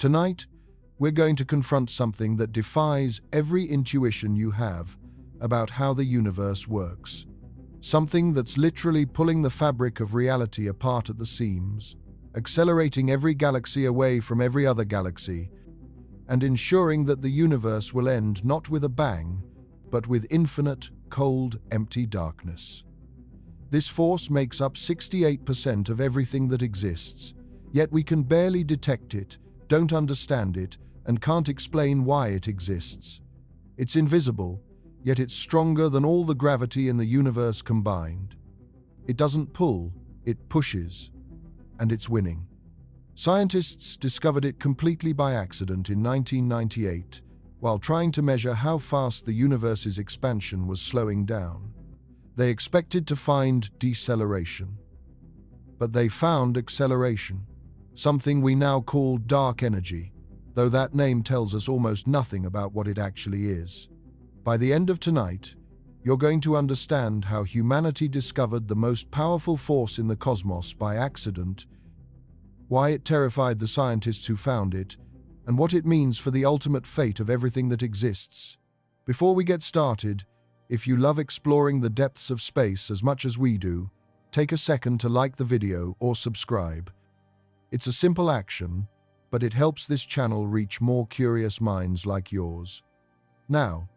Tonight, we're going to confront something that defies every intuition you have about how the universe works. Something that's literally pulling the fabric of reality apart at the seams, accelerating every galaxy away from every other galaxy, and ensuring that the universe will end not with a bang, but with infinite, cold, empty darkness. This force makes up 68% of everything that exists, yet we can barely detect it, don't understand it, and can't explain why it exists. It's invisible, yet it's stronger than all the gravity in the universe combined. It doesn't pull, it pushes, and it's winning. Scientists discovered it completely by accident in 1998, while trying to measure how fast the universe's expansion was slowing down. They expected to find deceleration, but they found acceleration, something we now call dark energy, though that name tells us almost nothing about what it actually is. By the end of tonight, you're going to understand how humanity discovered the most powerful force in the cosmos by accident, why it terrified the scientists who found it, and what it means for the ultimate fate of everything that exists. Before we get started, if you love exploring the depths of space as much as we do, take a second to like the video or subscribe. It's a simple action, but it helps this channel reach more curious minds like yours. Now,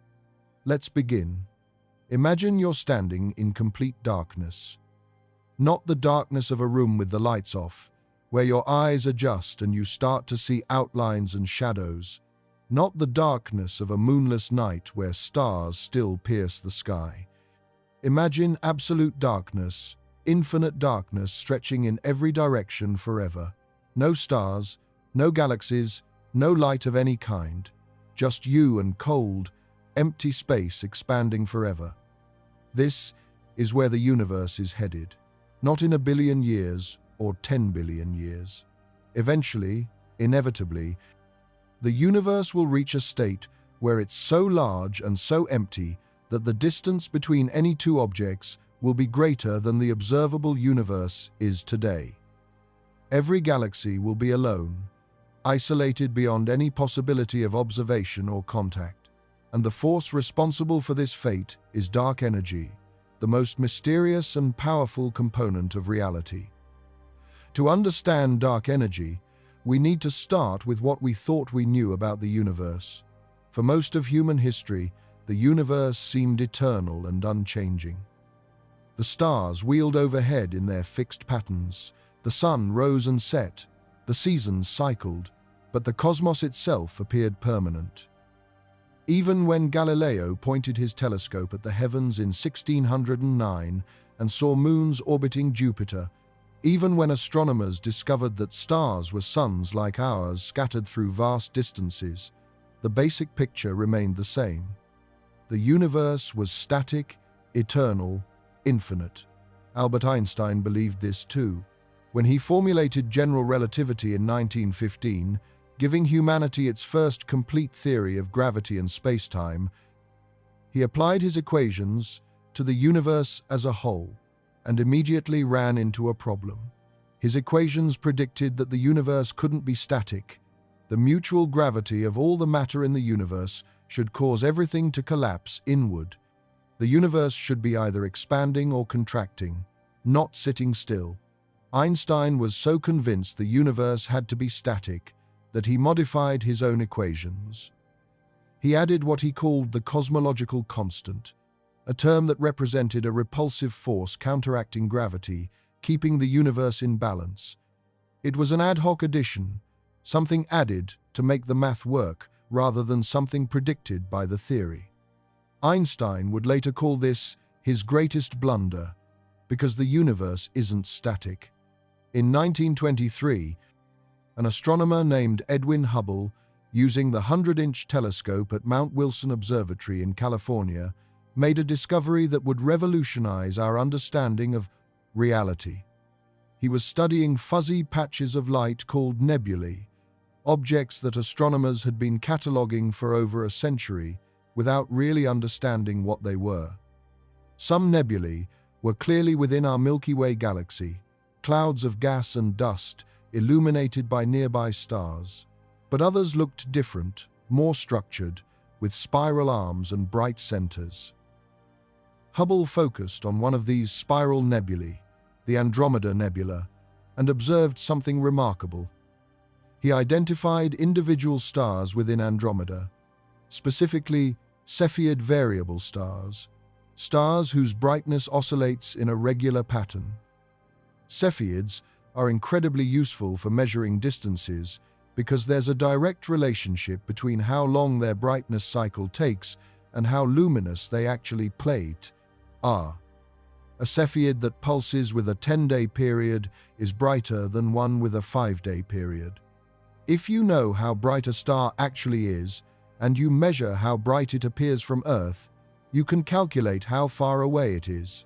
let's begin. Imagine you're standing in complete darkness. Not the darkness of a room with the lights off, where your eyes adjust and you start to see outlines and shadows. Not the darkness of a moonless night where stars still pierce the sky. Imagine absolute darkness, infinite darkness stretching in every direction forever. No stars, no galaxies, no light of any kind. Just you and cold, empty space expanding forever. This is where the universe is headed. Not in a billion years or 10 billion years. Eventually, inevitably, the universe will reach a state where it's so large and so empty that the distance between any two objects will be greater than the observable universe is today. Every galaxy will be alone, isolated beyond any possibility of observation or contact. And the force responsible for this fate is dark energy, the most mysterious and powerful component of reality. To understand dark energy, we need to start with what we thought we knew about the universe. For most of human history, the universe seemed eternal and unchanging. The stars wheeled overhead in their fixed patterns, the sun rose and set, the seasons cycled, but the cosmos itself appeared permanent. Even when Galileo pointed his telescope at the heavens in 1609 and saw moons orbiting Jupiter, even when astronomers discovered that stars were suns like ours scattered through vast distances, the basic picture remained the same. The universe was static, eternal, infinite. Albert Einstein believed this too. When he formulated general relativity in 1915, giving humanity its first complete theory of gravity and space-time, he applied his equations to the universe as a whole and immediately ran into a problem. His equations predicted that the universe couldn't be static. The mutual gravity of all the matter in the universe should cause everything to collapse inward. The universe should be either expanding or contracting, not sitting still. Einstein was so convinced the universe had to be static that he modified his own equations. He added what he called the cosmological constant, a term that represented a repulsive force counteracting gravity, keeping the universe in balance. It was an ad hoc addition, something added to make the math work rather than something predicted by the theory. Einstein would later call this his greatest blunder, because the universe isn't static. In 1923, an astronomer named Edwin Hubble, using the 100-inch telescope at Mount Wilson Observatory in California, made a discovery that would revolutionize our understanding of reality. He was studying fuzzy patches of light called nebulae, objects that astronomers had been cataloging for over a century without really understanding what they were. Some nebulae were clearly within our Milky Way galaxy, clouds of gas and dust illuminated by nearby stars. But others looked different, more structured, with spiral arms and bright centers. Hubble focused on one of these spiral nebulae, the Andromeda Nebula, and observed something remarkable. He identified individual stars within Andromeda, specifically Cepheid variable stars, stars whose brightness oscillates in a regular pattern. Cepheids are incredibly useful for measuring distances because there's a direct relationship between how long their brightness cycle takes and how luminous they actually are. A Cepheid that pulses with a 10-day period is brighter than one with a 5-day period. If you know how bright a star actually is, and you measure how bright it appears from Earth, you can calculate how far away it is.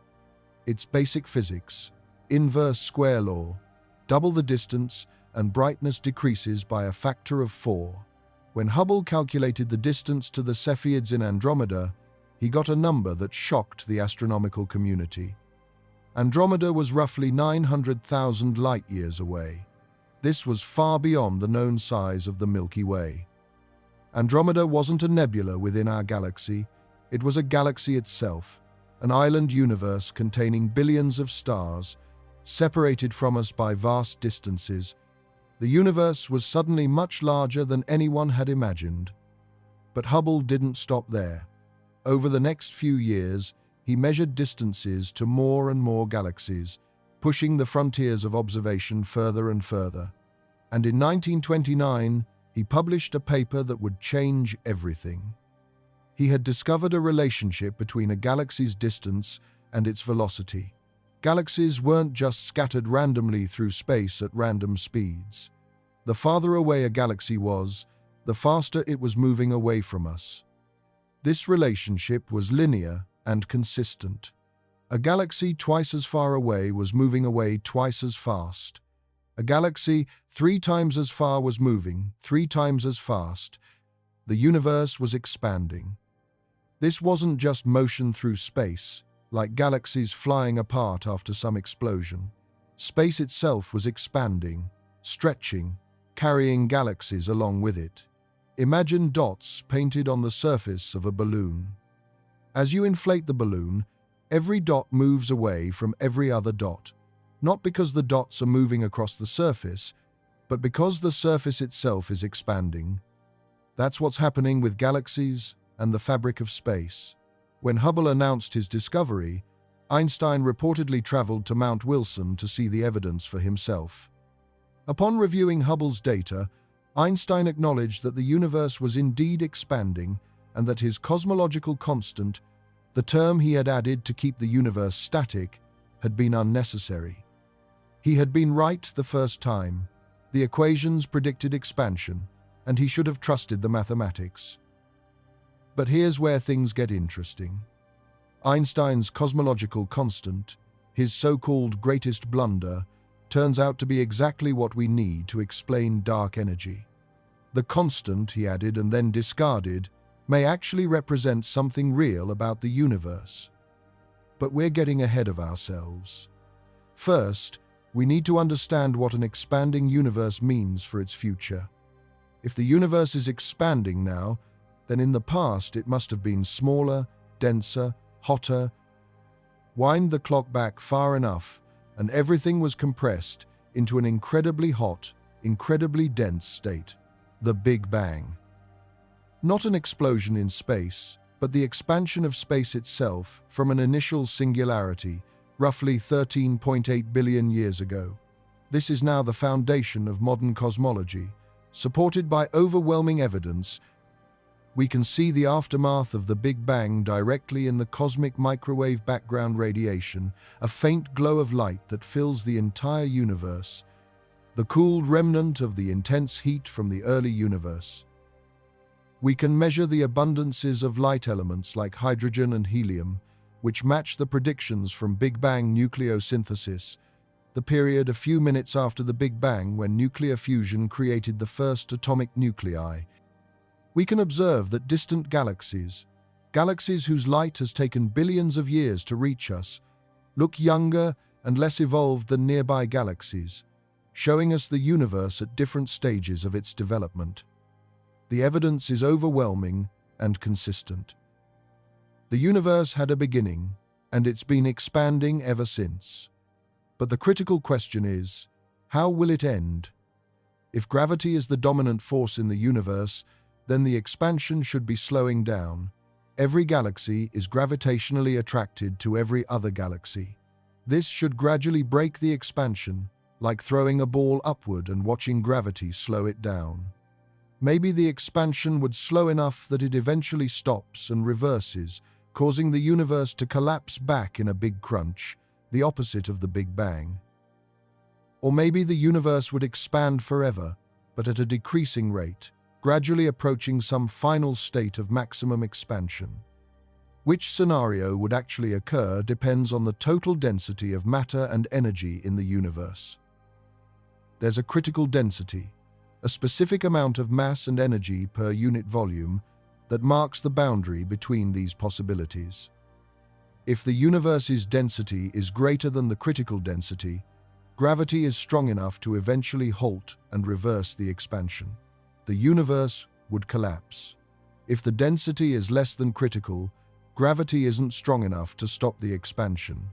It's basic physics, inverse square law. Double the distance, and brightness decreases by a factor of 4. When Hubble calculated the distance to the Cepheids in Andromeda, he got a number that shocked the astronomical community. Andromeda was roughly 900,000 light-years away. This was far beyond the known size of the Milky Way. Andromeda wasn't a nebula within our galaxy, it was a galaxy itself, an island universe containing billions of stars, separated from us by vast distances. The universe was suddenly much larger than anyone had imagined. But Hubble didn't stop there. Over the next few years, he measured distances to more and more galaxies, pushing the frontiers of observation further and further. And in 1929, he published a paper that would change everything. He had discovered a relationship between a galaxy's distance and its velocity. Galaxies weren't just scattered randomly through space at random speeds. The farther away a galaxy was, the faster it was moving away from us. This relationship was linear and consistent. A galaxy twice as far away was moving away twice as fast. A galaxy 3 times as far was moving 3 times as fast. The universe was expanding. This wasn't just motion through space, like galaxies flying apart after some explosion. Space itself was expanding, stretching, carrying galaxies along with it. Imagine dots painted on the surface of a balloon. As you inflate the balloon, every dot moves away from every other dot, not because the dots are moving across the surface, but because the surface itself is expanding. That's what's happening with galaxies and the fabric of space. When Hubble announced his discovery, Einstein reportedly traveled to Mount Wilson to see the evidence for himself. Upon reviewing Hubble's data, Einstein acknowledged that the universe was indeed expanding and that his cosmological constant, the term he had added to keep the universe static, had been unnecessary. He had been right the first time. The equations predicted expansion, and he should have trusted the mathematics. But here's where things get interesting. Einstein's cosmological constant, his so-called greatest blunder, turns out to be exactly what we need to explain dark energy. The constant, he added and then discarded, may actually represent something real about the universe. But we're getting ahead of ourselves. First, we need to understand what an expanding universe means for its future. If the universe is expanding now, then in the past it must have been smaller, denser, hotter. Wind the clock back far enough, and everything was compressed into an incredibly hot, incredibly dense state. The Big Bang. Not an explosion in space, but the expansion of space itself from an initial singularity, roughly 13.8 billion years ago. This is now the foundation of modern cosmology. Supported by overwhelming evidence, we can see the aftermath of the Big Bang directly in the cosmic microwave background radiation, a faint glow of light that fills the entire universe, the cooled remnant of the intense heat from the early universe. We can measure the abundances of light elements like hydrogen and helium, which match the predictions from Big Bang nucleosynthesis, the period a few minutes after the Big Bang when nuclear fusion created the first atomic nuclei. We can observe that distant galaxies whose light has taken billions of years to reach us, look younger and less evolved than nearby galaxies, showing us the universe at different stages of its development. The evidence is overwhelming and consistent. The universe had a beginning, and it's been expanding ever since. But the critical question is, how will it end? If gravity is the dominant force in the universe, then the expansion should be slowing down. Every galaxy is gravitationally attracted to every other galaxy. This should gradually break the expansion, like throwing a ball upward and watching gravity slow it down. Maybe the expansion would slow enough that it eventually stops and reverses, causing the universe to collapse back in a big crunch, the opposite of the Big Bang. Or maybe the universe would expand forever, but at a decreasing rate, gradually approaching some final state of maximum expansion. Which scenario would actually occur depends on the total density of matter and energy in the universe. There's a critical density, a specific amount of mass and energy per unit volume that marks the boundary between these possibilities. If the universe's density is greater than the critical density, gravity is strong enough to eventually halt and reverse the expansion. The universe would collapse. If the density is less than critical, gravity isn't strong enough to stop the expansion.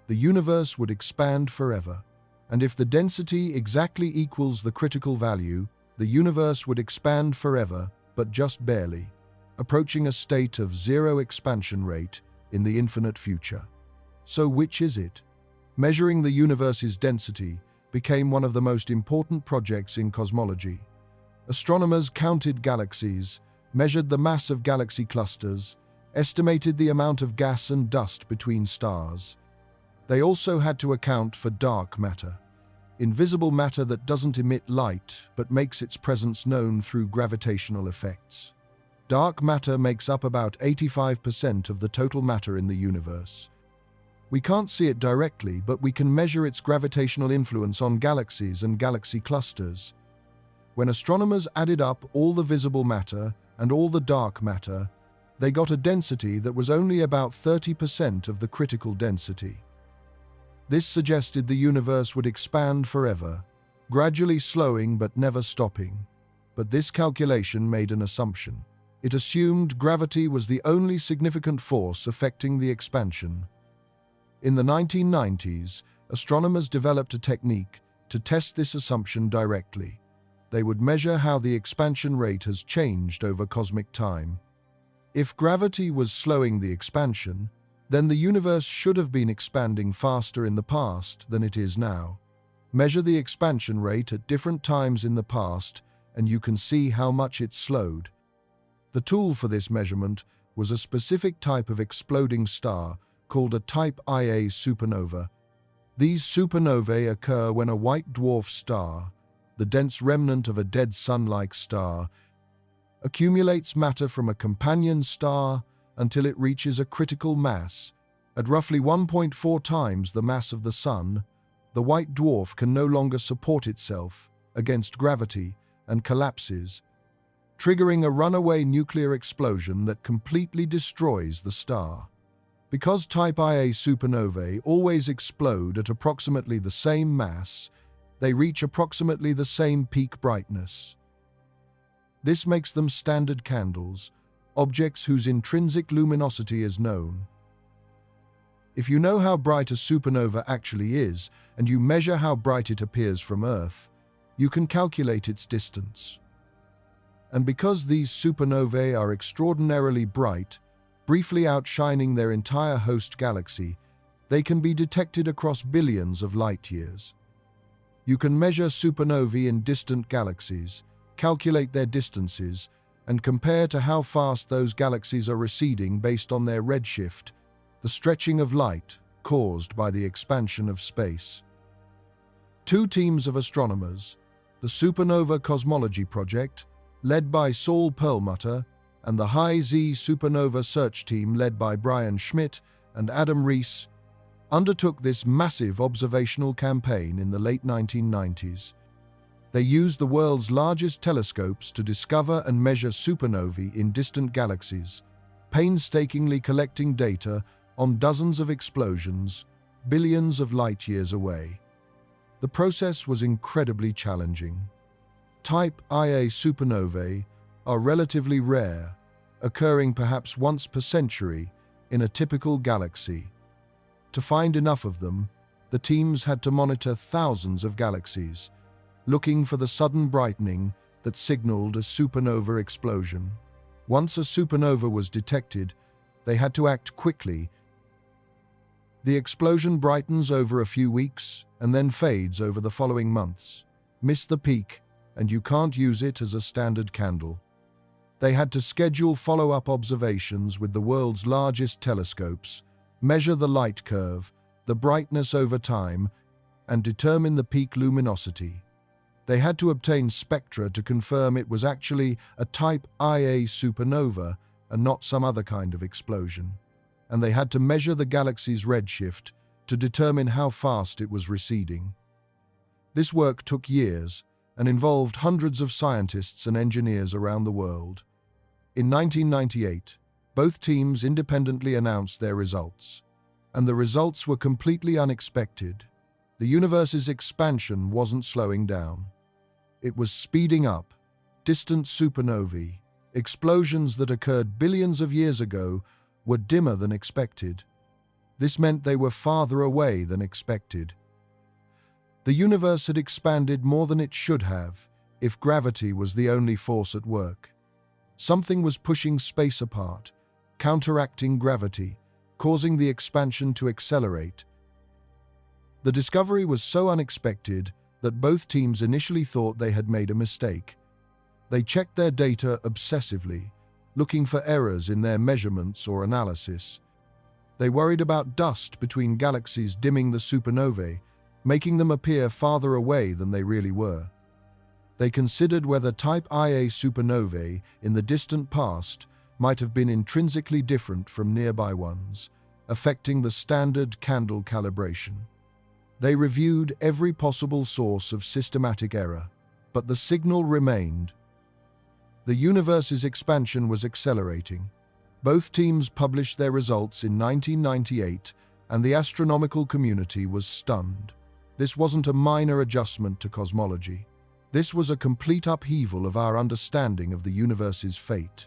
The universe would expand forever. And if the density exactly equals the critical value, the universe would expand forever, but just barely, approaching a state of zero expansion rate in the infinite future. So which is it? Measuring the universe's density became one of the most important projects in cosmology. Astronomers counted galaxies, measured the mass of galaxy clusters, estimated the amount of gas and dust between stars. They also had to account for dark matter, invisible matter that doesn't emit light but makes its presence known through gravitational effects. Dark matter makes up about 85% of the total matter in the universe. We can't see it directly, but we can measure its gravitational influence on galaxies and galaxy clusters. When astronomers added up all the visible matter and all the dark matter, they got a density that was only about 30% of the critical density. This suggested the universe would expand forever, gradually slowing but never stopping. But this calculation made an assumption. It assumed gravity was the only significant force affecting the expansion. In the 1990s, astronomers developed a technique to test this assumption directly. They would measure how the expansion rate has changed over cosmic time. If gravity was slowing the expansion, then the universe should have been expanding faster in the past than it is now. Measure the expansion rate at different times in the past, and you can see how much it slowed. The tool for this measurement was a specific type of exploding star called a Type Ia supernova. These supernovae occur when a white dwarf star, the dense remnant of a dead sun-like star, accumulates matter from a companion star until it reaches a critical mass. At roughly 1.4 times the mass of the Sun, the white dwarf can no longer support itself against gravity and collapses, triggering a runaway nuclear explosion that completely destroys the star. Because Type Ia supernovae always explode at approximately the same mass, they reach approximately the same peak brightness. This makes them standard candles, objects whose intrinsic luminosity is known. If you know how bright a supernova actually is, and you measure how bright it appears from Earth, you can calculate its distance. And because these supernovae are extraordinarily bright, briefly outshining their entire host galaxy, they can be detected across billions of light years. You can measure supernovae in distant galaxies, calculate their distances, and compare to how fast those galaxies are receding based on their redshift, the stretching of light caused by the expansion of space. Two teams of astronomers, the Supernova Cosmology Project, led by Saul Perlmutter, and the High-Z Supernova Search Team led by Brian Schmidt and Adam Rees, undertook this massive observational campaign in the late 1990s. They used the world's largest telescopes to discover and measure supernovae in distant galaxies, painstakingly collecting data on dozens of explosions, billions of light years away. The process was incredibly challenging. Type Ia supernovae are relatively rare, occurring perhaps once per century in a typical galaxy. To find enough of them, the teams had to monitor thousands of galaxies, looking for the sudden brightening that signaled a supernova explosion. Once a supernova was detected, they had to act quickly. The explosion brightens over a few weeks and then fades over the following months. Miss the peak, and you can't use it as a standard candle. They had to schedule follow-up observations with the world's largest telescopes, measure the light curve, the brightness over time, and determine the peak luminosity. They had to obtain spectra to confirm it was actually a Type Ia supernova and not some other kind of explosion. And they had to measure the galaxy's redshift to determine how fast it was receding. This work took years and involved hundreds of scientists and engineers around the world. In 1998, both teams independently announced their results, and the results were completely unexpected. The universe's expansion wasn't slowing down. It was speeding up. Distant supernovae, explosions that occurred billions of years ago, were dimmer than expected. This meant they were farther away than expected. The universe had expanded more than it should have if gravity was the only force at work. Something was pushing space apart, counteracting gravity, causing the expansion to accelerate. The discovery was so unexpected that both teams initially thought they had made a mistake. They checked their data obsessively, looking for errors in their measurements or analysis. They worried about dust between galaxies dimming the supernovae, making them appear farther away than they really were. They considered whether Type Ia supernovae in the distant past might have been intrinsically different from nearby ones, affecting the standard candle calibration. They reviewed every possible source of systematic error, but the signal remained. The universe's expansion was accelerating. Both teams published their results in 1998, and the astronomical community was stunned. This wasn't a minor adjustment to cosmology. This was a complete upheaval of our understanding of the universe's fate.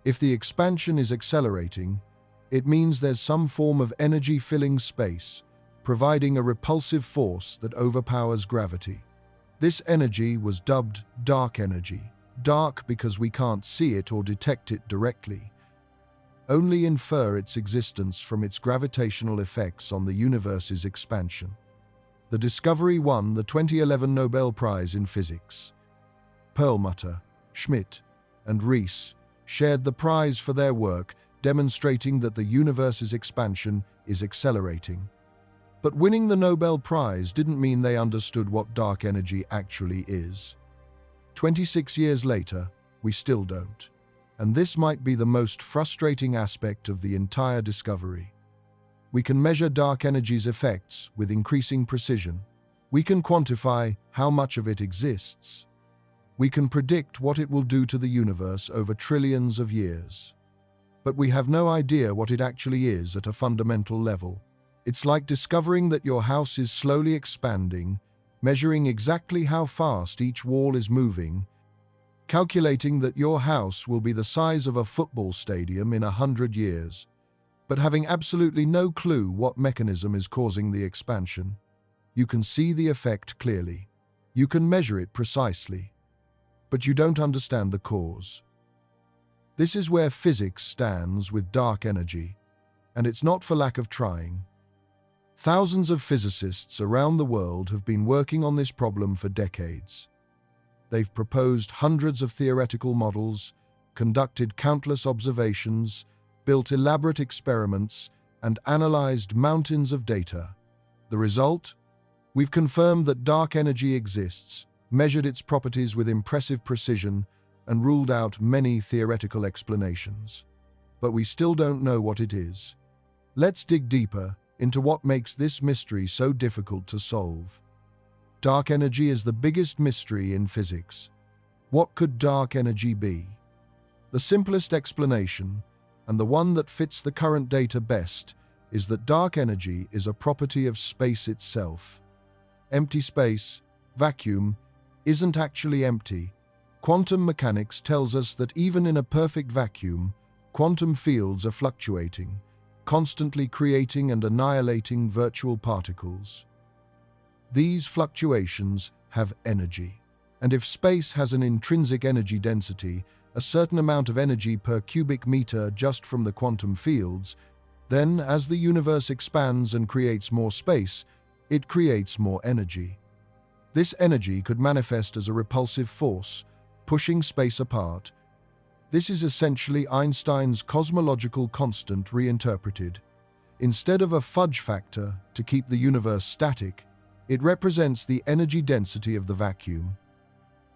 If the expansion is accelerating, it means there's some form of energy filling space, providing a repulsive force that overpowers gravity. This energy was dubbed dark energy. Dark because we can't see it or detect it directly, only infer its existence from its gravitational effects on the universe's expansion. The discovery won the 2011 Nobel Prize in Physics. Perlmutter, Schmidt, and Rees shared the prize for their work, demonstrating that the universe's expansion is accelerating. But winning the Nobel Prize didn't mean they understood what dark energy actually is. 26 years later, we still don't. And this might be the most frustrating aspect of the entire discovery. We can measure dark energy's effects with increasing precision. We can quantify how much of it exists. We can predict what it will do to the universe over trillions of years. But we have no idea what it actually is at a fundamental level. It's like discovering that your house is slowly expanding, measuring exactly how fast each wall is moving, calculating that your house will be the size of a football stadium in 100 years, but having absolutely no clue what mechanism is causing the expansion. You can see the effect clearly. You can measure it precisely, but you don't understand the cause. This is where physics stands with dark energy, and it's not for lack of trying. Thousands of physicists around the world have been working on this problem for decades. They've proposed hundreds of theoretical models, conducted countless observations, built elaborate experiments, and analyzed mountains of data. The result? We've confirmed that dark energy exists, measured its properties with impressive precision, and ruled out many theoretical explanations. But we still don't know what it is. Let's dig deeper into what makes this mystery so difficult to solve. Dark energy is the biggest mystery in physics. What could dark energy be? The simplest explanation, and the one that fits the current data best, is that dark energy is a property of space itself. Empty space, vacuum, isn't actually empty. Quantum mechanics tells us that even in a perfect vacuum, quantum fields are fluctuating, constantly creating and annihilating virtual particles. These fluctuations have energy. And if space has an intrinsic energy density, a certain amount of energy per cubic meter just from the quantum fields, then as the universe expands and creates more space, it creates more energy. This energy could manifest as a repulsive force, pushing space apart. This is essentially Einstein's cosmological constant reinterpreted. Instead of a fudge factor to keep the universe static, it represents the energy density of the vacuum.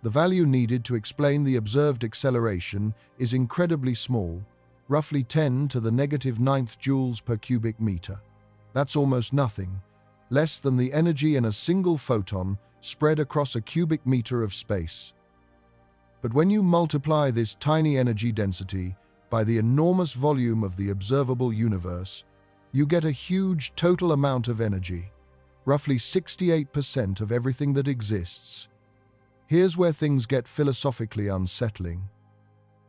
The value needed to explain the observed acceleration is incredibly small, roughly 10 to the negative 9th joules per cubic meter. That's almost nothing, less than the energy in a single photon spread across a cubic meter of space. But when you multiply this tiny energy density by the enormous volume of the observable universe, you get a huge total amount of energy, roughly 68% of everything that exists. Here's where things get philosophically unsettling.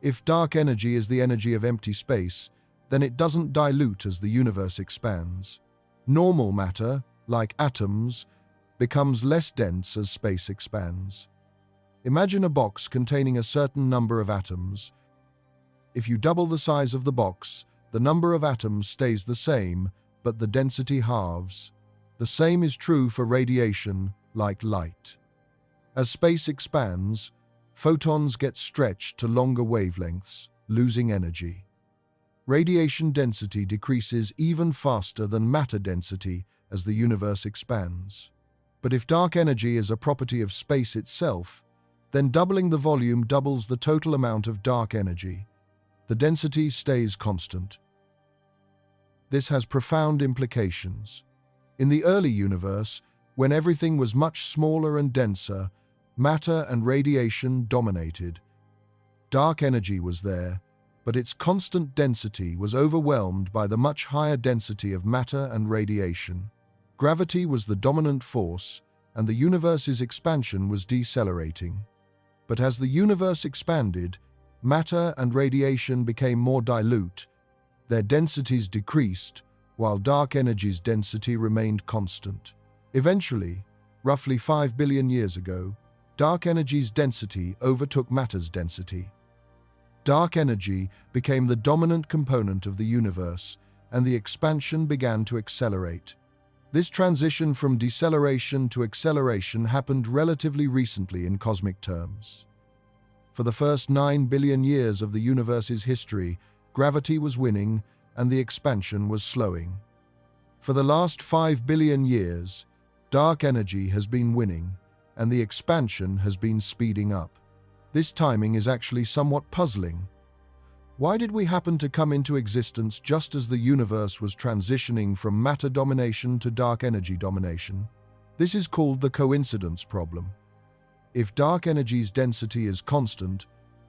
If dark energy is the energy of empty space, then it doesn't dilute as the universe expands. Normal matter, like atoms, becomes less dense as space expands. Imagine a box containing a certain number of atoms. If you double the size of the box, the number of atoms stays the same, but the density halves. The same is true for radiation, like light. As space expands, photons get stretched to longer wavelengths, losing energy. Radiation density decreases even faster than matter density as the universe expands. But if dark energy is a property of space itself, then doubling the volume doubles the total amount of dark energy. The density stays constant. This has profound implications. In the early universe, when everything was much smaller and denser, matter and radiation dominated. Dark energy was there, but its constant density was overwhelmed by the much higher density of matter and radiation. Gravity was the dominant force, and the universe's expansion was decelerating. But as the universe expanded, matter and radiation became more dilute. Their densities decreased, while dark energy's density remained constant. Eventually, roughly 5 billion years ago, dark energy's density overtook matter's density. Dark energy became the dominant component of the universe, and the expansion began to accelerate. This transition from deceleration to acceleration happened relatively recently in cosmic terms. For the first 9 billion years of the universe's history, gravity was winning and the expansion was slowing. For the last 5 billion years, dark energy has been winning, and the expansion has been speeding up. This timing is actually somewhat puzzling. Why did we happen to come into existence just as the universe was transitioning from matter domination to dark energy domination? This is called the coincidence problem. If dark energy's density is constant,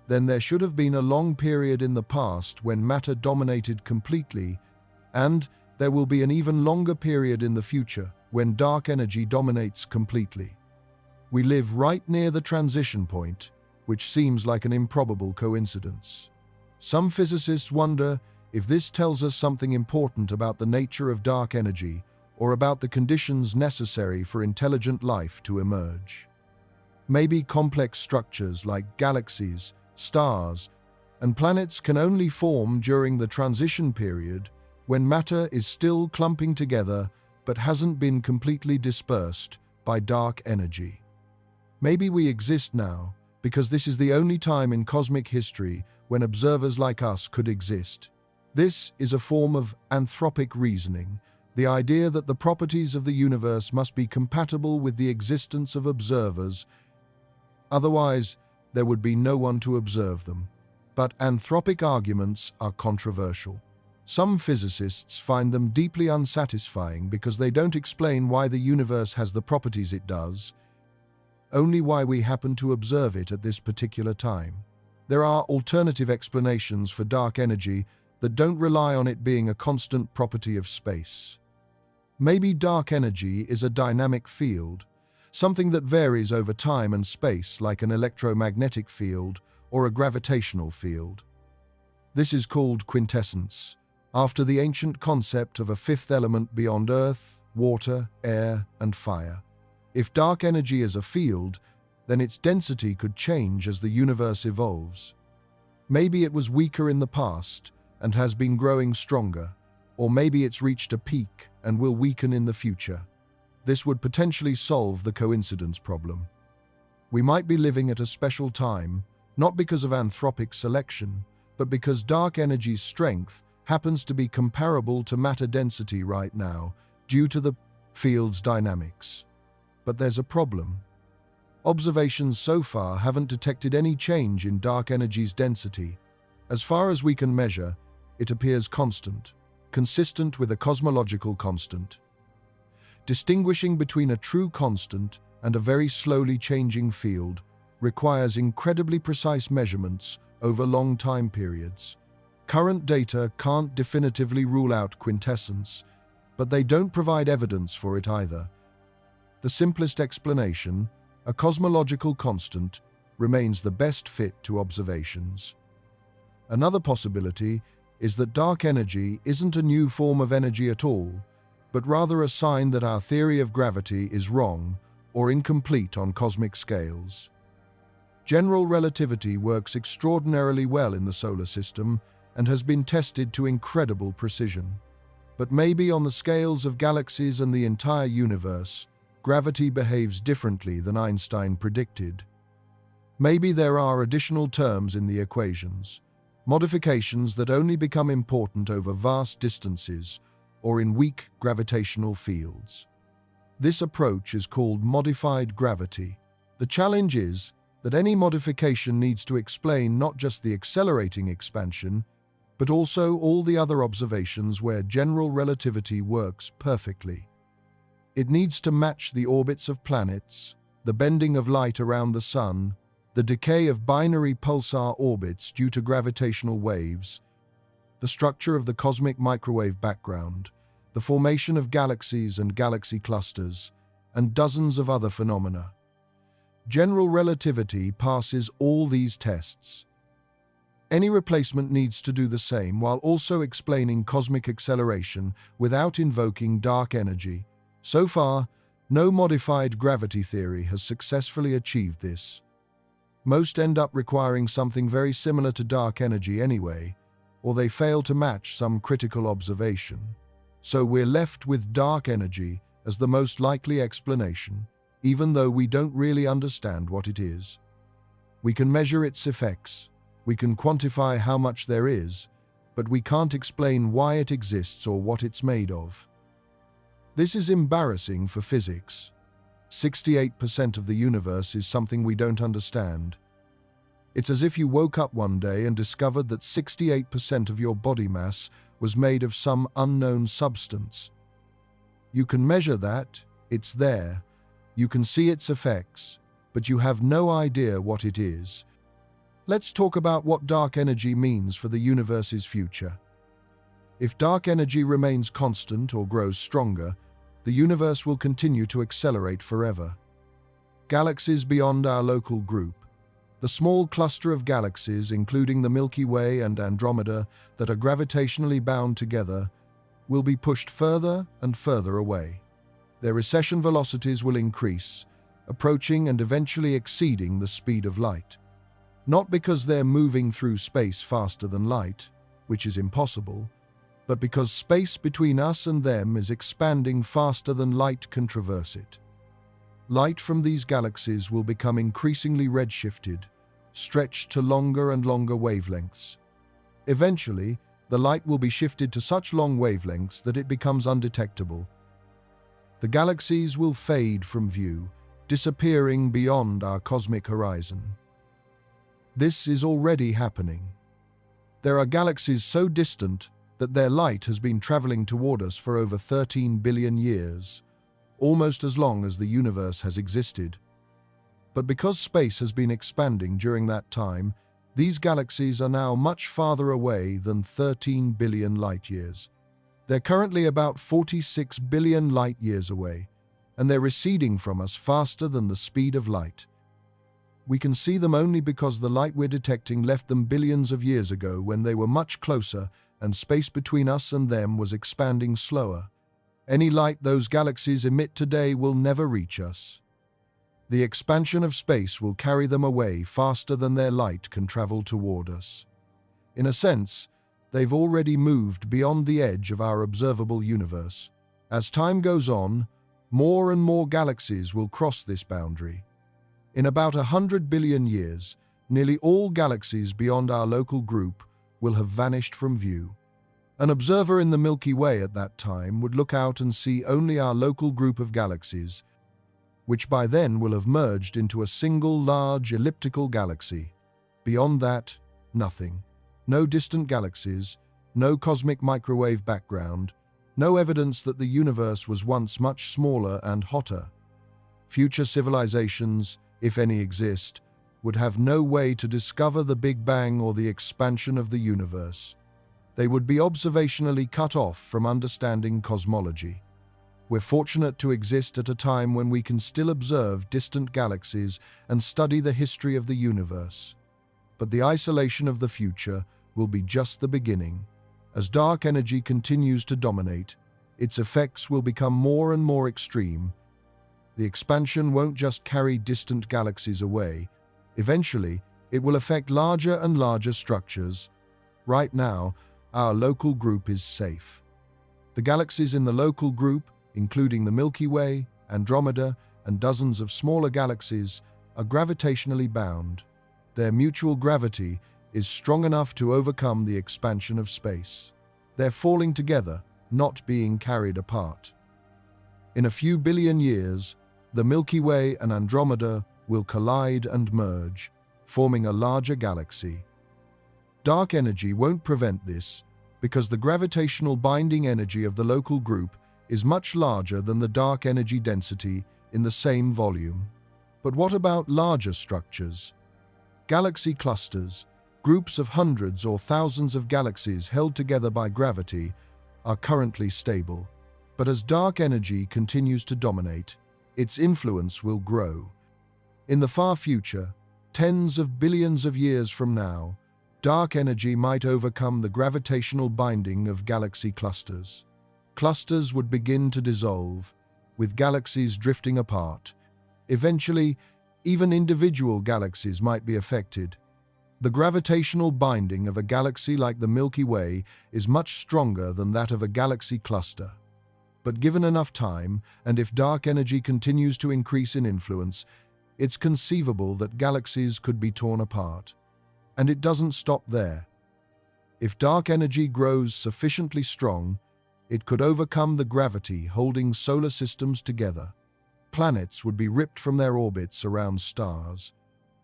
then there should have been a long period in the past when matter dominated completely, and there will be an even longer period in the future when dark energy dominates completely. We live right near the transition point, which seems like an improbable coincidence. Some physicists wonder if this tells us something important about the nature of dark energy or about the conditions necessary for intelligent life to emerge. Maybe complex structures like galaxies, stars, and planets can only form during the transition period when matter is still clumping together but hasn't been completely dispersed by dark energy. Maybe we exist now because this is the only time in cosmic history when observers like us could exist. This is a form of anthropic reasoning, the idea that the properties of the universe must be compatible with the existence of observers. Otherwise, there would be no one to observe them. But anthropic arguments are controversial. Some physicists find them deeply unsatisfying because they don't explain why the universe has the properties it does, only why we happen to observe it at this particular time. There are alternative explanations for dark energy that don't rely on it being a constant property of space. Maybe dark energy is a dynamic field, something that varies over time and space, like an electromagnetic field or a gravitational field. This is called quintessence, after the ancient concept of a fifth element beyond Earth, water, air, and fire. If dark energy is a field, then its density could change as the universe evolves. Maybe it was weaker in the past and has been growing stronger, or maybe it's reached a peak and will weaken in the future. This would potentially solve the coincidence problem. We might be living at a special time, not because of anthropic selection, but because dark energy's strength happens to be comparable to matter density right now, due to the field's dynamics. But there's a problem. Observations so far haven't detected any change in dark energy's density. As far as we can measure, it appears constant, consistent with a cosmological constant. Distinguishing between a true constant and a very slowly changing field requires incredibly precise measurements over long time periods. Current data can't definitively rule out quintessence, but they don't provide evidence for it either. The simplest explanation, a cosmological constant, remains the best fit to observations. Another possibility is that dark energy isn't a new form of energy at all, but rather a sign that our theory of gravity is wrong or incomplete on cosmic scales. General relativity works extraordinarily well in the solar system and has been tested to incredible precision. But maybe on the scales of galaxies and the entire universe, gravity behaves differently than Einstein predicted. Maybe there are additional terms in the equations, modifications that only become important over vast distances or in weak gravitational fields. This approach is called modified gravity. The challenge is that any modification needs to explain not just the accelerating expansion, but also all the other observations where general relativity works perfectly. It needs to match the orbits of planets, the bending of light around the sun, the decay of binary pulsar orbits due to gravitational waves, the structure of the cosmic microwave background, the formation of galaxies and galaxy clusters, and dozens of other phenomena. General relativity passes all these tests. Any replacement needs to do the same while also explaining cosmic acceleration without invoking dark energy. So far, no modified gravity theory has successfully achieved this. Most end up requiring something very similar to dark energy anyway, or they fail to match some critical observation. So we're left with dark energy as the most likely explanation, even though we don't really understand what it is. We can measure its effects, we can quantify how much there is, but we can't explain why it exists or what it's made of. This is embarrassing for physics. 68% of the universe is something we don't understand. It's as if you woke up one day and discovered that 68% of your body mass was made of some unknown substance. You can measure that, it's there, you can see its effects, but you have no idea what it is. Let's talk about what dark energy means for the universe's future. If dark energy remains constant or grows stronger, the universe will continue to accelerate forever. Galaxies beyond our local group, the small cluster of galaxies, including the Milky Way and Andromeda, that are gravitationally bound together, will be pushed further and further away. Their recession velocities will increase, approaching and eventually exceeding the speed of light. Not because they're moving through space faster than light, which is impossible, but because space between us and them is expanding faster than light can traverse it. Light from these galaxies will become increasingly redshifted, stretched to longer and longer wavelengths. Eventually, the light will be shifted to such long wavelengths that it becomes undetectable. The galaxies will fade from view, disappearing beyond our cosmic horizon. This is already happening. There are galaxies so distant that their light has been traveling toward us for over 13 billion years, almost as long as the universe has existed. But because space has been expanding during that time, these galaxies are now much farther away than 13 billion light-years. They're currently about 46 billion light-years away, and they're receding from us faster than the speed of light. We can see them only because the light we're detecting left them billions of years ago when they were much closer and space between us and them was expanding slower. Any light those galaxies emit today will never reach us. The expansion of space will carry them away faster than their light can travel toward us. In a sense, they've already moved beyond the edge of our observable universe. As time goes on, more and more galaxies will cross this boundary. In about 100 billion years, nearly all galaxies beyond our local group will have vanished from view. An observer in the Milky Way at that time would look out and see only our local group of galaxies, which by then will have merged into a single large elliptical galaxy. Beyond that, nothing. No distant galaxies, no cosmic microwave background, no evidence that the universe was once much smaller and hotter. Future civilizations, if any exist, would have no way to discover the Big Bang or the expansion of the universe. They would be observationally cut off from understanding cosmology. We're fortunate to exist at a time when we can still observe distant galaxies and study the history of the universe. But the isolation of the future will be just the beginning. As dark energy continues to dominate, its effects will become more and more extreme. The expansion won't just carry distant galaxies away. Eventually, it will affect larger and larger structures. Right now, our local group is safe. The galaxies in the local group, including the Milky Way, Andromeda, and dozens of smaller galaxies, are gravitationally bound. Their mutual gravity is strong enough to overcome the expansion of space. They're falling together, not being carried apart. In a few billion years, the Milky Way and Andromeda will collide and merge, forming a larger galaxy. Dark energy won't prevent this because the gravitational binding energy of the local group is much larger than the dark energy density in the same volume. But what about larger structures? Galaxy clusters, groups of hundreds or thousands of galaxies held together by gravity, are currently stable. But as dark energy continues to dominate, its influence will grow. In the far future, tens of billions of years from now, dark energy might overcome the gravitational binding of galaxy clusters. Clusters would begin to dissolve, with galaxies drifting apart. Eventually, even individual galaxies might be affected. The gravitational binding of a galaxy like the Milky Way is much stronger than that of a galaxy cluster. But given enough time, and if dark energy continues to increase in influence, it's conceivable that galaxies could be torn apart. And it doesn't stop there. If dark energy grows sufficiently strong, it could overcome the gravity holding solar systems together. Planets would be ripped from their orbits around stars.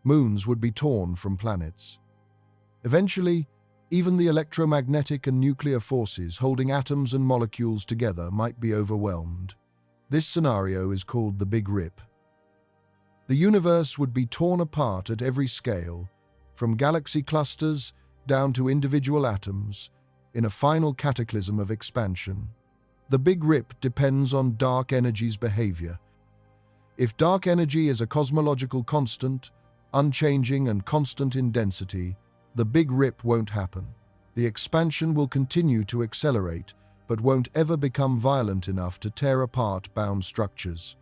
Moons would be torn from planets. Eventually, even the electromagnetic and nuclear forces holding atoms and molecules together might be overwhelmed. This scenario is called the Big Rip. The universe would be torn apart at every scale, from galaxy clusters down to individual atoms, in a final cataclysm of expansion. The Big Rip depends on dark energy's behavior. If dark energy is a cosmological constant, unchanging and constant in density, the Big Rip won't happen. The expansion will continue to accelerate, but won't ever become violent enough to tear apart bound structures.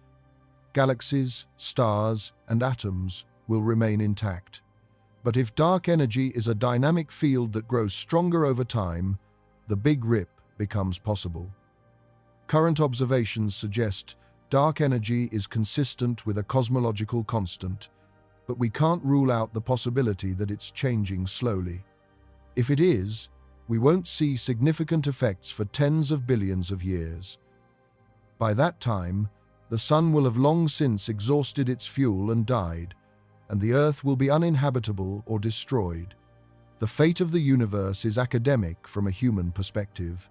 Galaxies, stars, and atoms will remain intact. But if dark energy is a dynamic field that grows stronger over time, the Big Rip becomes possible. Current observations suggest dark energy is consistent with a cosmological constant, but we can't rule out the possibility that it's changing slowly. If it is, we won't see significant effects for tens of billions of years. By that time, the Sun will have long since exhausted its fuel and died, and the Earth will be uninhabitable or destroyed. The fate of the universe is academic from a human perspective.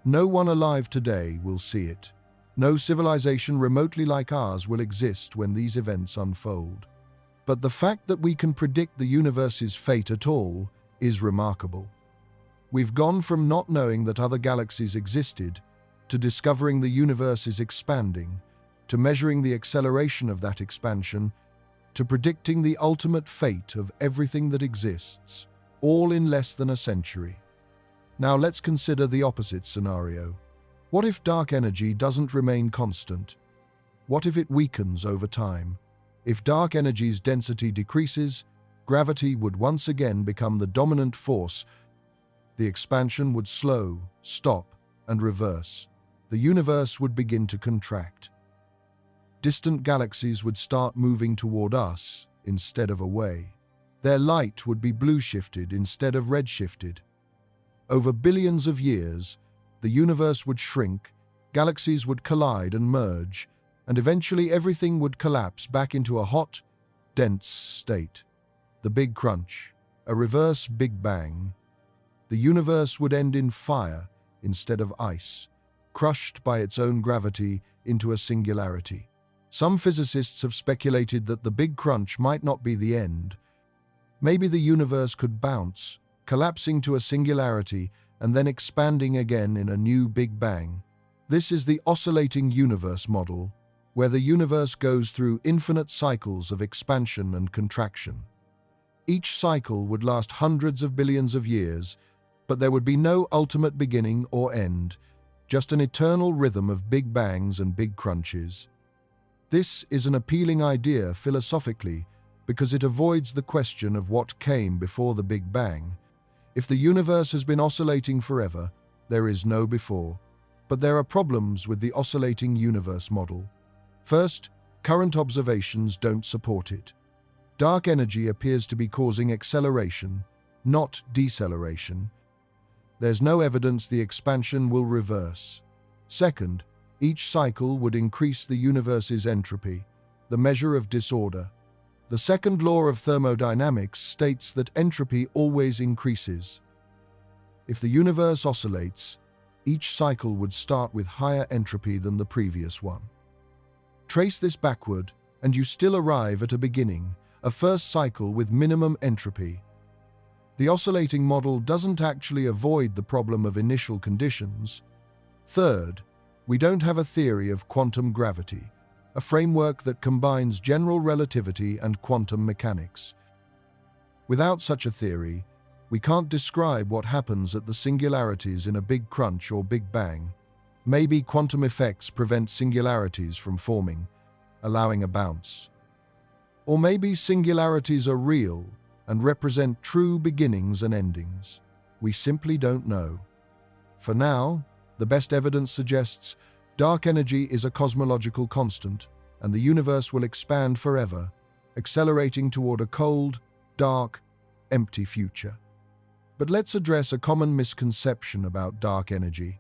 No one alive today will see it. No civilization remotely like ours will exist when these events unfold. But the fact that we can predict the universe's fate at all is remarkable. We've gone from not knowing that other galaxies existed to discovering the universe is expanding, to measuring the acceleration of that expansion, to predicting the ultimate fate of everything that exists, all in less than a century. Now let's consider the opposite scenario. What if dark energy doesn't remain constant? What if it weakens over time? If dark energy's density decreases, gravity would once again become the dominant force. The expansion would slow, stop, and reverse. The universe would begin to contract. Distant galaxies would start moving toward us instead of away. Their light would be blue-shifted instead of red-shifted. Over billions of years, the universe would shrink, galaxies would collide and merge, and eventually everything would collapse back into a hot, dense state. The Big Crunch, a reverse Big Bang. The universe would end in fire instead of ice, crushed by its own gravity into a singularity. Some physicists have speculated that the Big Crunch might not be the end. Maybe the universe could bounce, collapsing to a singularity and then expanding again in a new Big Bang. This is the oscillating universe model, where the universe goes through infinite cycles of expansion and contraction. Each cycle would last hundreds of billions of years, but there would be no ultimate beginning or end, just an eternal rhythm of Big Bangs and Big Crunches. This is an appealing idea philosophically because it avoids the question of what came before the Big Bang. If the universe has been oscillating forever, there is no before. But there are problems with the oscillating universe model. First, current observations don't support it. Dark energy appears to be causing acceleration, not deceleration. There's no evidence the expansion will reverse. Second, each cycle would increase the universe's entropy, the measure of disorder. The second law of thermodynamics states that entropy always increases. If the universe oscillates, each cycle would start with higher entropy than the previous one. Trace this backward, and you still arrive at a beginning, a first cycle with minimum entropy. The oscillating model doesn't actually avoid the problem of initial conditions. Third, we don't have a theory of quantum gravity, a framework that combines general relativity and quantum mechanics. Without such a theory, we can't describe what happens at the singularities in a Big Crunch or Big Bang. Maybe quantum effects prevent singularities from forming, allowing a bounce. Or maybe singularities are real and represent true beginnings and endings. We simply don't know. For now, the best evidence suggests dark energy is a cosmological constant, and the universe will expand forever, accelerating toward a cold, dark, empty future. But let's address a common misconception about dark energy.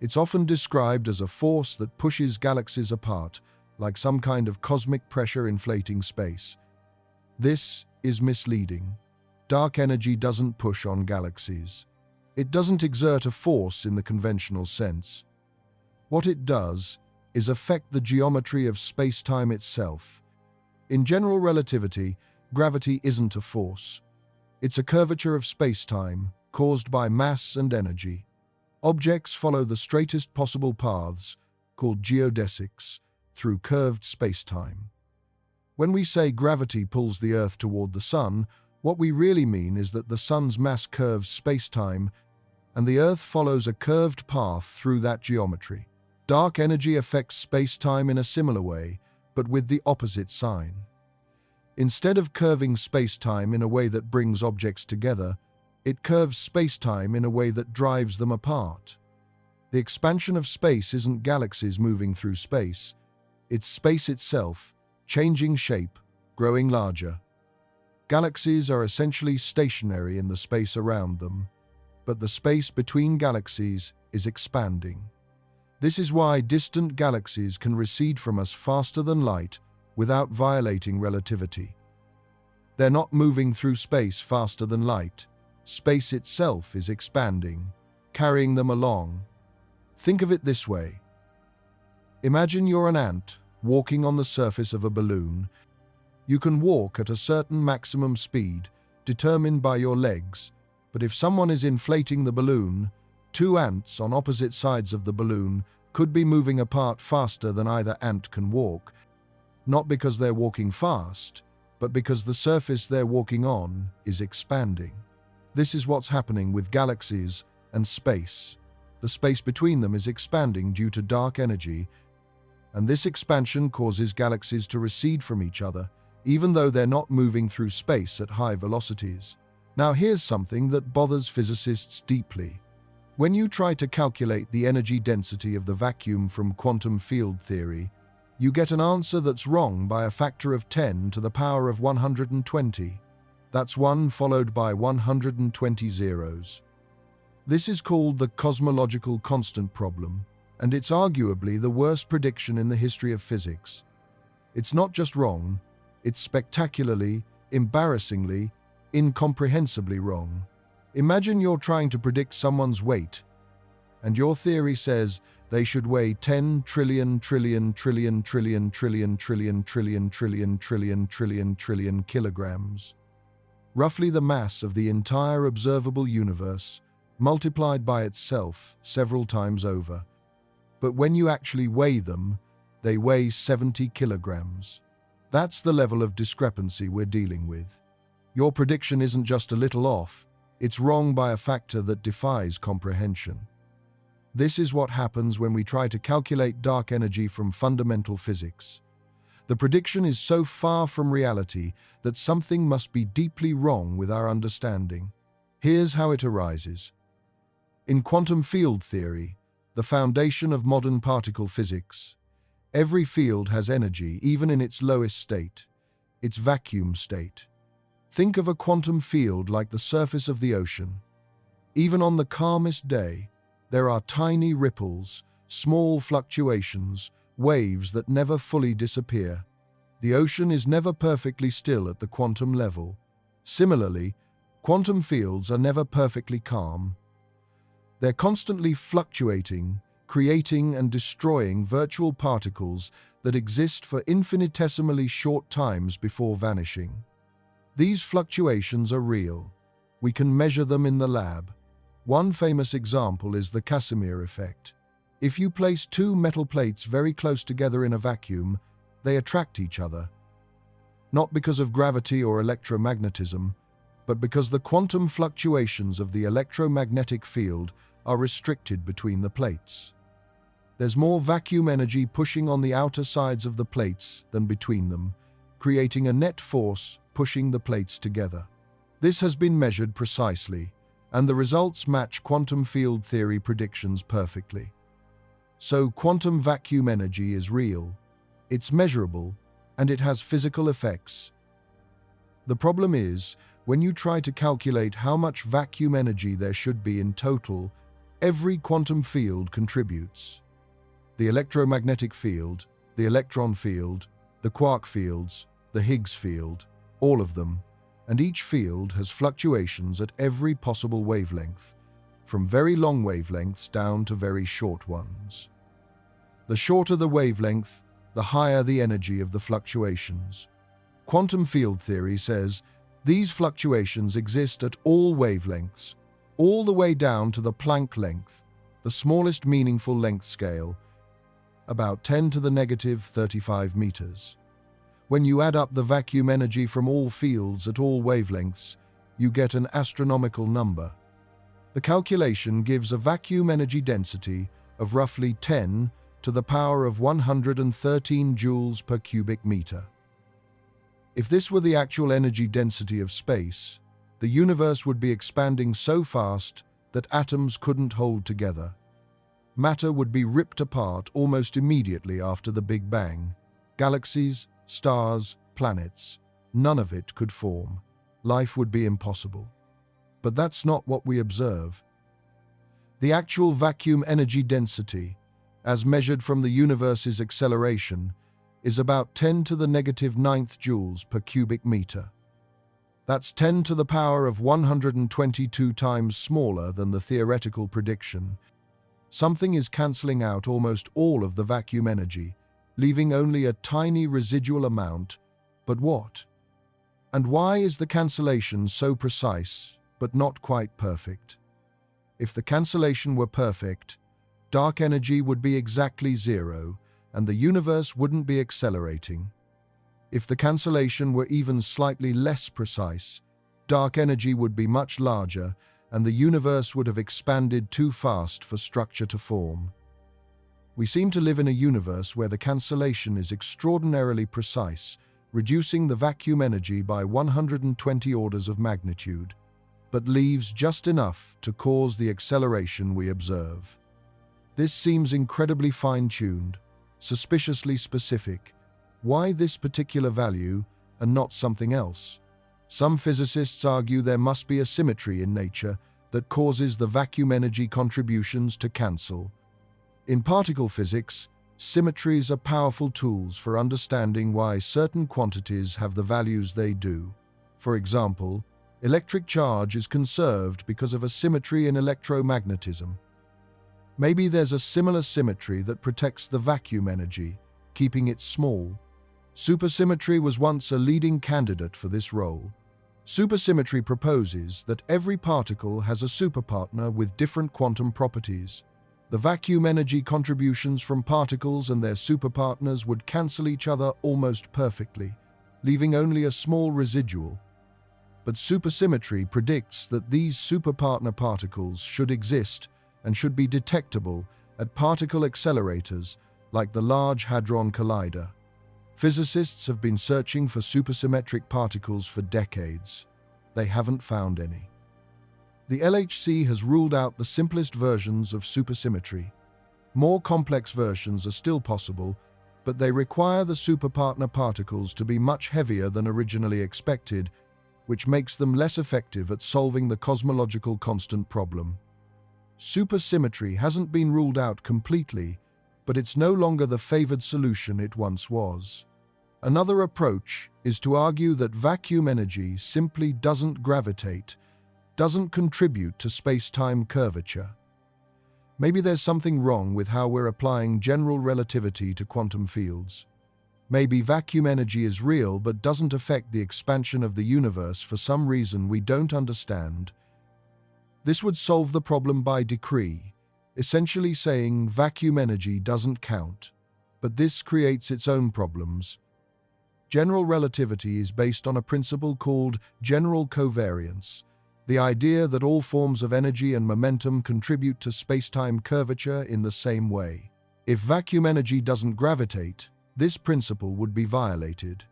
It's often described as a force that pushes galaxies apart, like some kind of cosmic pressure inflating space. This is misleading. Dark energy doesn't push on galaxies. It doesn't exert a force in the conventional sense. What it does is affect the geometry of space-time itself. In general relativity, gravity isn't a force. It's a curvature of space-time caused by mass and energy. Objects follow the straightest possible paths, called geodesics, through curved space-time. When we say gravity pulls the Earth toward the Sun, what we really mean is that the Sun's mass curves space-time, and the Earth follows a curved path through that geometry. Dark energy affects space-time in a similar way, but with the opposite sign. Instead of curving space-time in a way that brings objects together, it curves space-time in a way that drives them apart. The expansion of space isn't galaxies moving through space. It's space itself, changing shape, growing larger. Galaxies are essentially stationary in the space around them, but the space between galaxies is expanding. This is why distant galaxies can recede from us faster than light without violating relativity. They're not moving through space faster than light. Space itself is expanding, carrying them along. Think of it this way. Imagine you're an ant walking on the surface of a balloon. You can walk at a certain maximum speed, determined by your legs, but if someone is inflating the balloon, two ants on opposite sides of the balloon could be moving apart faster than either ant can walk, not because they're walking fast, but because the surface they're walking on is expanding. This is what's happening with galaxies and space. The space between them is expanding due to dark energy, and this expansion causes galaxies to recede from each other, even though they're not moving through space at high velocities. Now here's something that bothers physicists deeply. When you try to calculate the energy density of the vacuum from quantum field theory, you get an answer that's wrong by a factor of 10 to the power of 120. That's 1 followed by 120 zeros. This is called the cosmological constant problem, and it's arguably the worst prediction in the history of physics. It's not just wrong, it's spectacularly, embarrassingly, incomprehensibly wrong. Imagine you're trying to predict someone's weight, and your theory says they should weigh 10 trillion trillion trillion trillion trillion trillion trillion trillion trillion trillion trillion kilograms, roughly the mass of the entire observable universe, multiplied by itself several times over. But when you actually weigh them, they weigh 70 kilograms. That's the level of discrepancy we're dealing with. Your prediction isn't just a little off, it's wrong by a factor that defies comprehension. This is what happens when we try to calculate dark energy from fundamental physics. The prediction is so far from reality that something must be deeply wrong with our understanding. Here's how it arises. In quantum field theory, the foundation of modern particle physics, every field has energy, even in its lowest state, its vacuum state. Think of a quantum field like the surface of the ocean. Even on the calmest day, there are tiny ripples, small fluctuations, waves that never fully disappear. The ocean is never perfectly still at the quantum level. Similarly, quantum fields are never perfectly calm. They're constantly fluctuating, creating and destroying virtual particles that exist for infinitesimally short times before vanishing. These fluctuations are real. We can measure them in the lab. One famous example is the Casimir effect. If you place two metal plates very close together in a vacuum, they attract each other. Not because of gravity or electromagnetism, but because the quantum fluctuations of the electromagnetic field are restricted between the plates. There's more vacuum energy pushing on the outer sides of the plates than between them, creating a net force pushing the plates together. This has been measured precisely, and the results match quantum field theory predictions perfectly. So quantum vacuum energy is real, it's measurable, and it has physical effects. The problem is, when you try to calculate how much vacuum energy there should be in total, every quantum field contributes. The electromagnetic field, the electron field, the quark fields, the Higgs field, all of them, and each field has fluctuations at every possible wavelength, from very long wavelengths down to very short ones. The shorter the wavelength, the higher the energy of the fluctuations. Quantum field theory says these fluctuations exist at all wavelengths, all the way down to the Planck length, the smallest meaningful length scale, about 10 to the negative 35 meters. When you add up the vacuum energy from all fields at all wavelengths, you get an astronomical number. The calculation gives a vacuum energy density of roughly 10 to the power of 113 joules per cubic meter. If this were the actual energy density of space, the universe would be expanding so fast that atoms couldn't hold together. Matter would be ripped apart almost immediately after the Big Bang. Galaxies, stars, planets, none of it could form. Life would be impossible. But that's not what we observe. The actual vacuum energy density, as measured from the universe's acceleration, is about 10 to the negative 9th joules per cubic meter. That's 10 to the power of 122 times smaller than the theoretical prediction. Something is cancelling out almost all of the vacuum energy, leaving only a tiny residual amount. But what? And why is the cancellation so precise, but not quite perfect? If the cancellation were perfect, dark energy would be exactly zero, and the universe wouldn't be accelerating. If the cancellation were even slightly less precise, dark energy would be much larger, and the universe would have expanded too fast for structure to form. We seem to live in a universe where the cancellation is extraordinarily precise, reducing the vacuum energy by 120 orders of magnitude, but leaves just enough to cause the acceleration we observe. This seems incredibly fine-tuned, suspiciously specific. Why this particular value and not something else? Some physicists argue there must be a symmetry in nature that causes the vacuum energy contributions to cancel. In particle physics, symmetries are powerful tools for understanding why certain quantities have the values they do. For example, electric charge is conserved because of a symmetry in electromagnetism. Maybe there's a similar symmetry that protects the vacuum energy, keeping it small. Supersymmetry was once a leading candidate for this role. Supersymmetry proposes that every particle has a superpartner with different quantum properties. The vacuum energy contributions from particles and their superpartners would cancel each other almost perfectly, leaving only a small residual. But supersymmetry predicts that these superpartner particles should exist and should be detectable at particle accelerators like the Large Hadron Collider. Physicists have been searching for supersymmetric particles for decades. They haven't found any. The LHC has ruled out the simplest versions of supersymmetry. More complex versions are still possible, but they require the superpartner particles to be much heavier than originally expected, which makes them less effective at solving the cosmological constant problem. Supersymmetry hasn't been ruled out completely, but it's no longer the favored solution it once was. Another approach is to argue that vacuum energy simply doesn't gravitate, doesn't contribute to space-time curvature. Maybe there's something wrong with how we're applying general relativity to quantum fields. Maybe vacuum energy is real but doesn't affect the expansion of the universe for some reason we don't understand. This would solve the problem by decree, essentially saying vacuum energy doesn't count. But this creates its own problems. General relativity is based on a principle called general covariance, the idea that all forms of energy and momentum contribute to space-time curvature in the same way. If vacuum energy doesn't gravitate, this principle would be violated.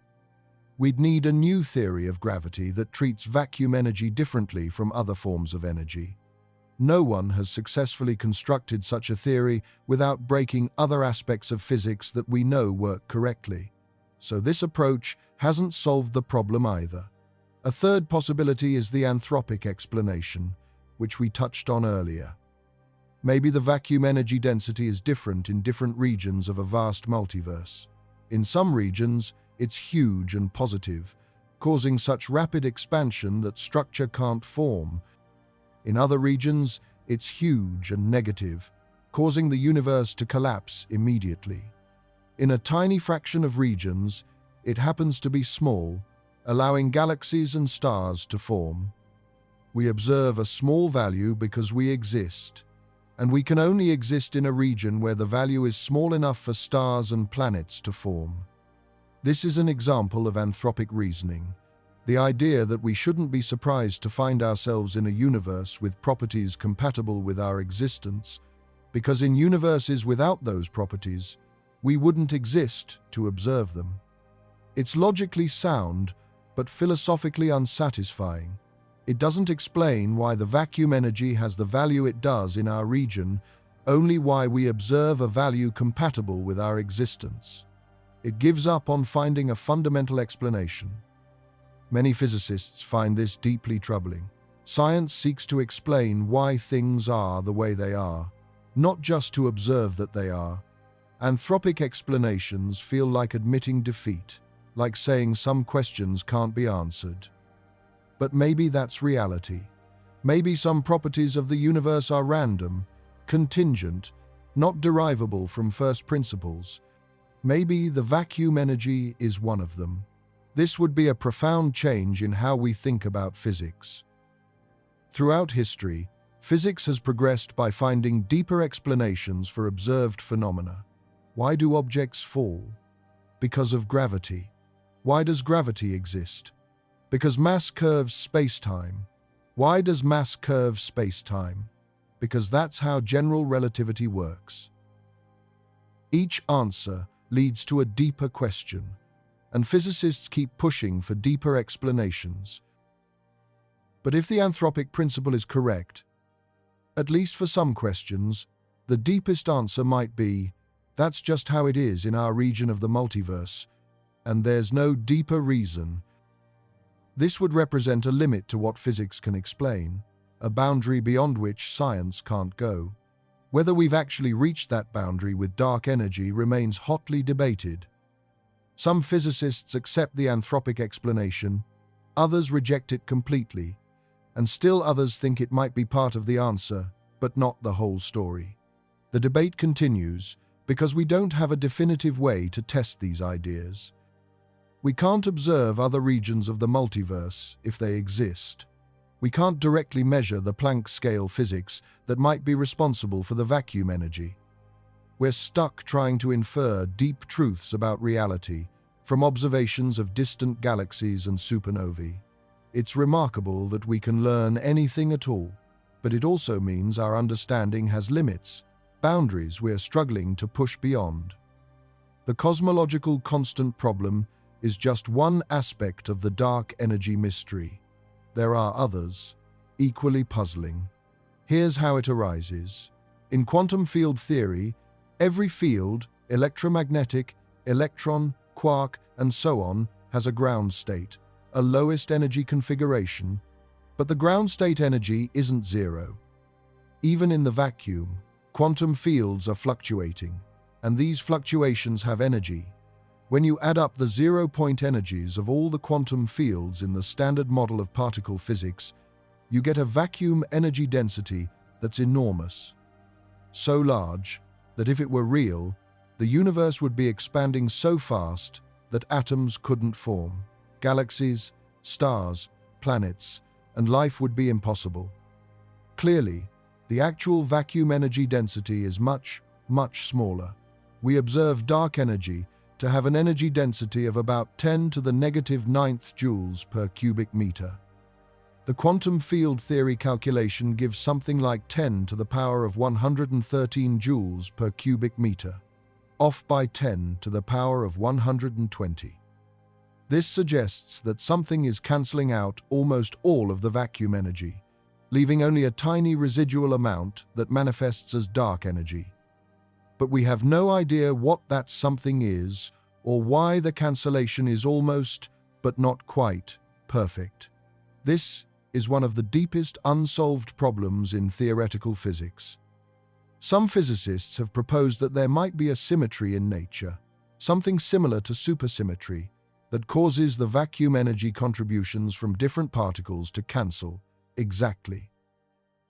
We'd need a new theory of gravity that treats vacuum energy differently from other forms of energy. No one has successfully constructed such a theory without breaking other aspects of physics that we know work correctly. So this approach hasn't solved the problem either. A third possibility is the anthropic explanation, which we touched on earlier. Maybe the vacuum energy density is different in different regions of a vast multiverse. In some regions, it's huge and positive, causing such rapid expansion that structure can't form. In other regions, it's huge and negative, causing the universe to collapse immediately. In a tiny fraction of regions, it happens to be small, allowing galaxies and stars to form. We observe a small value because we exist, and we can only exist in a region where the value is small enough for stars and planets to form. This is an example of anthropic reasoning, the idea that we shouldn't be surprised to find ourselves in a universe with properties compatible with our existence, because in universes without those properties, we wouldn't exist to observe them. It's logically sound, but philosophically unsatisfying. It doesn't explain why the vacuum energy has the value it does in our region, only why we observe a value compatible with our existence. It gives up on finding a fundamental explanation. Many physicists find this deeply troubling. Science seeks to explain why things are the way they are, not just to observe that they are. Anthropic explanations feel like admitting defeat, like saying some questions can't be answered. But maybe that's reality. Maybe some properties of the universe are random, contingent, not derivable from first principles. Maybe the vacuum energy is one of them. This would be a profound change in how we think about physics. Throughout history, Physics has progressed by finding deeper explanations for observed phenomena. Why do objects fall? Because of gravity. Why does gravity exist? Because mass curves space-time. Why does mass curve space-time? Because that's how general relativity works. Each answer leads to a deeper question, and physicists keep pushing for deeper explanations. But if the anthropic principle is correct, at least for some questions, the deepest answer might be, that's just how it is in our region of the multiverse, and there's no deeper reason. This would represent a limit to what physics can explain, a boundary beyond which science can't go. Whether we've actually reached that boundary with dark energy remains hotly debated. Some physicists accept the anthropic explanation, others reject it completely, and still others think it might be part of the answer, but not the whole story. The debate continues because we don't have a definitive way to test these ideas. We can't observe other regions of the multiverse if they exist. We can't directly measure the Planck scale physics that might be responsible for the vacuum energy. We're stuck trying to infer deep truths about reality from observations of distant galaxies and supernovae. It's remarkable that we can learn anything at all, but it also means our understanding has limits, boundaries we're struggling to push beyond. The cosmological constant problem is just one aspect of the dark energy mystery. There are others, equally puzzling. Here's how it arises. In quantum field theory, every field, electromagnetic, electron, quark, and so on, has a ground state, a lowest energy configuration, but the ground state energy isn't zero. Even in the vacuum, quantum fields are fluctuating, and these fluctuations have energy. When you add up the zero-point energies of all the quantum fields in the standard model of particle physics, you get a vacuum energy density that's enormous. So large that if it were real, the universe would be expanding so fast that atoms couldn't form. Galaxies, stars, planets, and life would be impossible. Clearly, the actual vacuum energy density is much, much smaller. We observe dark energy to have an energy density of about 10 to the negative 9th joules per cubic meter. The quantum field theory calculation gives something like 10 to the power of 113 joules per cubic meter, off by 10 to the power of 120. This suggests that something is cancelling out almost all of the vacuum energy, leaving only a tiny residual amount that manifests as dark energy. But we have no idea what that something is or why the cancellation is almost, but not quite, perfect. This is one of the deepest unsolved problems in theoretical physics. Some physicists have proposed that there might be a symmetry in nature, something similar to supersymmetry, that causes the vacuum energy contributions from different particles to cancel exactly.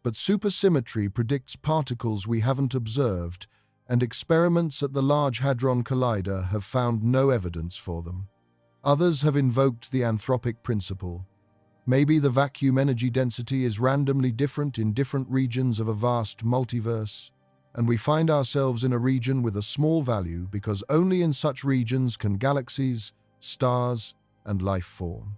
But supersymmetry predicts particles we haven't observed, and experiments at the Large Hadron Collider have found no evidence for them. Others have invoked the anthropic principle. Maybe the vacuum energy density is randomly different in different regions of a vast multiverse, and we find ourselves in a region with a small value because only in such regions can galaxies, stars, and life form.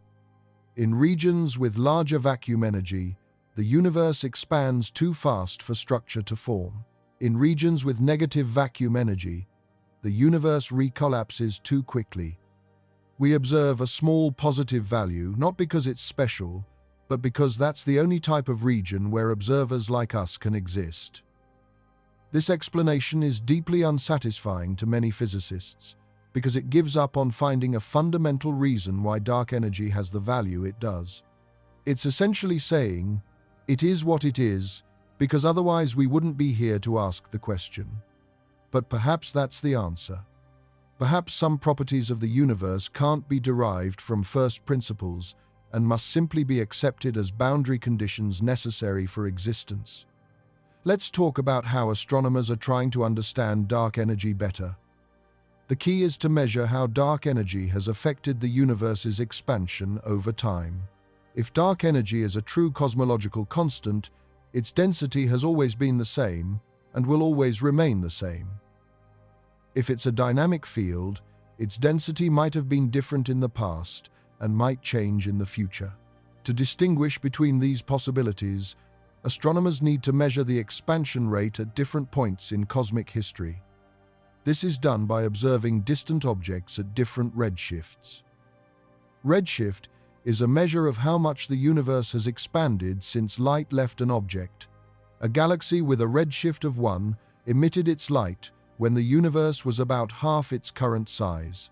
In regions with larger vacuum energy, the universe expands too fast for structure to form. In regions with negative vacuum energy, the universe recollapses too quickly. We observe a small positive value not because it's special, but because that's the only type of region where observers like us can exist. This explanation is deeply unsatisfying to many physicists because it gives up on finding a fundamental reason why dark energy has the value it does. It's essentially saying, it is what it is, because otherwise we wouldn't be here to ask the question. But perhaps that's the answer. Perhaps some properties of the universe can't be derived from first principles and must simply be accepted as boundary conditions necessary for existence. Let's talk about how astronomers are trying to understand dark energy better. The key is to measure how dark energy has affected the universe's expansion over time. If dark energy is a true cosmological constant, its density has always been the same and will always remain the same. If it's a dynamic field, its density might have been different in the past and might change in the future. To distinguish between these possibilities, astronomers need to measure the expansion rate at different points in cosmic history. This is done by observing distant objects at different redshifts. Redshift is a measure of how much the universe has expanded since light left an object. A galaxy with a redshift of 1 emitted its light when the universe was about half its current size.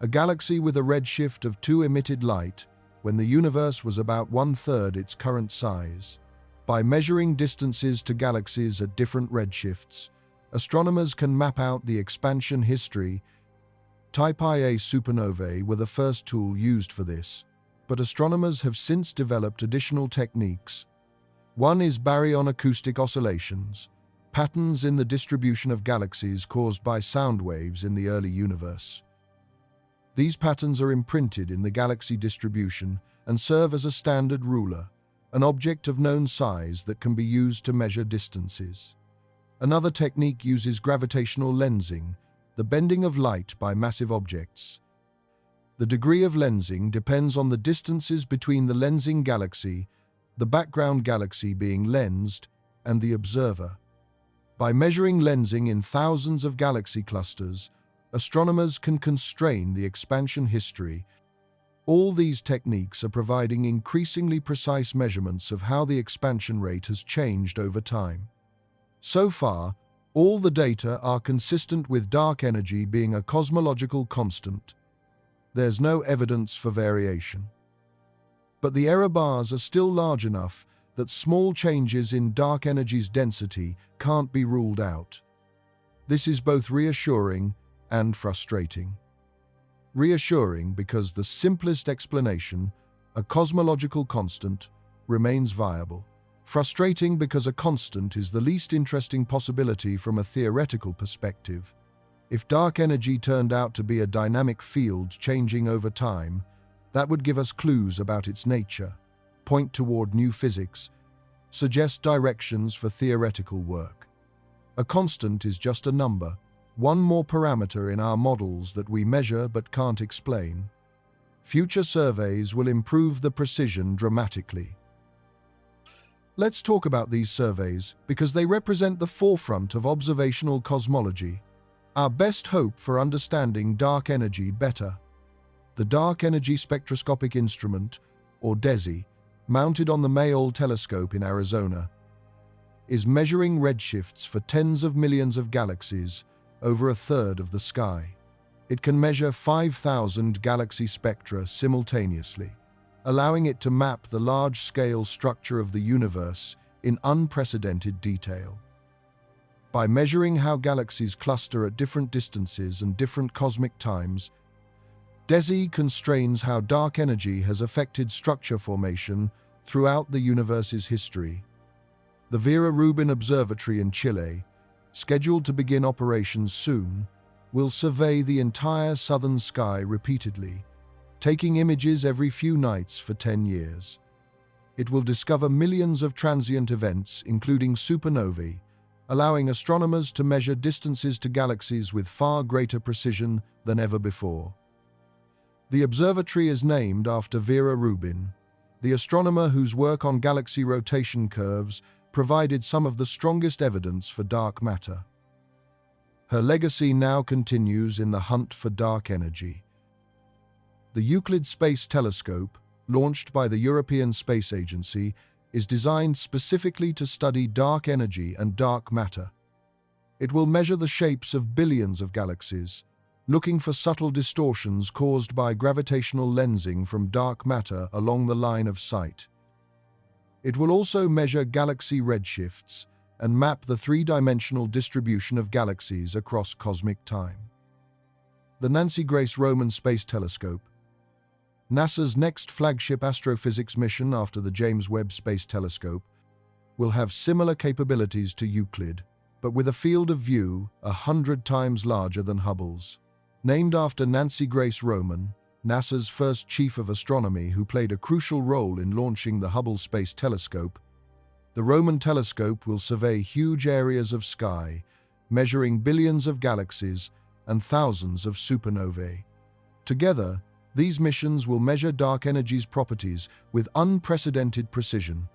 A galaxy with a redshift of 2 emitted light when the universe was about 1/3 its current size. By measuring distances to galaxies at different redshifts, astronomers can map out the expansion history. Type Ia supernovae were the first tool used for this, but astronomers have since developed additional techniques. One is baryon acoustic oscillations, patterns in the distribution of galaxies caused by sound waves in the early universe. These patterns are imprinted in the galaxy distribution and serve as a standard ruler, an object of known size that can be used to measure distances. Another technique uses gravitational lensing, the bending of light by massive objects. The degree of lensing depends on the distances between the lensing galaxy, the background galaxy being lensed, and the observer. By measuring lensing in thousands of galaxy clusters, astronomers can constrain the expansion history. All these techniques are providing increasingly precise measurements of how the expansion rate has changed over time. So far, all the data are consistent with dark energy being a cosmological constant. There's no evidence for variation. But the error bars are still large enough that small changes in dark energy's density can't be ruled out. This is both reassuring and frustrating. Reassuring because the simplest explanation, a cosmological constant, remains viable. Frustrating because a constant is the least interesting possibility from a theoretical perspective. If dark energy turned out to be a dynamic field changing over time, that would give us clues about its nature, point toward new physics, suggest directions for theoretical work. A constant is just a number, one more parameter in our models that we measure but can't explain. Future surveys will improve the precision dramatically. Let's talk about these surveys because they represent the forefront of observational cosmology, our best hope for understanding dark energy better. The Dark Energy Spectroscopic Instrument, or DESI, mounted on the Mayol telescope in Arizona, is measuring redshifts for tens of millions of galaxies over 1/3 of the sky. It can measure 5,000 galaxy spectra simultaneously, allowing it to map the large-scale structure of the universe in unprecedented detail. By measuring how galaxies cluster at different distances and different cosmic times, DESI constrains how dark energy has affected structure formation throughout the universe's history. The Vera Rubin Observatory in Chile, scheduled to begin operations soon, will survey the entire southern sky repeatedly, taking images every few nights for 10 years. It will discover millions of transient events, including supernovae, allowing astronomers to measure distances to galaxies with far greater precision than ever before. The observatory is named after Vera Rubin, the astronomer whose work on galaxy rotation curves provided some of the strongest evidence for dark matter. Her legacy now continues in the hunt for dark energy. The Euclid Space Telescope, launched by the European Space Agency, is designed specifically to study dark energy and dark matter. It will measure the shapes of billions of galaxies, looking for subtle distortions caused by gravitational lensing from dark matter along the line of sight. It will also measure galaxy redshifts and map the three-dimensional distribution of galaxies across cosmic time. The Nancy Grace Roman Space Telescope, NASA's next flagship astrophysics mission after the James Webb Space Telescope, will have similar capabilities to Euclid, but with a field of view 100 times larger than Hubble's. Named after Nancy Grace Roman, NASA's first chief of astronomy who played a crucial role in launching the Hubble Space Telescope, The Roman telescope will survey huge areas of sky, measuring billions of galaxies and thousands of supernovae. Together, these missions will measure dark energy's properties with unprecedented precision.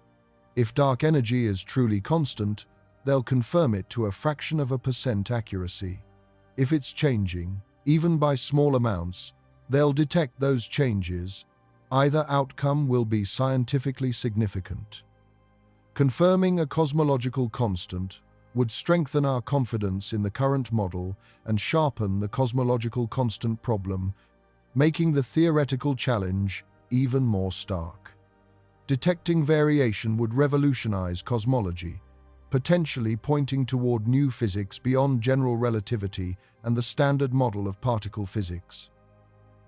If dark energy is truly constant, they'll confirm it to a fraction of a percent accuracy. If it's changing, even by small amounts, they'll detect those changes. Either outcome will be scientifically significant. Confirming a cosmological constant would strengthen our confidence in the current model and sharpen the cosmological constant problem, making the theoretical challenge even more stark. Detecting variation would revolutionize cosmology, potentially pointing toward new physics beyond general relativity and the standard model of particle physics.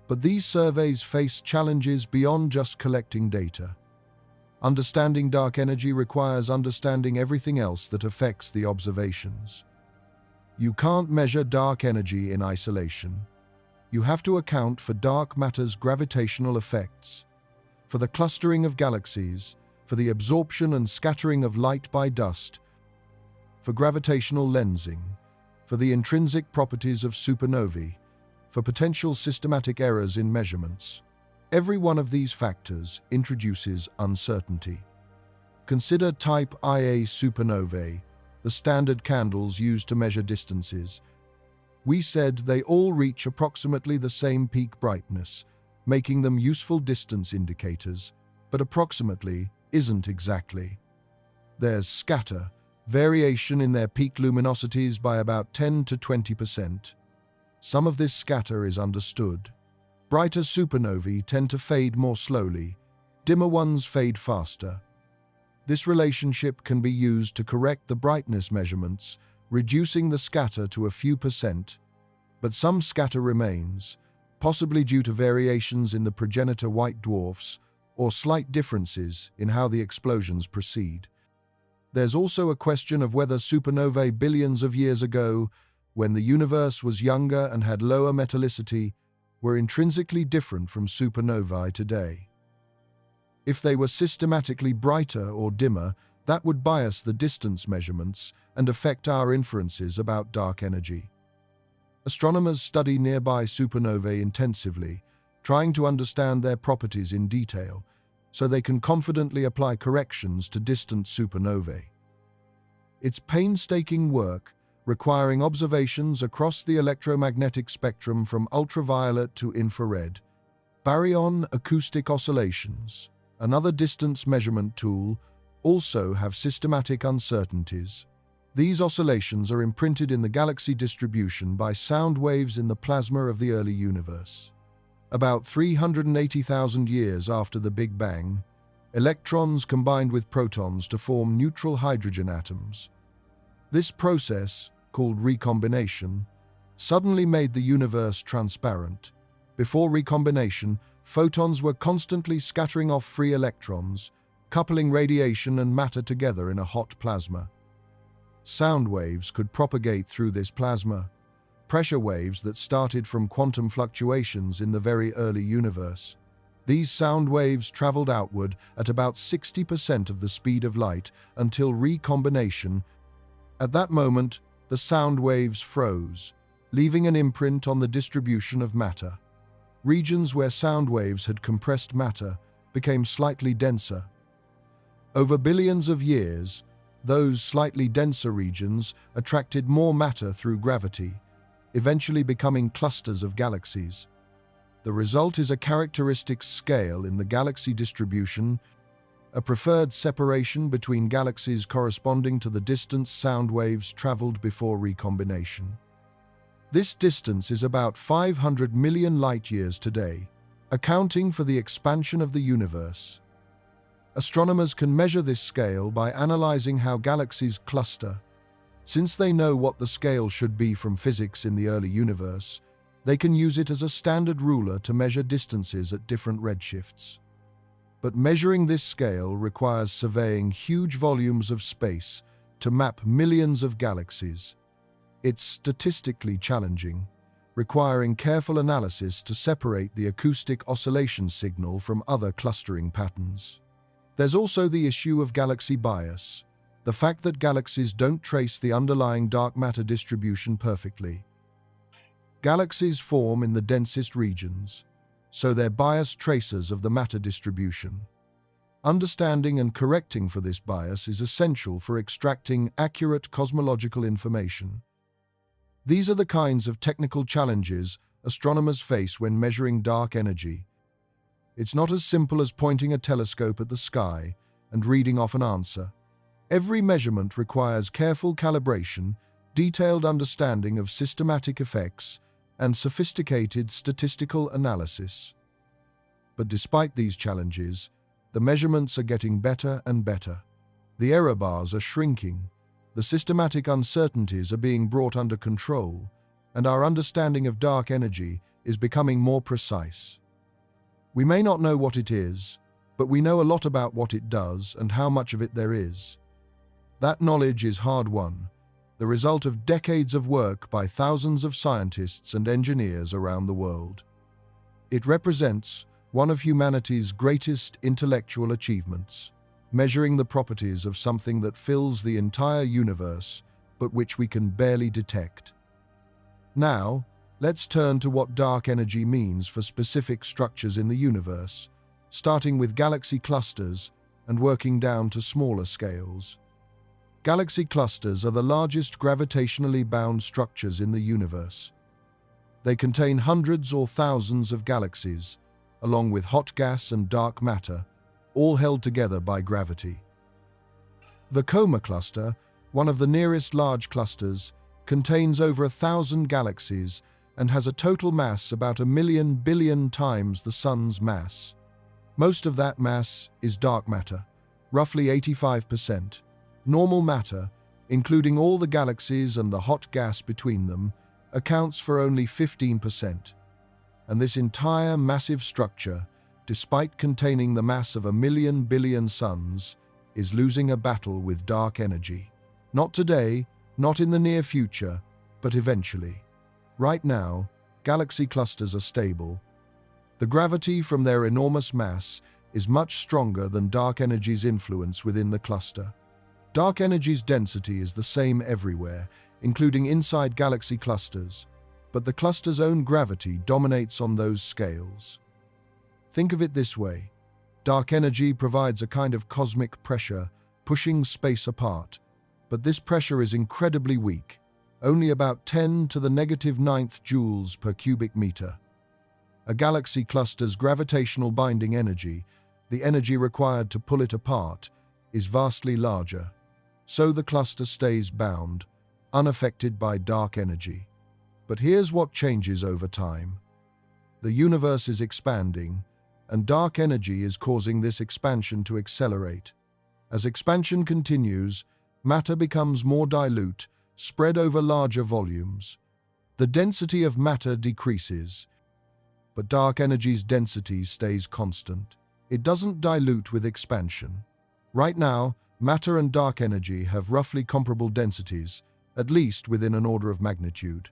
But these surveys face challenges beyond just collecting data. Understanding dark energy requires understanding everything else that affects the observations. You can't measure dark energy in isolation. You have to account for dark matter's gravitational effects, for the clustering of galaxies, for the absorption and scattering of light by dust, for gravitational lensing, for the intrinsic properties of supernovae, for potential systematic errors in measurements. Every one of these factors introduces uncertainty. Consider type Ia supernovae, the standard candles used to measure distances. We said they all reach approximately the same peak brightness, making them useful distance indicators, but approximately isn't exactly. There's scatter, variation in their peak luminosities by about 10 to 20%. Some of this scatter is understood. Brighter supernovae tend to fade more slowly, dimmer ones fade faster. This relationship can be used to correct the brightness measurements, reducing the scatter to a few percent, but some scatter remains, possibly due to variations in the progenitor white dwarfs or slight differences in how the explosions proceed. There's also a question of whether supernovae billions of years ago, when the universe was younger and had lower metallicity, were intrinsically different from supernovae today. If they were systematically brighter or dimmer, that would bias the distance measurements and affect our inferences about dark energy. Astronomers study nearby supernovae intensively, trying to understand their properties in detail, so they can confidently apply corrections to distant supernovae. It's painstaking work, requiring observations across the electromagnetic spectrum from ultraviolet to infrared. Baryon acoustic oscillations, another distance measurement tool, also have systematic uncertainties. These oscillations are imprinted in the galaxy distribution by sound waves in the plasma of the early universe. About 380,000 years after the Big Bang, electrons combined with protons to form neutral hydrogen atoms. This process, called recombination, suddenly made the universe transparent. Before recombination, photons were constantly scattering off free electrons, coupling radiation and matter together in a hot plasma. Sound waves could propagate through this plasma, pressure waves that started from quantum fluctuations in the very early universe. These sound waves traveled outward at about 60% of the speed of light until recombination. At that moment, the sound waves froze, leaving an imprint on the distribution of matter. Regions where sound waves had compressed matter became slightly denser. Over billions of years, those slightly denser regions attracted more matter through gravity, eventually becoming clusters of galaxies. The result is a characteristic scale in the galaxy distribution, a preferred separation between galaxies corresponding to the distance sound waves traveled before recombination. This distance is about 500 million light-years today, accounting for the expansion of the universe. Astronomers can measure this scale by analyzing how galaxies cluster. Since they know what the scale should be from physics in the early universe, they can use it as a standard ruler to measure distances at different redshifts. But measuring this scale requires surveying huge volumes of space to map millions of galaxies. It's statistically challenging, requiring careful analysis to separate the acoustic oscillation signal from other clustering patterns. There's also the issue of galaxy bias, the fact that galaxies don't trace the underlying dark matter distribution perfectly. Galaxies form in the densest regions, so they're biased tracers of the matter distribution. Understanding and correcting for this bias is essential for extracting accurate cosmological information. These are the kinds of technical challenges astronomers face when measuring dark energy. It's not as simple as pointing a telescope at the sky and reading off an answer. Every measurement requires careful calibration, detailed understanding of systematic effects, and sophisticated statistical analysis. But despite these challenges, the measurements are getting better and better. The error bars are shrinking, the systematic uncertainties are being brought under control, and our understanding of dark energy is becoming more precise. We may not know what it is, but we know a lot about what it does and how much of it there is. That knowledge is hard-won, the result of decades of work by thousands of scientists and engineers around the world. It represents one of humanity's greatest intellectual achievements, measuring the properties of something that fills the entire universe, but which we can barely detect. Now, let's turn to what dark energy means for specific structures in the universe, starting with galaxy clusters and working down to smaller scales. Galaxy clusters are the largest gravitationally bound structures in the universe. They contain hundreds or thousands of galaxies, along with hot gas and dark matter, all held together by gravity. The Coma cluster, one of the nearest large clusters, contains over 1,000 galaxies and has a total mass about 1,000,000 billion times the Sun's mass. Most of that mass is dark matter, roughly 85%. Normal matter, including all the galaxies and the hot gas between them, accounts for only 15%. And this entire massive structure, despite containing the mass of 1,000,000 billion suns, is losing a battle with dark energy. Not today, not in the near future, but eventually. Right now, galaxy clusters are stable. The gravity from their enormous mass is much stronger than dark energy's influence within the cluster. Dark energy's density is the same everywhere, including inside galaxy clusters, but the cluster's own gravity dominates on those scales. Think of it this way. Dark energy provides a kind of cosmic pressure, pushing space apart, but this pressure is incredibly weak, only about 10 to the -9th joules per cubic meter. A galaxy cluster's gravitational binding energy, the energy required to pull it apart, is vastly larger. So the cluster stays bound, unaffected by dark energy. But here's what changes over time. The universe is expanding, and dark energy is causing this expansion to accelerate. As expansion continues, matter becomes more dilute, spread over larger volumes. The density of matter decreases, but dark energy's density stays constant. It doesn't dilute with expansion. Right now, matter and dark energy have roughly comparable densities, at least within an order of magnitude.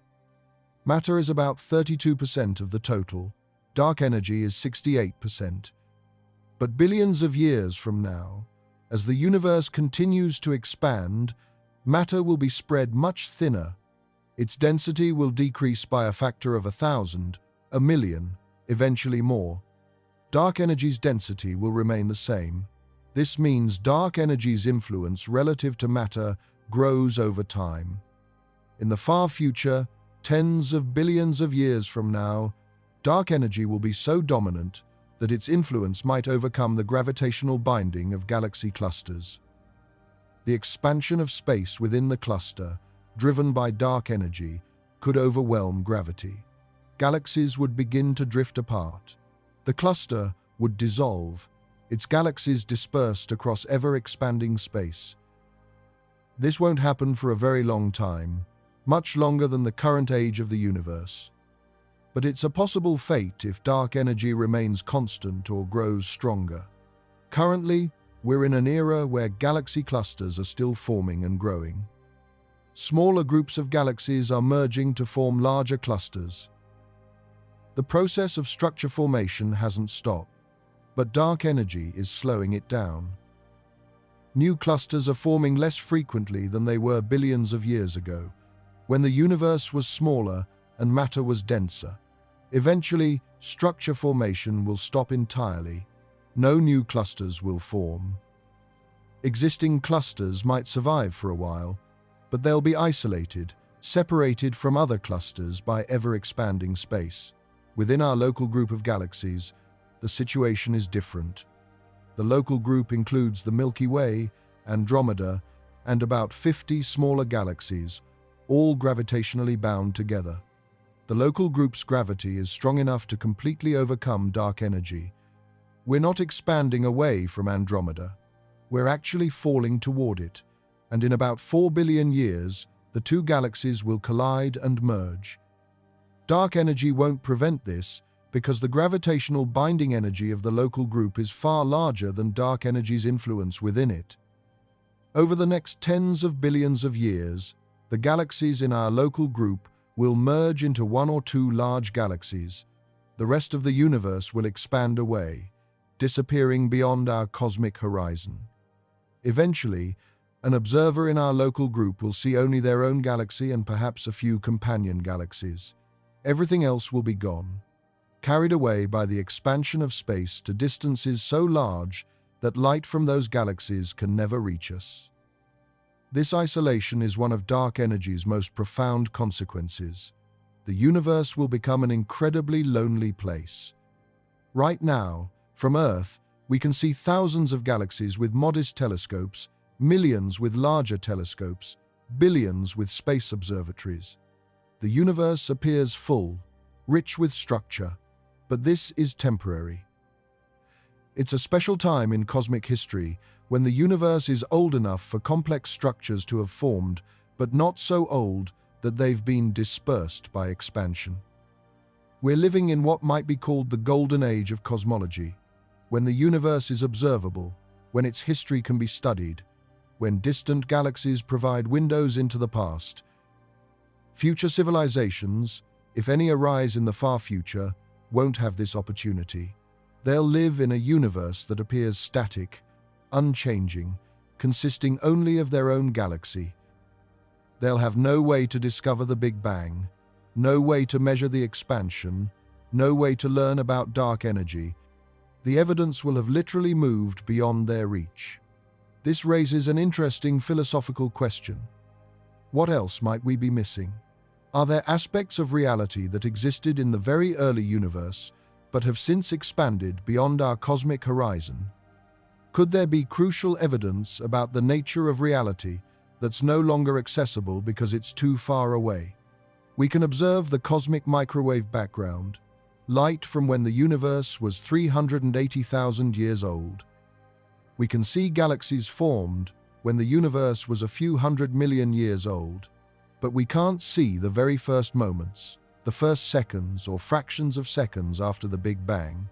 Matter is about 32% of the total, dark energy is 68%. But billions of years from now, as the universe continues to expand, matter will be spread much thinner. Its density will decrease by a factor of 1,000, 1,000,000, eventually more. Dark energy's density will remain the same. This means dark energy's influence relative to matter grows over time. In the far future, tens of billions of years from now, dark energy will be so dominant that its influence might overcome the gravitational binding of galaxy clusters. The expansion of space within the cluster, driven by dark energy, could overwhelm gravity. Galaxies would begin to drift apart. The cluster would dissolve, its galaxies dispersed across ever-expanding space. This won't happen for a very long time, much longer than the current age of the universe. But it's a possible fate if dark energy remains constant or grows stronger. Currently, we're in an era where galaxy clusters are still forming and growing. Smaller groups of galaxies are merging to form larger clusters. The process of structure formation hasn't stopped. but dark energy is slowing it down. New clusters are forming less frequently than they were billions of years ago, when the universe was smaller and matter was denser. Eventually, structure formation will stop entirely. No new clusters will form. Existing clusters might survive for a while, but they'll be isolated, separated from other clusters by ever-expanding space. Within our local group of galaxies, the situation is different. The local group includes the Milky Way, Andromeda, and about 50 smaller galaxies, all gravitationally bound together. The local group's gravity is strong enough to completely overcome dark energy. We're not expanding away from Andromeda. We're actually falling toward it, and in about 4 billion years, the two galaxies will collide and merge. Dark energy won't prevent this, because the gravitational binding energy of the local group is far larger than dark energy's influence within it. Over the next tens of billions of years, the galaxies in our local group will merge into one or two large galaxies. The rest of the universe will expand away, disappearing beyond our cosmic horizon. Eventually, an observer in our local group will see only their own galaxy and perhaps a few companion galaxies. Everything else will be gone, carried away by the expansion of space to distances so large that light from those galaxies can never reach us. This isolation is one of dark energy's most profound consequences. The universe will become an incredibly lonely place. Right now, from Earth, we can see thousands of galaxies with modest telescopes, millions with larger telescopes, billions with space observatories. The universe appears full, rich with structure, but this is temporary. It's a special time in cosmic history when the universe is old enough for complex structures to have formed, but not so old that they've been dispersed by expansion. We're living in what might be called the golden age of cosmology, when the universe is observable, when its history can be studied, when distant galaxies provide windows into the past. Future civilizations, if any arise in the far future, won't have this opportunity. They'll live in a universe that appears static, unchanging, consisting only of their own galaxy. They'll have no way to discover the Big Bang, no way to measure the expansion, no way to learn about dark energy. The evidence will have literally moved beyond their reach. This raises an interesting philosophical question. What else might we be missing? Are there aspects of reality that existed in the very early universe, but have since expanded beyond our cosmic horizon? Could there be crucial evidence about the nature of reality that's no longer accessible because it's too far away? We can observe the cosmic microwave background, light from when the universe was 380,000 years old. We can see galaxies formed when the universe was a few 100 million years old, but we can't see the very first moments, the first seconds or fractions of seconds after the Big Bang.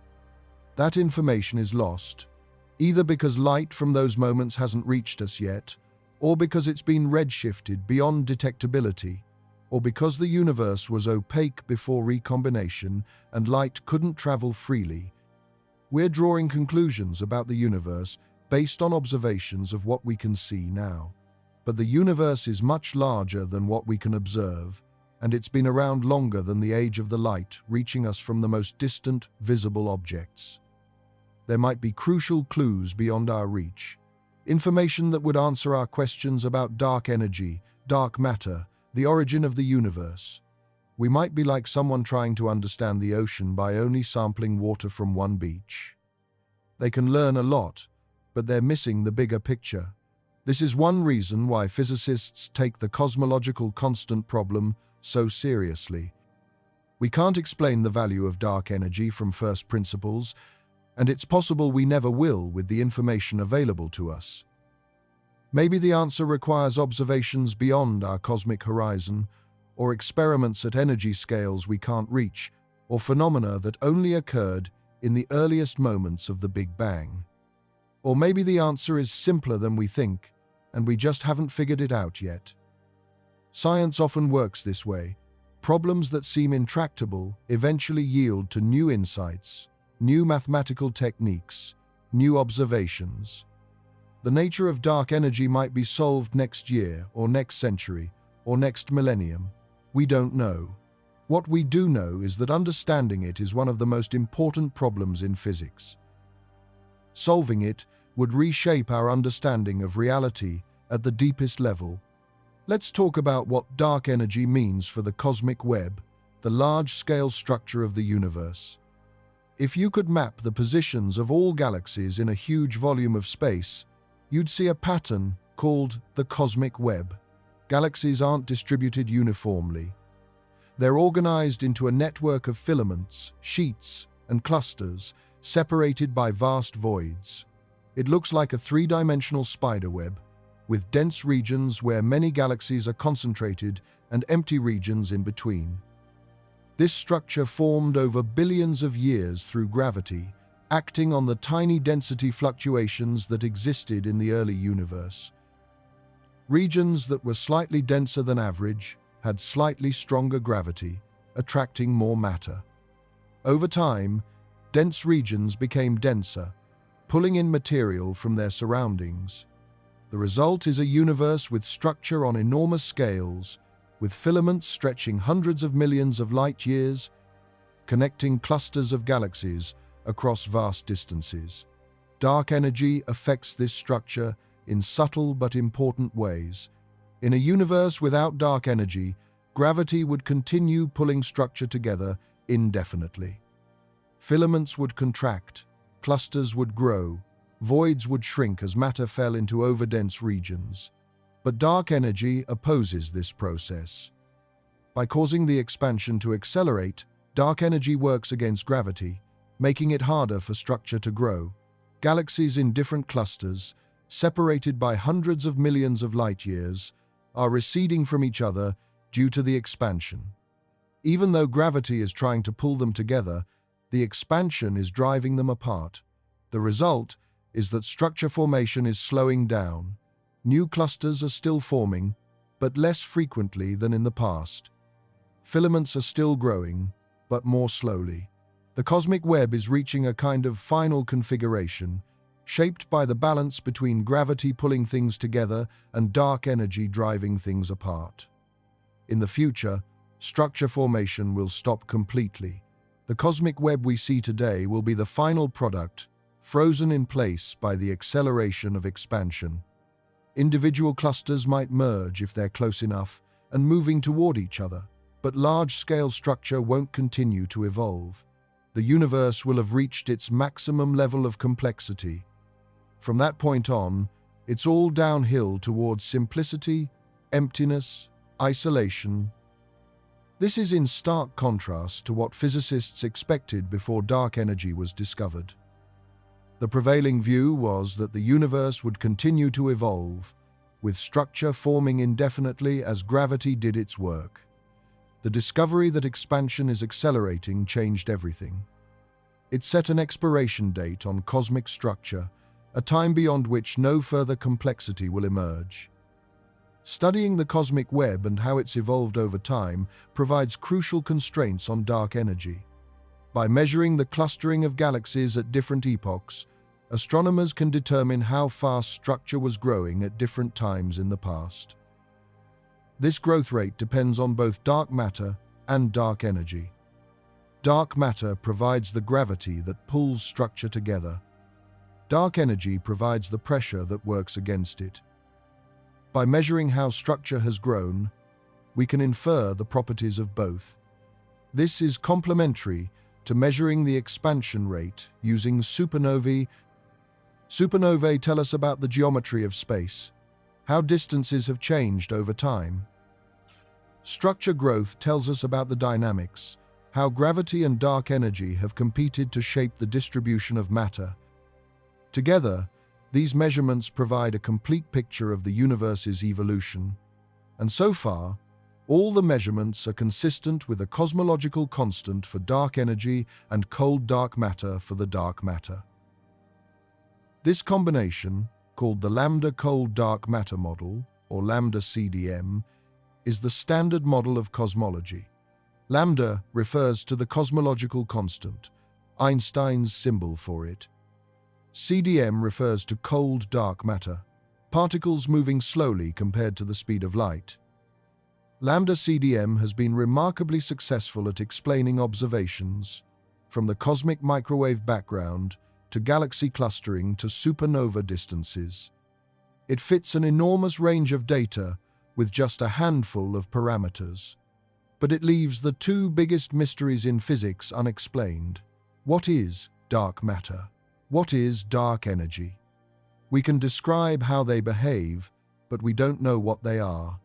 That information is lost, either because light from those moments hasn't reached us yet, or because it's been redshifted beyond detectability, or because the universe was opaque before recombination and light couldn't travel freely. We're drawing conclusions about the universe based on observations of what we can see now. But the universe is much larger than what we can observe, and it's been around longer than the age of the light, reaching us from the most distant, visible objects. There might be crucial clues beyond our reach, information that would answer our questions about dark energy, dark matter, the origin of the universe. We might be like someone trying to understand the ocean by only sampling water from one beach. They can learn a lot, but they're missing the bigger picture. This is one reason why physicists take the cosmological constant problem so seriously. We can't explain the value of dark energy from first principles, and it's possible we never will with the information available to us. Maybe the answer requires observations beyond our cosmic horizon, or experiments at energy scales we can't reach, or phenomena that only occurred in the earliest moments of the Big Bang. Or maybe the answer is simpler than we think, and we just haven't figured it out yet. Science often works this way. Problems that seem intractable eventually yield to new insights, new mathematical techniques, new observations. The nature of dark energy might be solved next year, or next century, or next millennium. We don't know. What we do know is that understanding it is one of the most important problems in physics. Solving it would reshape our understanding of reality at the deepest level. Let's talk about what dark energy means for the cosmic web, the large-scale structure of the universe. If you could map the positions of all galaxies in a huge volume of space, you'd see a pattern called the cosmic web. Galaxies aren't distributed uniformly. They're organized into a network of filaments, sheets, and clusters, separated by vast voids. It looks like a three-dimensional spiderweb, with dense regions where many galaxies are concentrated and empty regions in between. This structure formed over billions of years through gravity, acting on the tiny density fluctuations that existed in the early universe. Regions that were slightly denser than average had slightly stronger gravity, attracting more matter. Over time, dense regions became denser, pulling in material from their surroundings. The result is a universe with structure on enormous scales, with filaments stretching hundreds of millions of light years, connecting clusters of galaxies across vast distances. Dark energy affects this structure in subtle but important ways. In a universe without dark energy, gravity would continue pulling structure together indefinitely. Filaments would contract, clusters would grow, voids would shrink as matter fell into overdense regions. But dark energy opposes this process. By causing the expansion to accelerate, dark energy works against gravity, making it harder for structure to grow. Galaxies in different clusters, separated by hundreds of millions of light years, are receding from each other due to the expansion. Even though gravity is trying to pull them together, the expansion is driving them apart. The result is that structure formation is slowing down. New clusters are still forming, but less frequently than in the past. Filaments are still growing, but more slowly. The cosmic web is reaching a kind of final configuration, shaped by the balance between gravity pulling things together and dark energy driving things apart. In the future, structure formation will stop completely. The cosmic web we see today will be the final product, frozen in place by the acceleration of expansion. Individual clusters might merge if they're close enough and moving toward each other, but large-scale structure won't continue to evolve. The universe will have reached its maximum level of complexity. From that point on, it's all downhill towards simplicity, emptiness, isolation. This is in stark contrast to what physicists expected before dark energy was discovered. The prevailing view was that the universe would continue to evolve, with structure forming indefinitely as gravity did its work. The discovery that expansion is accelerating changed everything. It set an expiration date on cosmic structure, a time beyond which no further complexity will emerge. Studying the cosmic web and how it's evolved over time provides crucial constraints on dark energy. By measuring the clustering of galaxies at different epochs, astronomers can determine how fast structure was growing at different times in the past. This growth rate depends on both dark matter and dark energy. Dark matter provides the gravity that pulls structure together. Dark energy provides the pressure that works against it. By measuring how structure has grown, we can infer the properties of both. This is complementary to measuring the expansion rate using supernovae. Supernovae tell us about the geometry of space, how distances have changed over time. Structure growth tells us about the dynamics, how gravity and dark energy have competed to shape the distribution of matter. Together, these measurements provide a complete picture of the universe's evolution, and so far, all the measurements are consistent with a cosmological constant for dark energy and cold dark matter for the dark matter. This combination, called the lambda cold dark matter model, or lambda CDM, is the standard model of cosmology. Lambda refers to the cosmological constant, Einstein's symbol for it. CDM refers to cold dark matter, particles moving slowly compared to the speed of light. Lambda CDM has been remarkably successful at explaining observations, from the cosmic microwave background to galaxy clustering to supernova distances. It fits an enormous range of data with just a handful of parameters. But it leaves the two biggest mysteries in physics unexplained. What is dark matter? What is dark energy? We can describe how they behave, but we don't know what they are.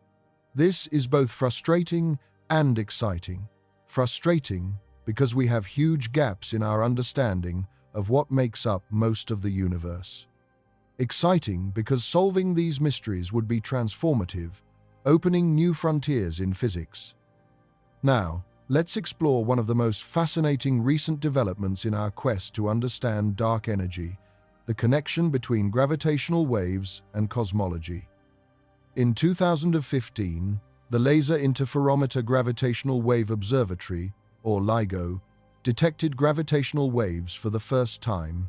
This is both frustrating and exciting. Frustrating because we have huge gaps in our understanding of what makes up most of the universe. Exciting because solving these mysteries would be transformative, opening new frontiers in physics. Now, let's explore one of the most fascinating recent developments in our quest to understand dark energy, the connection between gravitational waves and cosmology. In 2015, the Laser Interferometer Gravitational Wave Observatory, or LIGO, detected gravitational waves for the first time.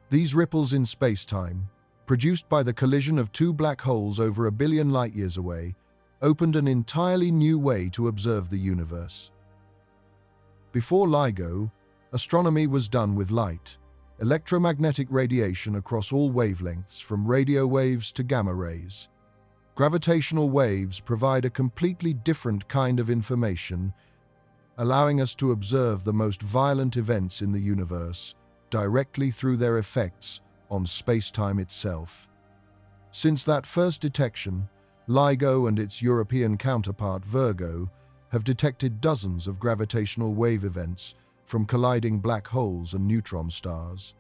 These ripples in space-time, produced by the collision of two black holes over 1 billion light-years away, opened an entirely new way to observe the universe. Before LIGO, astronomy was done with light, electromagnetic radiation across all wavelengths from radio waves to gamma rays. Gravitational waves provide a completely different kind of information, allowing us to observe the most violent events in the universe directly through their effects on space-time itself. Since that first detection, LIGO and its European counterpart Virgo have detected dozens of gravitational wave events from colliding black holes and neutron stars.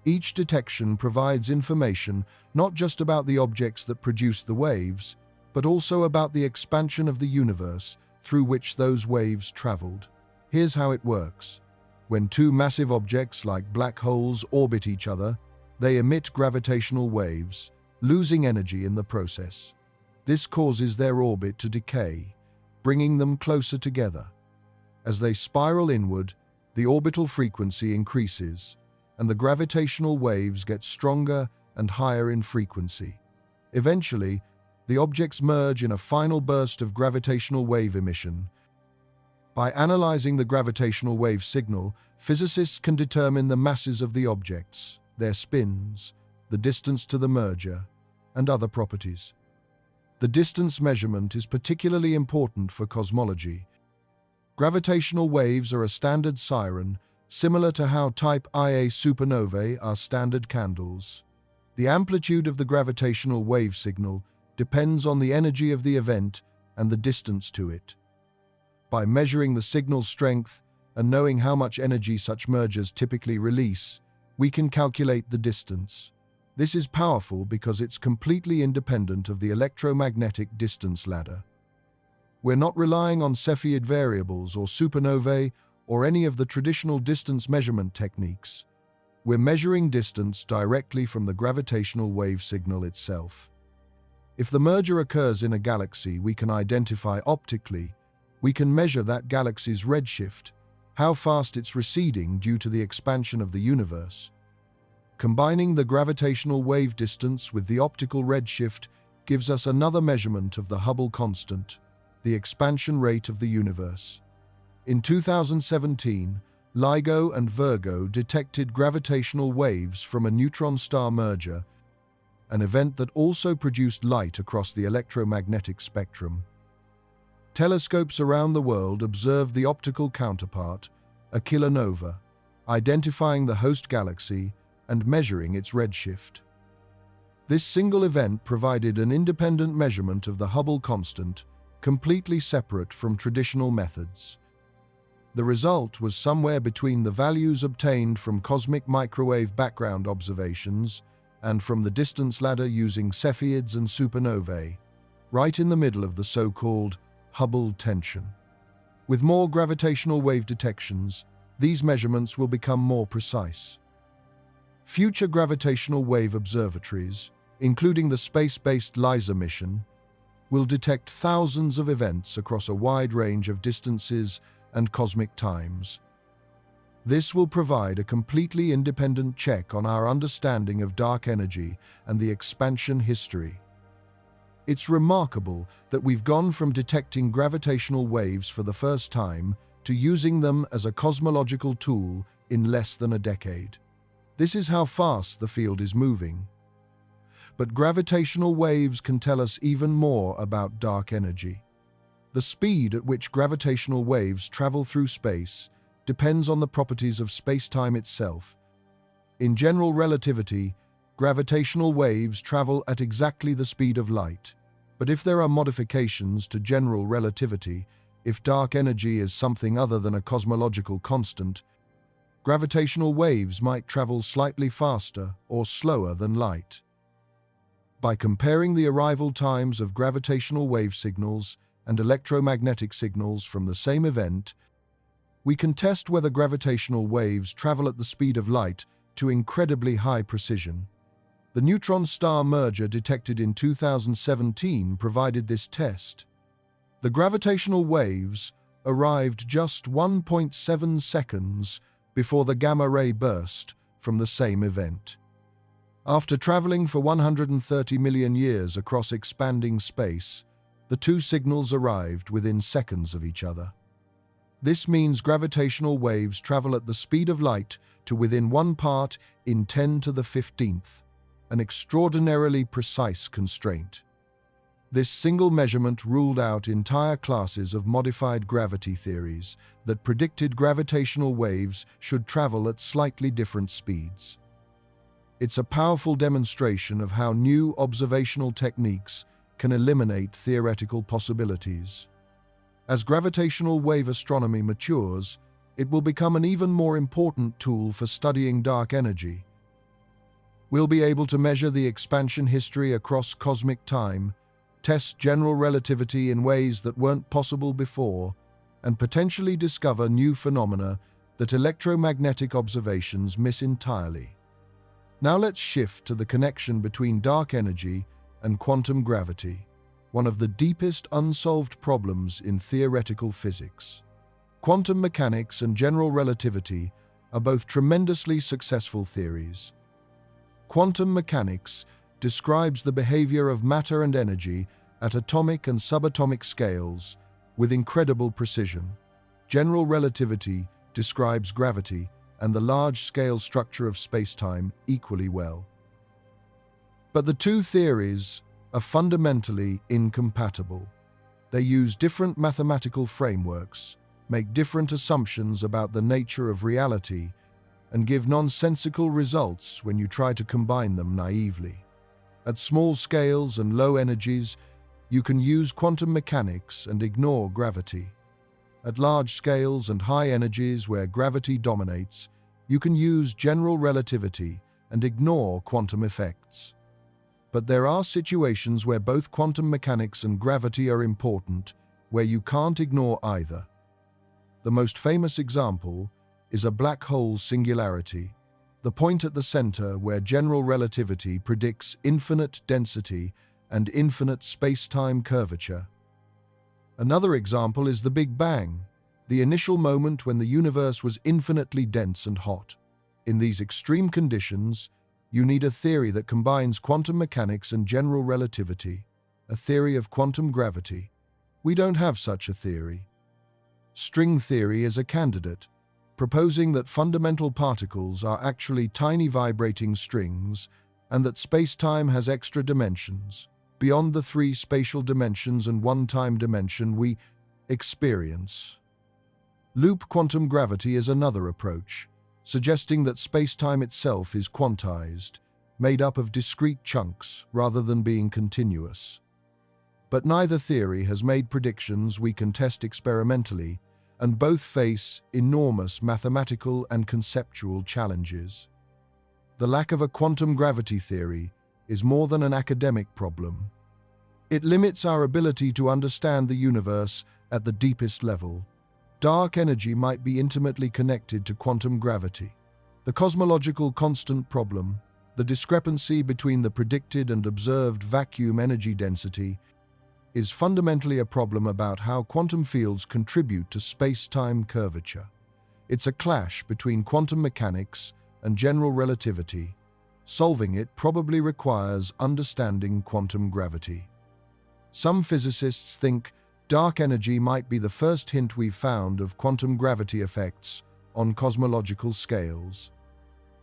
Each detection provides information not just about the objects that produce the waves, but also about the expansion of the universe through which those waves traveled. Here's how it works. When two massive objects like black holes orbit each other, they emit gravitational waves, losing energy in the process. This causes their orbit to decay, bringing them closer together. As they spiral inward, the orbital frequency increases, and the gravitational waves get stronger and higher in frequency. Eventually, the objects merge in a final burst of gravitational wave emission. By analyzing the gravitational wave signal, physicists can determine the masses of the objects, their spins, the distance to the merger, and other properties. The distance measurement is particularly important for cosmology. Gravitational waves are a standard siren, similar to how Type Ia supernovae are standard candles. The amplitude of the gravitational wave signal depends on the energy of the event and the distance to it. By measuring the signal's strength and knowing how much energy such mergers typically release, we can calculate the distance. This is powerful because it's completely independent of the electromagnetic distance ladder. We're not relying on Cepheid variables or supernovae or any of the traditional distance measurement techniques. We're measuring distance directly from the gravitational wave signal itself. If the merger occurs in a galaxy we can identify optically, we can measure that galaxy's redshift, how fast it's receding due to the expansion of the universe. Combining the gravitational wave distance with the optical redshift gives us another measurement of the Hubble constant, the expansion rate of the universe. In 2017, LIGO and Virgo detected gravitational waves from a neutron star merger, an event that also produced light across the electromagnetic spectrum. Telescopes around the world observed the optical counterpart, a kilonova, identifying the host galaxy and measuring its redshift. This single event provided an independent measurement of the Hubble constant, completely separate from traditional methods. The result was somewhere between the values obtained from cosmic microwave background observations and from the distance ladder using Cepheids and supernovae, right in the middle of the so-called Hubble tension. With more gravitational wave detections, these measurements will become more precise. Future gravitational wave observatories, including the space-based LISA mission, will detect thousands of events across a wide range of distances and cosmic times. This will provide a completely independent check on our understanding of dark energy and the expansion history. It's remarkable that we've gone from detecting gravitational waves for the first time to using them as a cosmological tool in less than a decade. This is how fast the field is moving. But gravitational waves can tell us even more about dark energy. The speed at which gravitational waves travel through space depends on the properties of space-time itself. In general relativity, gravitational waves travel at exactly the speed of light. But if there are modifications to general relativity, if dark energy is something other than a cosmological constant, gravitational waves might travel slightly faster or slower than light. By comparing the arrival times of gravitational wave signals and electromagnetic signals from the same event, we can test whether gravitational waves travel at the speed of light to incredibly high precision. The neutron star merger detected in 2017 provided this test. The gravitational waves arrived just 1.7 seconds before the gamma-ray burst from the same event. After traveling for 130 million years across expanding space, the two signals arrived within seconds of each other. This means gravitational waves travel at the speed of light to within 1 part in 10 to the 15th, an extraordinarily precise constraint. This single measurement ruled out entire classes of modified gravity theories that predicted gravitational waves should travel at slightly different speeds. It's a powerful demonstration of how new observational techniques can eliminate theoretical possibilities. As gravitational wave astronomy matures, it will become an even more important tool for studying dark energy. We'll be able to measure the expansion history across cosmic time, test general relativity in ways that weren't possible before, and potentially discover new phenomena that electromagnetic observations miss entirely. Now let's shift to the connection between dark energy and quantum gravity, one of the deepest unsolved problems in theoretical physics. Quantum mechanics and general relativity are both tremendously successful theories. Quantum mechanics describes the behavior of matter and energy at atomic and subatomic scales with incredible precision. General relativity describes gravity and the large-scale structure of space-time equally well. But the two theories are fundamentally incompatible. They use different mathematical frameworks, make different assumptions about the nature of reality, and give nonsensical results when you try to combine them naively. At small scales and low energies, you can use quantum mechanics and ignore gravity. At large scales and high energies where gravity dominates, you can use general relativity and ignore quantum effects. But there are situations where both quantum mechanics and gravity are important, where you can't ignore either. The most famous example is a black hole singularity, the point at the center where general relativity predicts infinite density and infinite space-time curvature. Another example is the Big Bang, the initial moment when the universe was infinitely dense and hot. In these extreme conditions, you need a theory that combines quantum mechanics and general relativity, a theory of quantum gravity. We don't have such a theory. String theory is a candidate, proposing that fundamental particles are actually tiny vibrating strings and that space-time has extra dimensions, beyond the 3 spatial dimensions and 1 time dimension we experience. Loop quantum gravity is another approach, suggesting that space-time itself is quantized, made up of discrete chunks rather than being continuous. But neither theory has made predictions we can test experimentally, and both face enormous mathematical and conceptual challenges. The lack of a quantum gravity theory is more than an academic problem. It limits our ability to understand the universe at the deepest level. Dark energy might be intimately connected to quantum gravity. The cosmological constant problem, the discrepancy between the predicted and observed vacuum energy density, is fundamentally a problem about how quantum fields contribute to space-time curvature. It's a clash between quantum mechanics and general relativity. Solving it probably requires understanding quantum gravity. Some physicists think dark energy might be the first hint we've found of quantum gravity effects on cosmological scales.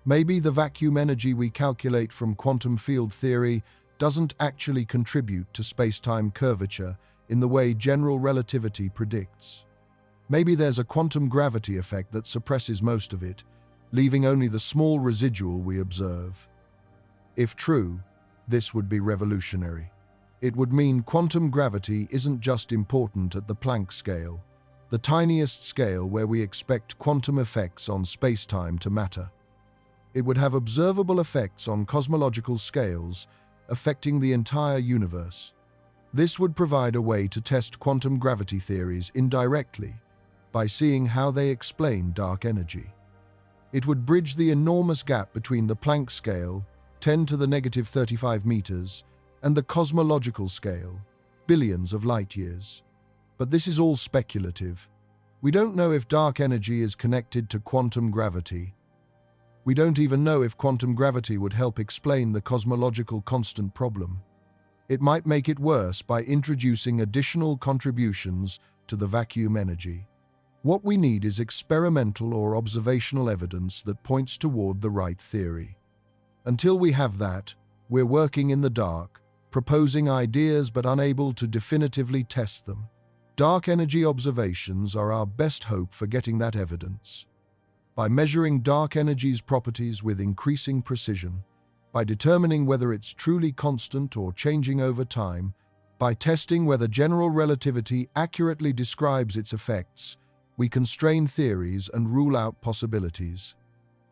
Maybe the vacuum energy we calculate from quantum field theory doesn't actually contribute to space-time curvature in the way general relativity predicts. Maybe there's a quantum gravity effect that suppresses most of it, leaving only the small residual we observe. If true, this would be revolutionary. It would mean quantum gravity isn't just important at the Planck scale, the tiniest scale where we expect quantum effects on space-time to matter. It would have observable effects on cosmological scales, affecting the entire universe. This would provide a way to test quantum gravity theories indirectly by seeing how they explain dark energy. It would bridge the enormous gap between the Planck scale, 10 to the negative 35 meters, and the cosmological scale, billions of light years. But this is all speculative. We don't know if dark energy is connected to quantum gravity. We don't even know if quantum gravity would help explain the cosmological constant problem. It might make it worse by introducing additional contributions to the vacuum energy. What we need is experimental or observational evidence that points toward the right theory. Until we have that, we're working in the dark, proposing ideas but unable to definitively test them. Dark energy observations are our best hope for getting that evidence. By measuring dark energy's properties with increasing precision, by determining whether it's truly constant or changing over time, by testing whether general relativity accurately describes its effects, we constrain theories and rule out possibilities.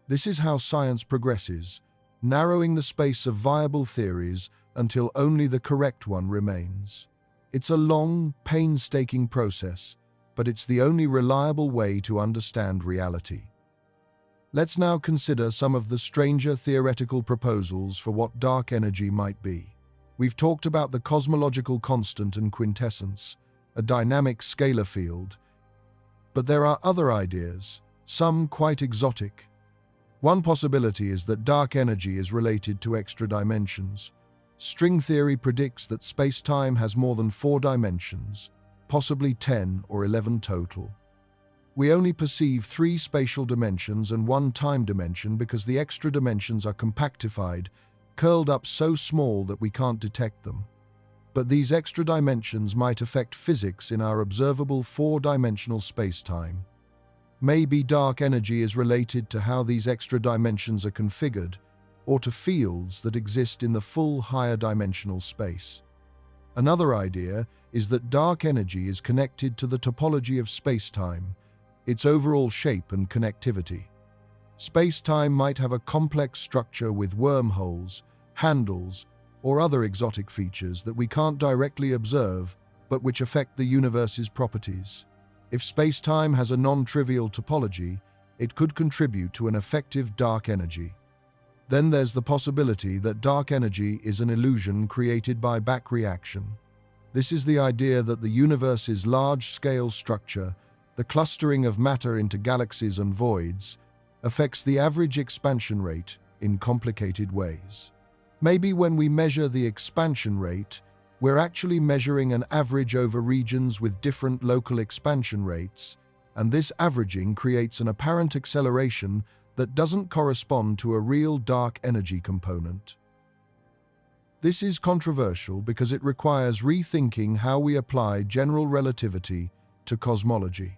This is how science progresses, narrowing the space of viable theories until only the correct one remains. It's a long, painstaking process, but it's the only reliable way to understand reality. Let's now consider some of the stranger theoretical proposals for what dark energy might be. We've talked about the cosmological constant and quintessence, a dynamic scalar field, but there are other ideas, some quite exotic. One possibility is that dark energy is related to extra dimensions. String theory predicts that space-time has more than 4 dimensions, possibly 10 or 11 total. We only perceive 3 spatial dimensions and 1 time dimension because the extra dimensions are compactified, curled up so small that we can't detect them. But these extra dimensions might affect physics in our observable 4-dimensional space-time. Maybe dark energy is related to how these extra dimensions are configured, or to fields that exist in the full higher dimensional space. Another idea is that dark energy is connected to the topology of space-time, its overall shape and connectivity. Space-time might have a complex structure with wormholes, handles, or other exotic features that we can't directly observe, but which affect the universe's properties. If space-time has a non-trivial topology, it could contribute to an effective dark energy. Then there's the possibility that dark energy is an illusion created by back reaction. This is the idea that the universe's large-scale structure, the clustering of matter into galaxies and voids, affects the average expansion rate in complicated ways. Maybe when we measure the expansion rate, we're actually measuring an average over regions with different local expansion rates, and this averaging creates an apparent acceleration that doesn't correspond to a real dark energy component. This is controversial because it requires rethinking how we apply general relativity to cosmology.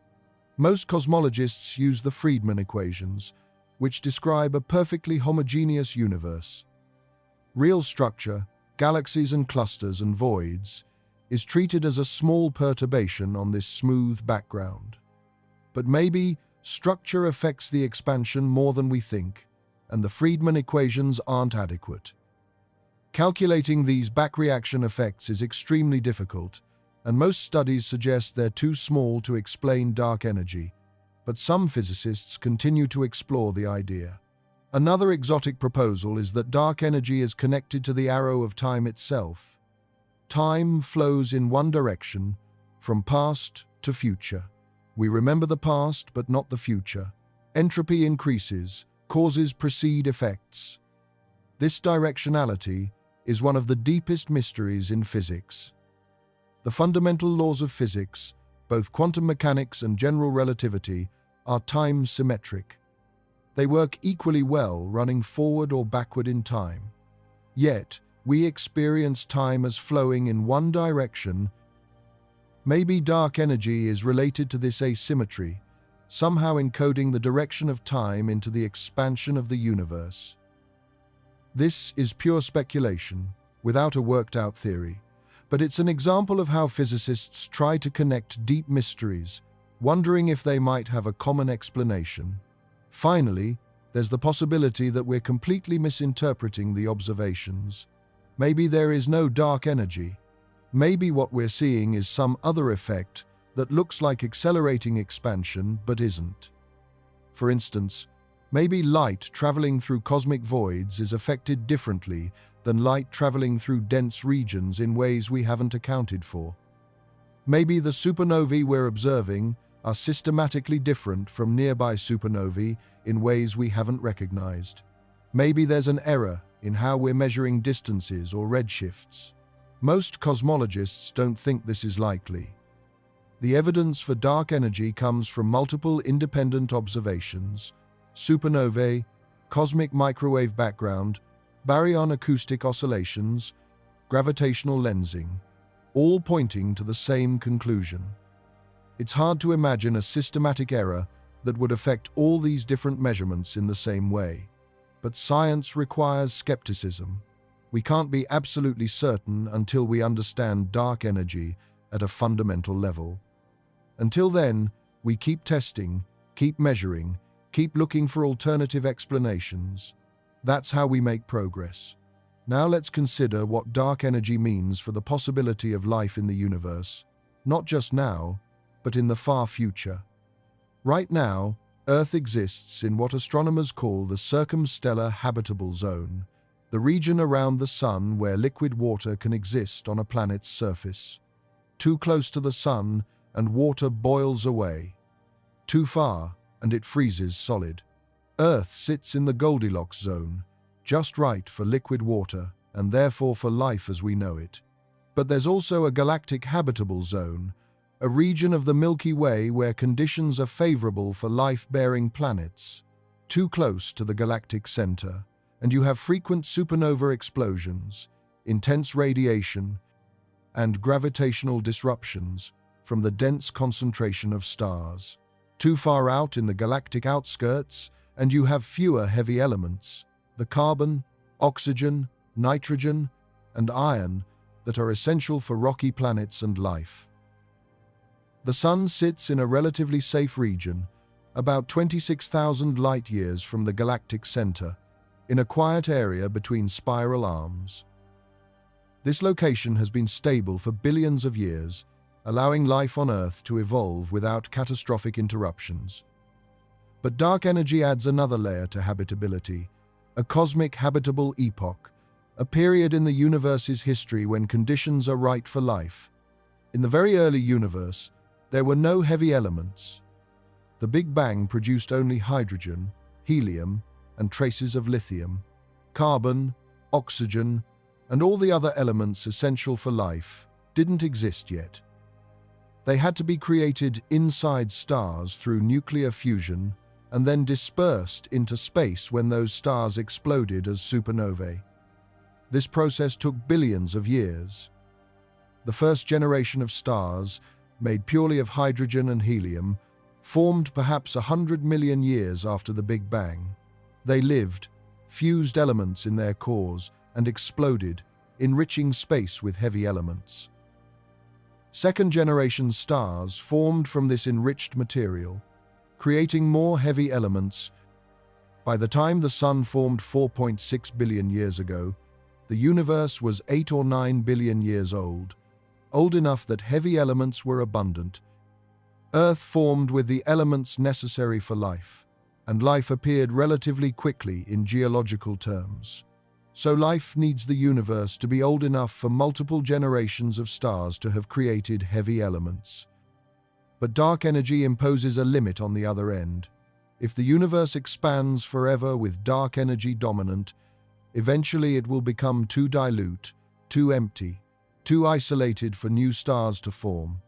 Most cosmologists use the Friedmann equations, which describe a perfectly homogeneous universe. Real structure, galaxies and clusters and voids, is treated as a small perturbation on this smooth background. But maybe structure affects the expansion more than we think, and the Friedmann equations aren't adequate. Calculating these back-reaction effects is extremely difficult, and most studies suggest they're too small to explain dark energy, but some physicists continue to explore the idea. Another exotic proposal is that dark energy is connected to the arrow of time itself. Time flows in one direction, from past to future. We remember the past, but not the future. Entropy increases, causes precede effects. This directionality is one of the deepest mysteries in physics. The fundamental laws of physics, both quantum mechanics and general relativity, are time-symmetric. They work equally well running forward or backward in time. Yet, we experience time as flowing in one direction. Maybe dark energy is related to this asymmetry, somehow encoding the direction of time into the expansion of the universe. This is pure speculation, without a worked-out theory, but it's an example of how physicists try to connect deep mysteries, wondering if they might have a common explanation. Finally, there's the possibility that we're completely misinterpreting the observations. Maybe there is no dark energy. Maybe what we're seeing is some other effect that looks like accelerating expansion but isn't. For instance, maybe light traveling through cosmic voids is affected differently than light traveling through dense regions in ways we haven't accounted for. Maybe the supernovae we're observing are systematically different from nearby supernovae in ways we haven't recognized. Maybe there's an error in how we're measuring distances or redshifts. Most cosmologists don't think this is likely. The evidence for dark energy comes from multiple independent observations: supernovae, cosmic microwave background, baryon acoustic oscillations, gravitational lensing, all pointing to the same conclusion. It's hard to imagine a systematic error that would affect all these different measurements in the same way. But science requires skepticism. We can't be absolutely certain until we understand dark energy at a fundamental level. Until then, we keep testing, keep measuring, keep looking for alternative explanations. That's how we make progress. Now let's consider what dark energy means for the possibility of life in the universe, not just now, but in the far future. Right now, Earth exists in what astronomers call the circumstellar habitable zone, the region around the Sun where liquid water can exist on a planet's surface. Too close to the Sun, and water boils away. Too far, and it freezes solid. Earth sits in the Goldilocks zone, just right for liquid water, and therefore for life as we know it. But there's also a galactic habitable zone, a region of the Milky Way where conditions are favorable for life-bearing planets, too close to the galactic center, and you have frequent supernova explosions, intense radiation, and gravitational disruptions from the dense concentration of stars. Too far out in the galactic outskirts, and you have fewer heavy elements, the carbon, oxygen, nitrogen, and iron that are essential for rocky planets and life. The Sun sits in a relatively safe region, about 26,000 light-years from the galactic center, in a quiet area between spiral arms. This location has been stable for billions of years, allowing life on Earth to evolve without catastrophic interruptions. But dark energy adds another layer to habitability, a cosmic habitable epoch, a period in the universe's history when conditions are right for life. In the very early universe, there were no heavy elements. The Big Bang produced only hydrogen, helium, and traces of lithium. Carbon, oxygen, and all the other elements essential for life didn't exist yet. They had to be created inside stars through nuclear fusion and then dispersed into space when those stars exploded as supernovae. This process took billions of years. The first generation of stars, made purely of hydrogen and helium, formed perhaps 100 million years after the Big Bang. They lived, fused elements in their cores, and exploded, enriching space with heavy elements. Second-generation stars formed from this enriched material, creating more heavy elements. By the time the Sun formed 4.6 billion years ago, the universe was 8 or 9 billion years old enough that heavy elements were abundant. Earth formed with the elements necessary for life, and life appeared relatively quickly in geological terms. So life needs the universe to be old enough for multiple generations of stars to have created heavy elements. But dark energy imposes a limit on the other end. If the universe expands forever with dark energy dominant, eventually it will become too dilute, too empty, too isolated for new stars to form.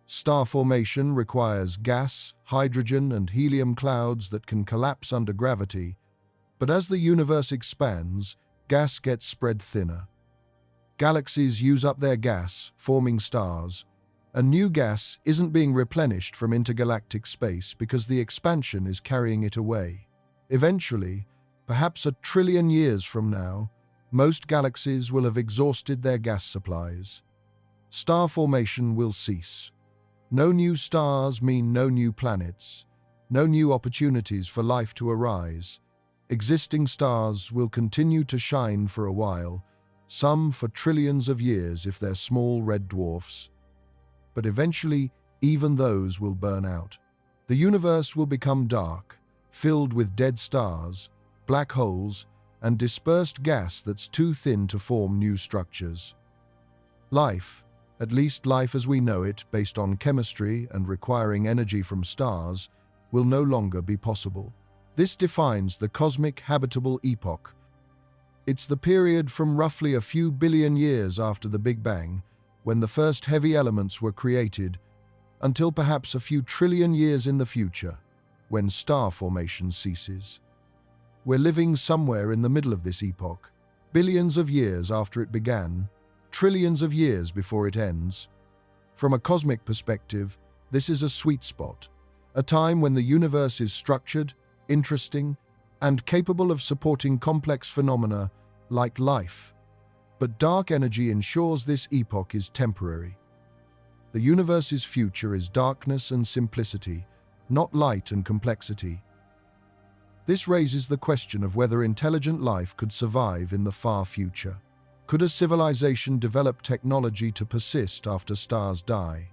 Star formation requires gas, hydrogen, and helium clouds that can collapse under gravity, but as the universe expands, gas gets spread thinner. Galaxies use up their gas, forming stars, and new gas isn't being replenished from intergalactic space because the expansion is carrying it away. Eventually, perhaps 1 trillion years from now, most galaxies will have exhausted their gas supplies. Star formation will cease. No new stars mean no new planets, no new opportunities for life to arise. Existing stars will continue to shine for a while, some for trillions of years if they're small red dwarfs. But eventually, even those will burn out. The universe will become dark, filled with dead stars, black holes, and dispersed gas that's too thin to form new structures. Life, at least life as we know it, based on chemistry and requiring energy from stars, will no longer be possible. This defines the cosmic habitable epoch. It's the period from roughly a few billion years after the Big Bang, when the first heavy elements were created, until perhaps a few trillion years in the future, when star formation ceases. We're living somewhere in the middle of this epoch, billions of years after it began, trillions of years before it ends. From a cosmic perspective, this is a sweet spot, a time when the universe is structured, interesting, and capable of supporting complex phenomena like life. But dark energy ensures this epoch is temporary. The universe's future is darkness and simplicity, not light and complexity. This raises the question of whether intelligent life could survive in the far future. Could a civilization develop technology to persist after stars die?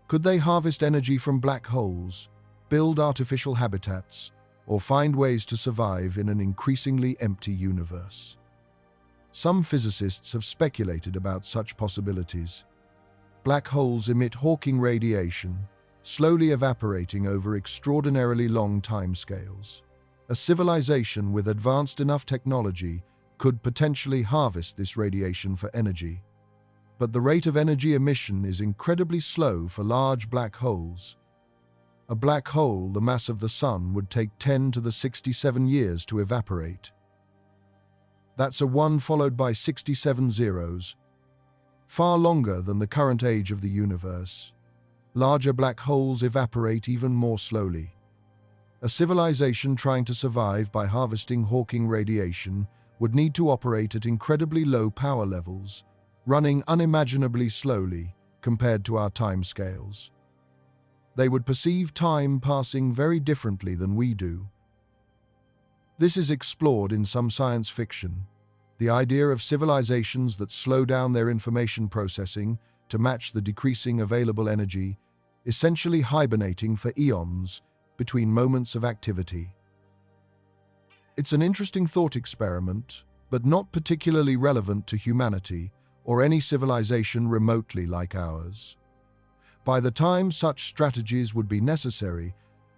Could they harvest energy from black holes, build artificial habitats, or find ways to survive in an increasingly empty universe? Some physicists have speculated about such possibilities. Black holes emit Hawking radiation, slowly evaporating over extraordinarily long timescales. A civilization with advanced enough technology could potentially harvest this radiation for energy. But the rate of energy emission is incredibly slow for large black holes. A black hole the mass of the Sun would take 10 to the 67 years to evaporate. That's a 1 followed by 67 zeros, far longer than the current age of the universe. Larger black holes evaporate even more slowly. A civilization trying to survive by harvesting Hawking radiation would need to operate at incredibly low power levels, running unimaginably slowly compared to our timescales. They would perceive time passing very differently than we do. This is explored in some science fiction. The idea of civilizations that slow down their information processing to match the decreasing available energy, essentially hibernating for eons between moments of activity. It's an interesting thought experiment, but not particularly relevant to humanity or any civilization remotely like ours. By the time such strategies would be necessary,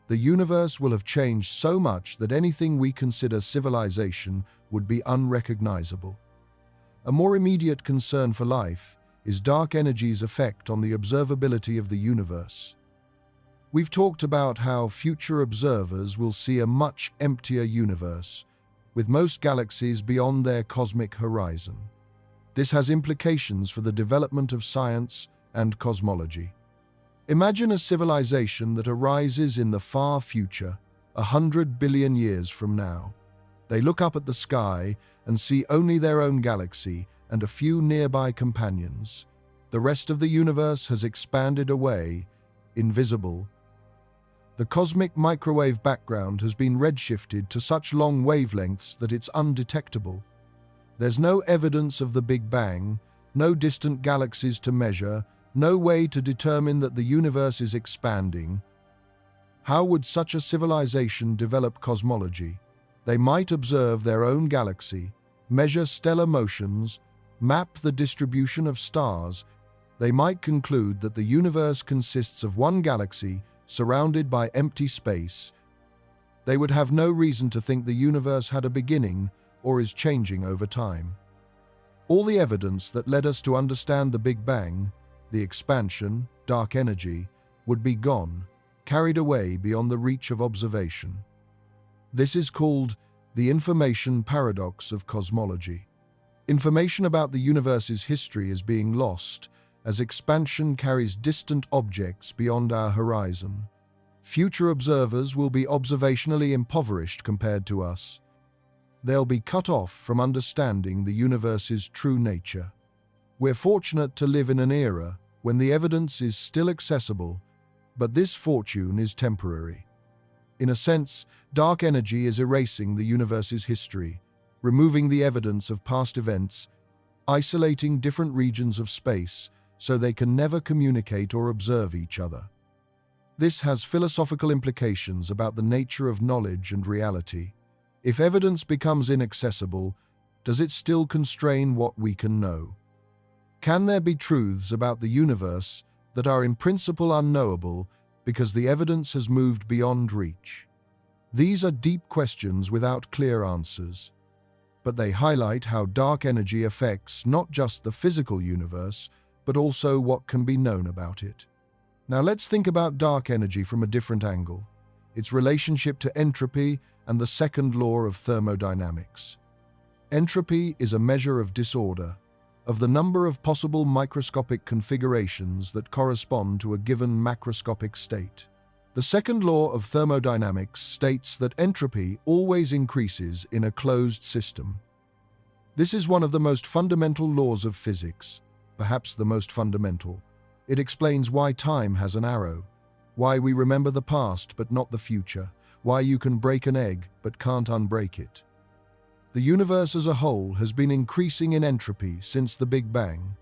the universe will have changed so much that anything we consider civilization would be unrecognizable. A more immediate concern for life is dark energy's effect on the observability of the universe. We've talked about how future observers will see a much emptier universe, with most galaxies beyond their cosmic horizon. This has implications for the development of science and cosmology. Imagine a civilization that arises in the far future, 100 billion years from now. They look up at the sky and see only their own galaxy and a few nearby companions. The rest of the universe has expanded away, invisible. The cosmic microwave background has been redshifted to such long wavelengths that it's undetectable. There's no evidence of the Big Bang, no distant galaxies to measure, no way to determine that the universe is expanding. How would such a civilization develop cosmology? They might observe their own galaxy, measure stellar motions, map the distribution of stars. They might conclude that the universe consists of one galaxy surrounded by empty space, They would have no reason to think the universe had a beginning or is changing over time. All the evidence that led us to understand the Big Bang, the expansion, dark energy, would be gone, carried away beyond the reach of observation. This is called the information paradox of cosmology. Information about the universe's history is being lost as expansion carries distant objects beyond our horizon. Future observers will be observationally impoverished compared to us. They'll be cut off from understanding the universe's true nature. We're fortunate to live in an era when the evidence is still accessible, but this fortune is temporary. In a sense, dark energy is erasing the universe's history, removing the evidence of past events, isolating different regions of space so they can never communicate or observe each other. This has philosophical implications about the nature of knowledge and reality. If evidence becomes inaccessible, does it still constrain what we can know? Can there be truths about the universe that are in principle unknowable because the evidence has moved beyond reach? These are deep questions without clear answers, but they highlight how dark energy affects not just the physical universe, but also what can be known about it. Now let's think about dark energy from a different angle, its relationship to entropy and the second law of thermodynamics. Entropy is a measure of disorder, of the number of possible microscopic configurations that correspond to a given macroscopic state. The second law of thermodynamics states that entropy always increases in a closed system. This is one of the most fundamental laws of physics, perhaps the most fundamental. It explains why time has an arrow, why we remember the past but not the future, why you can break an egg but can't unbreak it. The universe as a whole has been increasing in entropy since the Big Bang.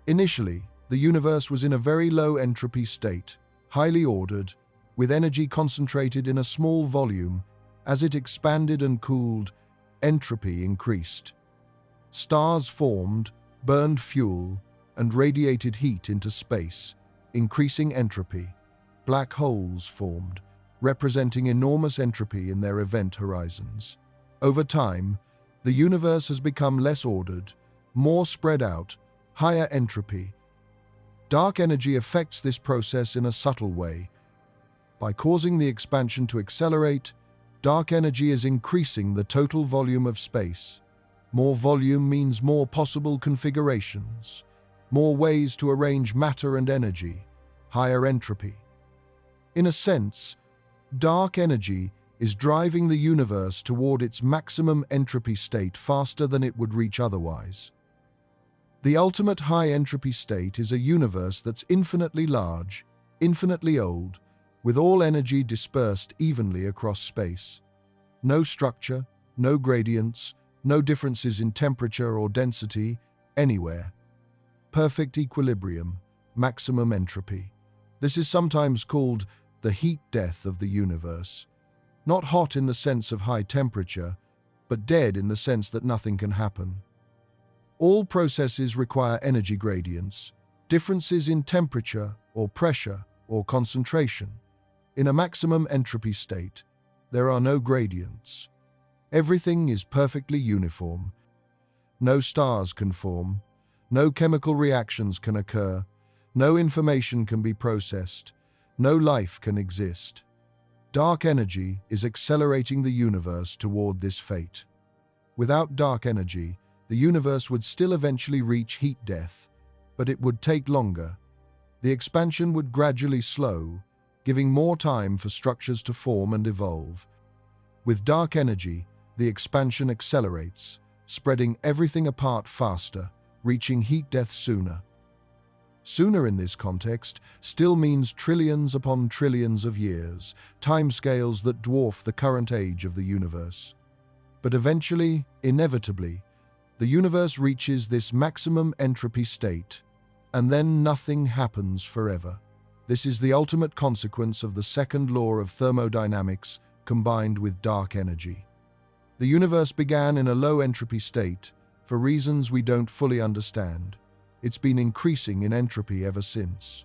Initially, the universe was in a very low entropy state, highly ordered, with energy concentrated in a small volume. As it expanded and cooled, entropy increased. Stars formed, burned fuel, and radiated heat into space, increasing entropy. Black holes formed, representing enormous entropy in their event horizons. Over time, the universe has become less ordered, more spread out, higher entropy. Dark energy affects this process in a subtle way. By causing the expansion to accelerate, dark energy is increasing the total volume of space. More volume means more possible configurations, more ways to arrange matter and energy, higher entropy. In a sense, dark energy is driving the universe toward its maximum entropy state faster than it would reach otherwise. The ultimate high entropy state is a universe that's infinitely large, infinitely old, with all energy dispersed evenly across space. No structure, no gradients, no differences in temperature or density, anywhere. Perfect equilibrium, maximum entropy. This is sometimes called the heat death of the universe. Not hot in the sense of high temperature, but dead in the sense that nothing can happen. All processes require energy gradients, differences in temperature or pressure or concentration. In a maximum entropy state, there are no gradients. Everything is perfectly uniform. No stars can form. No chemical reactions can occur. No information can be processed. No life can exist. Dark energy is accelerating the universe toward this fate. Without dark energy, the universe would still eventually reach heat death, but it would take longer. The expansion would gradually slow, giving more time for structures to form and evolve. With dark energy, the expansion accelerates, spreading everything apart faster, reaching heat death sooner. Sooner in this context still means trillions upon trillions of years, timescales that dwarf the current age of the universe. But eventually, inevitably, the universe reaches this maximum entropy state, and then nothing happens forever. This is the ultimate consequence of the second law of thermodynamics combined with dark energy. The universe began in a low entropy state for reasons we don't fully understand. It's been increasing in entropy ever since,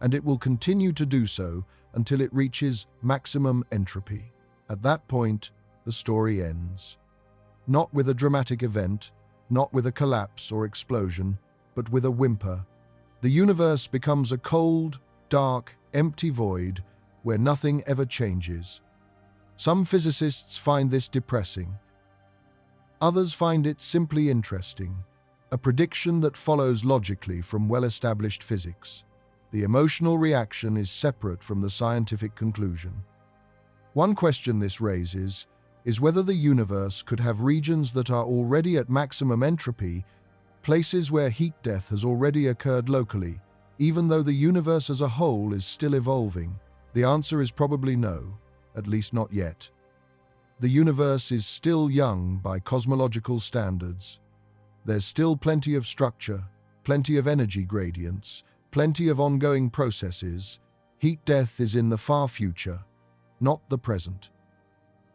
and it will continue to do so until it reaches maximum entropy. At that point, the story ends. Not with a dramatic event, not with a collapse or explosion, but with a whimper. The universe becomes a cold, dark, empty void where nothing ever changes. Some physicists find this depressing. Others find it simply interesting, a prediction that follows logically from well-established physics. The emotional reaction is separate from the scientific conclusion. One question this raises is whether the universe could have regions that are already at maximum entropy, places where heat death has already occurred locally, even though the universe as a whole is still evolving. The answer is probably no, at least not yet. The universe is still young by cosmological standards. There's still plenty of structure, plenty of energy gradients, plenty of ongoing processes. Heat death is in the far future, not the present.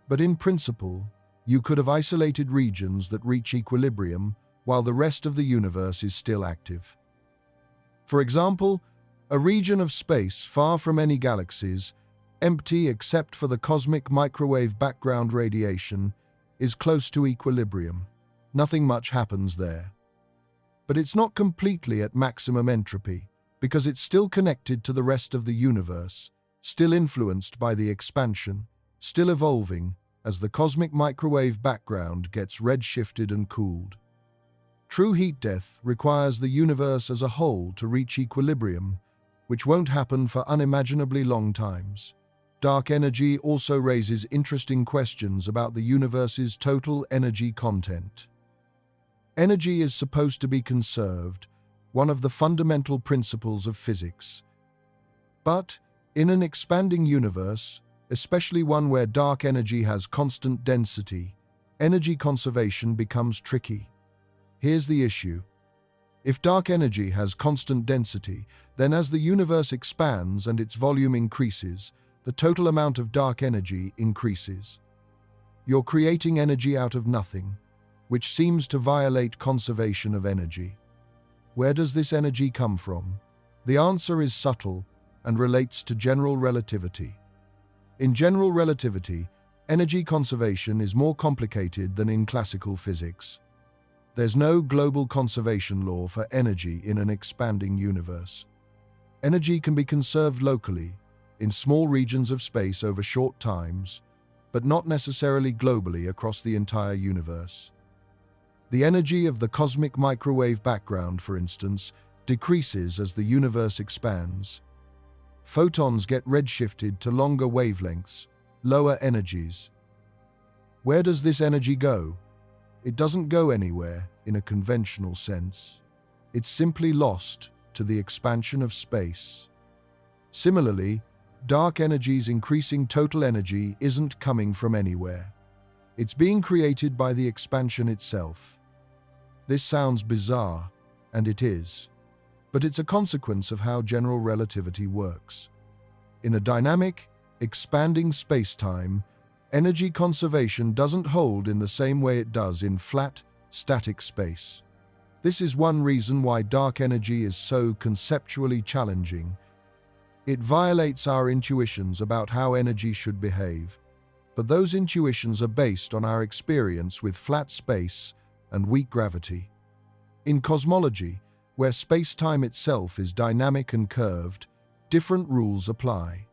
But in principle, you could have isolated regions that reach equilibrium while the rest of the universe is still active. For example, a region of space far from any galaxies, empty except for the cosmic microwave background radiation, is close to equilibrium. Nothing much happens there. But it's not completely at maximum entropy, because it's still connected to the rest of the universe, still influenced by the expansion, still evolving as the cosmic microwave background gets redshifted and cooled. True heat death requires the universe as a whole to reach equilibrium, which won't happen for unimaginably long times. Dark energy also raises interesting questions about the universe's total energy content. Energy is supposed to be conserved, one of the fundamental principles of physics. But in an expanding universe, especially one where dark energy has constant density, energy conservation becomes tricky. Here's the issue. If dark energy has constant density, then as the universe expands and its volume increases, the total amount of dark energy increases. You're creating energy out of nothing, which seems to violate conservation of energy. Where does this energy come from? The answer is subtle and relates to general relativity. In general relativity, energy conservation is more complicated than in classical physics. There's no global conservation law for energy in an expanding universe. Energy can be conserved locally, in small regions of space over short times, but not necessarily globally across the entire universe. The energy of the cosmic microwave background, for instance, decreases as the universe expands. Photons get redshifted to longer wavelengths, lower energies. Where does this energy go? It doesn't go anywhere in a conventional sense. It's simply lost to the expansion of space. Similarly, dark energy's increasing total energy isn't coming from anywhere. It's being created by the expansion itself. This sounds bizarre, and it is, but it's a consequence of how general relativity works. In a dynamic, expanding space-time, energy conservation doesn't hold in the same way it does in flat, static space. This is one reason why dark energy is so conceptually challenging. It violates our intuitions about how energy should behave, but those intuitions are based on our experience with flat space and weak gravity. In cosmology, where space-time itself is dynamic and curved, different rules apply.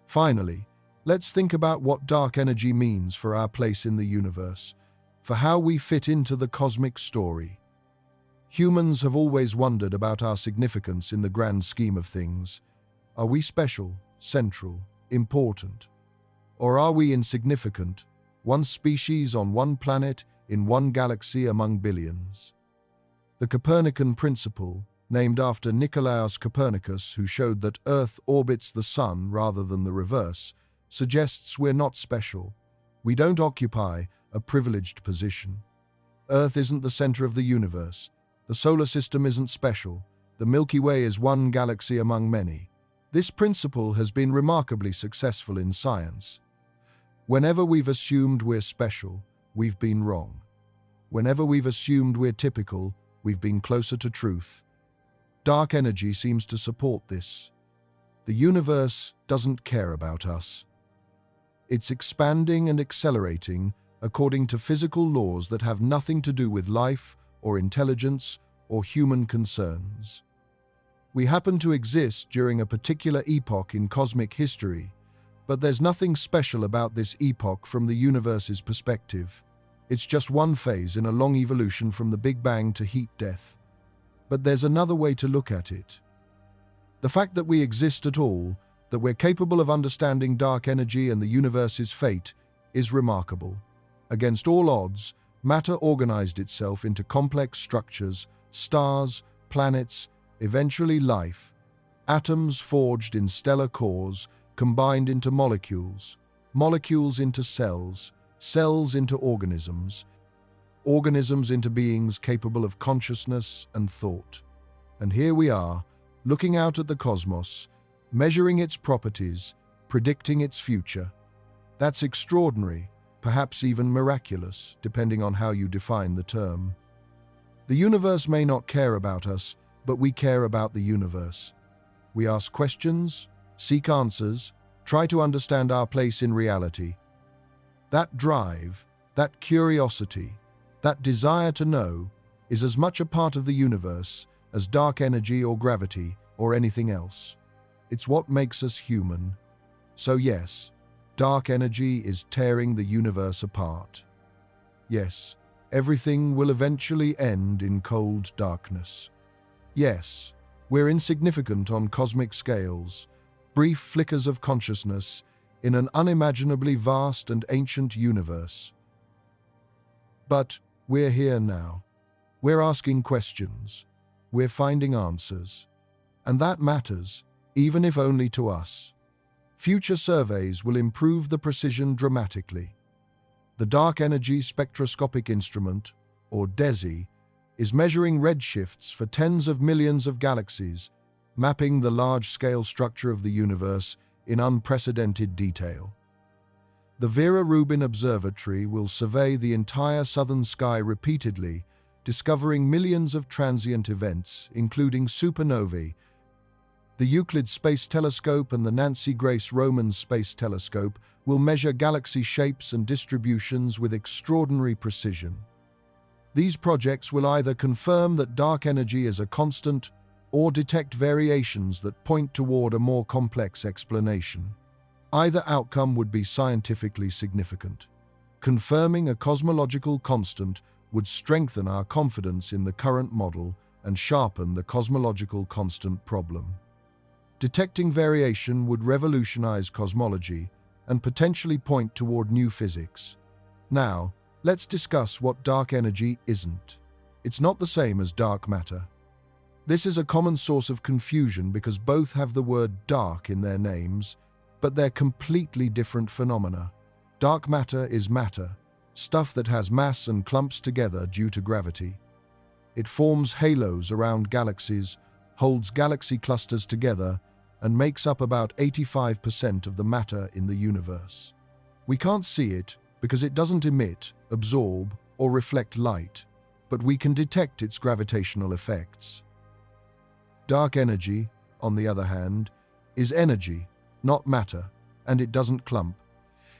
Finally, let's think about what dark energy means for our place in the universe, for how we fit into the cosmic story. Humans have always wondered about our significance in the grand scheme of things. Are we special, central, important? Or are we insignificant, one species on one planet in one galaxy among billions? The Copernican principle, named after Nicolaus Copernicus, who showed that Earth orbits the Sun rather than the reverse, suggests we're not special. We don't occupy a privileged position. Earth isn't the center of the universe. The solar system isn't special. The Milky Way is one galaxy among many. This principle has been remarkably successful in science. Whenever we've assumed we're special, we've been wrong. Whenever we've assumed we're typical, we've been closer to truth. Dark energy seems to support this. The universe doesn't care about us. It's expanding and accelerating according to physical laws that have nothing to do with life or intelligence or human concerns. We happen to exist during a particular epoch in cosmic history, but there's nothing special about this epoch from the universe's perspective. It's just one phase in a long evolution from the Big Bang to heat death. But there's another way to look at it. The fact that we exist at all, that we're capable of understanding dark energy and the universe's fate, is remarkable. Against all odds, matter organized itself into complex structures, stars, planets, eventually life. Atoms forged in stellar cores, combined into molecules, molecules into cells, cells into organisms, organisms into beings capable of consciousness and thought. And here we are, looking out at the cosmos, measuring its properties, predicting its future. That's extraordinary, perhaps even miraculous, depending on how you define the term. The universe may not care about us, but we care about the universe. We ask questions, seek answers, try to understand our place in reality. That drive, that curiosity, that desire to know is as much a part of the universe as dark energy or gravity or anything else. It's what makes us human. So yes, dark energy is tearing the universe apart. Yes, everything will eventually end in cold darkness. Yes, we're insignificant on cosmic scales, brief flickers of consciousness in an unimaginably vast and ancient universe. But we're here now. We're asking questions. We're finding answers. And that matters, even if only to us. Future surveys will improve the precision dramatically. The Dark Energy Spectroscopic Instrument, or DESI, is measuring redshifts for tens of millions of galaxies, mapping the large-scale structure of the universe in unprecedented detail. The Vera Rubin Observatory will survey the entire southern sky repeatedly, discovering millions of transient events, including supernovae. The Euclid Space Telescope and the Nancy Grace Roman Space Telescope will measure galaxy shapes and distributions with extraordinary precision. These projects will either confirm that dark energy is a constant or detect variations that point toward a more complex explanation. Either outcome would be scientifically significant. Confirming a cosmological constant would strengthen our confidence in the current model and sharpen the cosmological constant problem. Detecting variation would revolutionize cosmology and potentially point toward new physics. Now, let's discuss what dark energy isn't. It's not the same as dark matter. This is a common source of confusion because both have the word dark in their names, but they're completely different phenomena. Dark matter is matter, stuff that has mass and clumps together due to gravity. It forms halos around galaxies, holds galaxy clusters together, and makes up about 85% of the matter in the universe. We can't see it because it doesn't emit, absorb, or reflect light, but we can detect its gravitational effects. Dark energy, on the other hand, is energy, not matter, and it doesn't clump.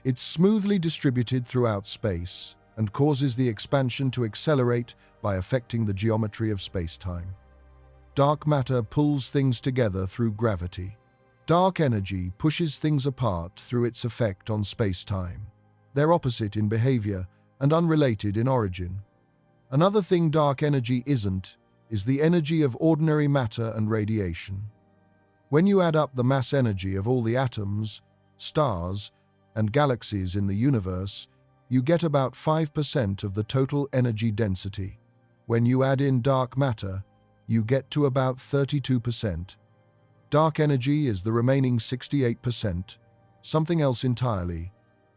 It's smoothly distributed throughout space and causes the expansion to accelerate by affecting the geometry of space-time. Dark matter pulls things together through gravity. Dark energy pushes things apart through its effect on space-time. They're opposite in behavior and unrelated in origin. Another thing dark energy isn't is the energy of ordinary matter and radiation. When you add up the mass energy of all the atoms, stars, and galaxies in the universe, you get about 5% of the total energy density. When you add in dark matter, you get to about 32%. Dark energy is the remaining 68%, something else entirely.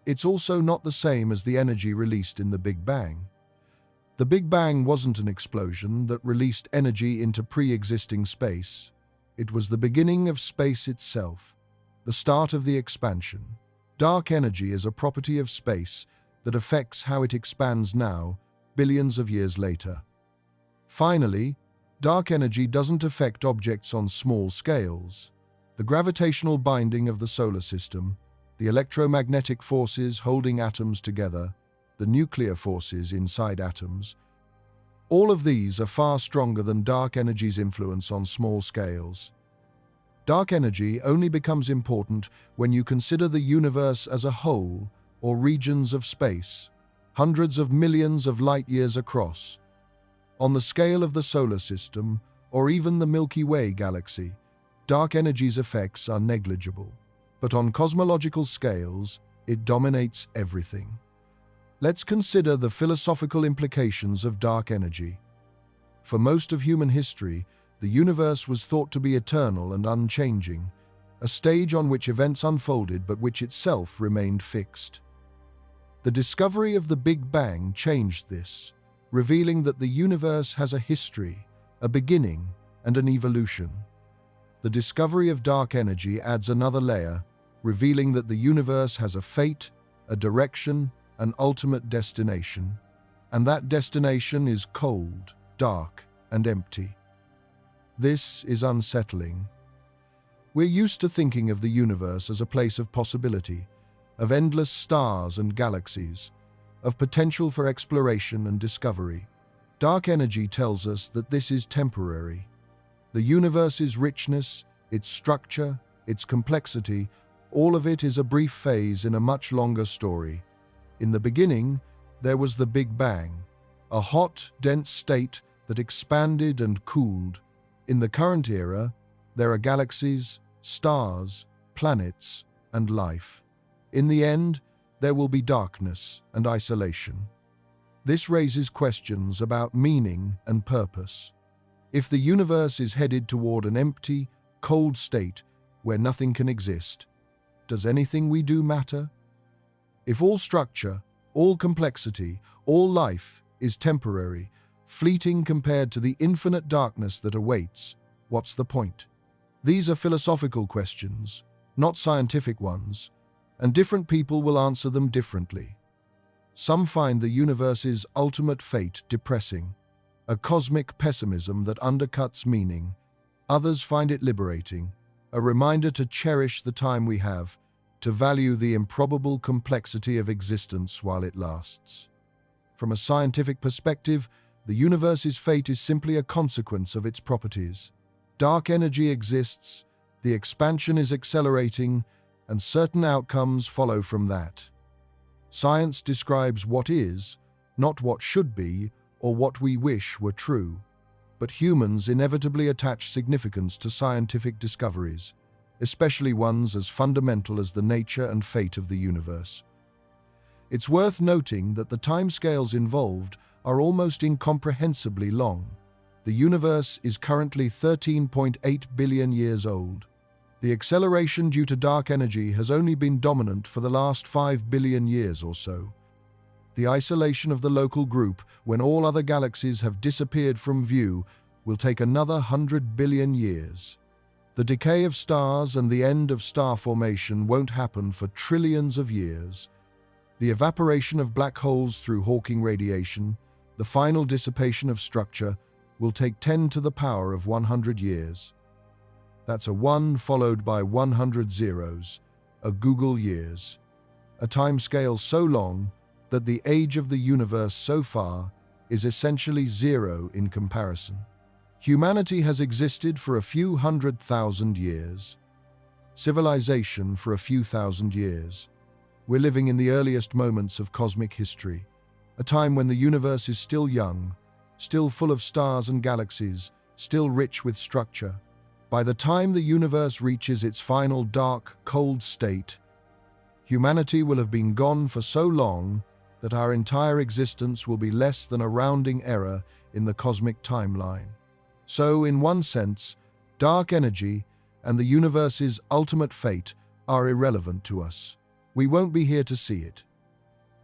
It's also not the same as the energy released in the Big Bang. The Big Bang wasn't an explosion that released energy into pre-existing space. It was the beginning of space itself, the start of the expansion. Dark energy is a property of space that affects how it expands now, billions of years later. Finally, dark energy doesn't affect objects on small scales. The gravitational binding of the solar system, the electromagnetic forces holding atoms together, the nuclear forces inside atoms. All of these are far stronger than dark energy's influence on small scales. Dark energy only becomes important when you consider the universe as a whole or regions of space, hundreds of millions of light-years across. On the scale of the solar system, or even the Milky Way galaxy, dark energy's effects are negligible. But on cosmological scales, it dominates everything. Let's consider the philosophical implications of dark energy. For most of human history, the universe was thought to be eternal and unchanging, a stage on which events unfolded but which itself remained fixed. The discovery of the Big Bang changed this, revealing that the universe has a history, a beginning, and an evolution. The discovery of dark energy adds another layer, revealing that the universe has a fate, a direction, an ultimate destination, and that destination is cold, dark, and empty. This is unsettling. We're used to thinking of the universe as a place of possibility, of endless stars and galaxies, of potential for exploration and discovery. Dark energy tells us that this is temporary. The universe's richness, its structure, its complexity, all of it is a brief phase in a much longer story. In the beginning, there was the Big Bang, a hot, dense state that expanded and cooled. In the current era, there are galaxies, stars, planets, and life. In the end, there will be darkness and isolation. This raises questions about meaning and purpose. If the universe is headed toward an empty, cold state where nothing can exist, does anything we do matter? If all structure, all complexity, all life is temporary, fleeting compared to the infinite darkness that awaits, what's the point? These are philosophical questions, not scientific ones, and different people will answer them differently. Some find the universe's ultimate fate depressing, a cosmic pessimism that undercuts meaning. Others find it liberating, a reminder to cherish the time we have, to value the improbable complexity of existence while it lasts. From a scientific perspective, the universe's fate is simply a consequence of its properties. Dark energy exists, the expansion is accelerating, and certain outcomes follow from that. Science describes what is, not what should be, or what we wish were true. But humans inevitably attach significance to scientific discoveries, especially ones as fundamental as the nature and fate of the universe. It's worth noting that the timescales involved are almost incomprehensibly long. The universe is currently 13.8 billion years old. The acceleration due to dark energy has only been dominant for the last 5 billion years or so. The isolation of the local group, when all other galaxies have disappeared from view, will take another 100 billion years. The decay of stars and the end of star formation won't happen for trillions of years. The evaporation of black holes through Hawking radiation, the final dissipation of structure, will take 10 to the power of 100 years. That's a 1 followed by 100 zeros, a Google years. A timescale so long that the age of the universe so far is essentially zero in comparison. Humanity has existed for a few 100,000 years. Civilization for a few thousand years. We're living in the earliest moments of cosmic history, a time when the universe is still young, still full of stars and galaxies, still rich with structure. By the time the universe reaches its final dark, cold state, humanity will have been gone for so long that our entire existence will be less than a rounding error in the cosmic timeline. So, in one sense, dark energy and the universe's ultimate fate are irrelevant to us. We won't be here to see it.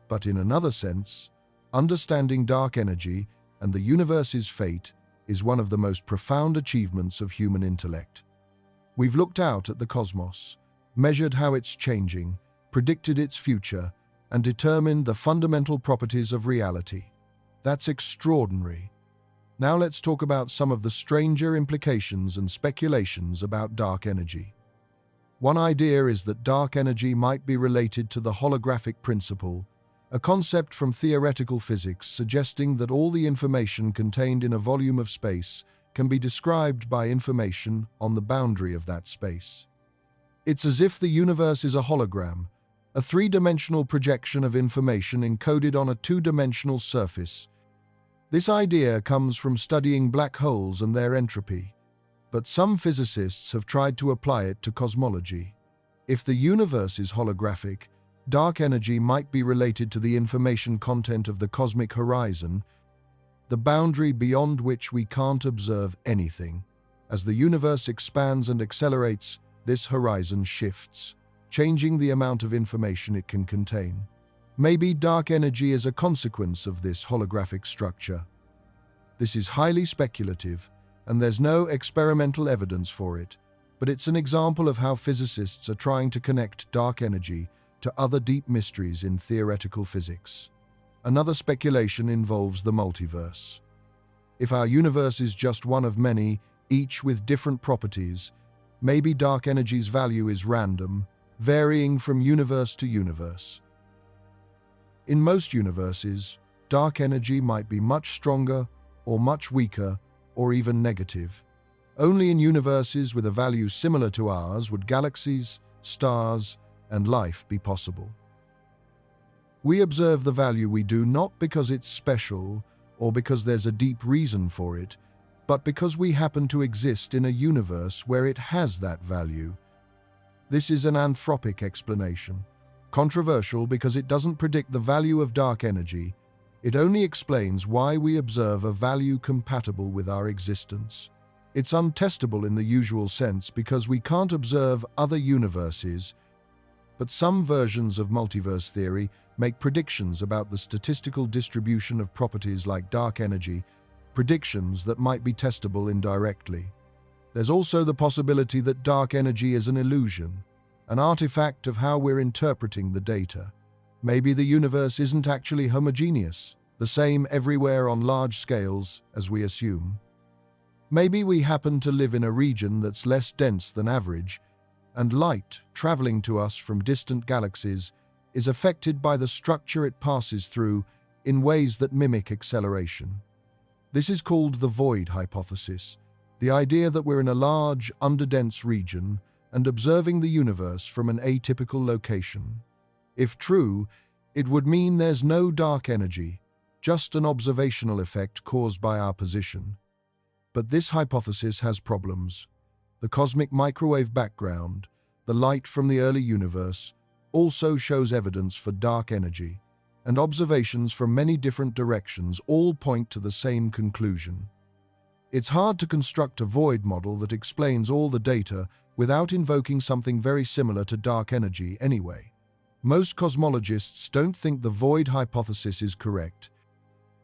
But in another sense, understanding dark energy and the universe's fate is one of the most profound achievements of human intellect. We've looked out at the cosmos, measured how it's changing, predicted its future, and determined the fundamental properties of reality. That's extraordinary. Now let's talk about some of the stranger implications and speculations about dark energy. One idea is that dark energy might be related to the holographic principle, a concept from theoretical physics suggesting that all the information contained in a volume of space can be described by information on the boundary of that space. It's as if the universe is a hologram, a three-dimensional projection of information encoded on a two-dimensional surface. This idea comes from studying black holes and their entropy, but some physicists have tried to apply it to cosmology. If the universe is holographic, dark energy might be related to the information content of the cosmic horizon, the boundary beyond which we can't observe anything. As the universe expands and accelerates, this horizon shifts, changing the amount of information it can contain. Maybe dark energy is a consequence of this holographic structure. This is highly speculative, and there's no experimental evidence for it, but it's an example of how physicists are trying to connect dark energy to other deep mysteries in theoretical physics. Another speculation involves the multiverse. If our universe is just one of many, each with different properties, maybe dark energy's value is random, varying from universe to universe. In most universes, dark energy might be much stronger or much weaker or even negative. Only in universes with a value similar to ours would galaxies, stars, and life be possible. We observe the value we do not because it's special or because there's a deep reason for it, but because we happen to exist in a universe where it has that value. This is an anthropic explanation, controversial because it doesn't predict the value of dark energy. It only explains why we observe a value compatible with our existence. It's untestable in the usual sense because we can't observe other universes, but some versions of multiverse theory make predictions about the statistical distribution of properties like dark energy, predictions that might be testable indirectly. There's also the possibility that dark energy is an illusion, an artifact of how we're interpreting the data. Maybe the universe isn't actually homogeneous, the same everywhere on large scales as we assume. Maybe we happen to live in a region that's less dense than average, and light traveling to us from distant galaxies is affected by the structure it passes through in ways that mimic acceleration. This is called the void hypothesis, the idea that we're in a large, underdense region and observing the universe from an atypical location. If true, it would mean there's no dark energy, just an observational effect caused by our position. But this hypothesis has problems. The cosmic microwave background, the light from the early universe, also shows evidence for dark energy, and observations from many different directions all point to the same conclusion. It's hard to construct a void model that explains all the data without invoking something very similar to dark energy anyway. Most cosmologists don't think the void hypothesis is correct,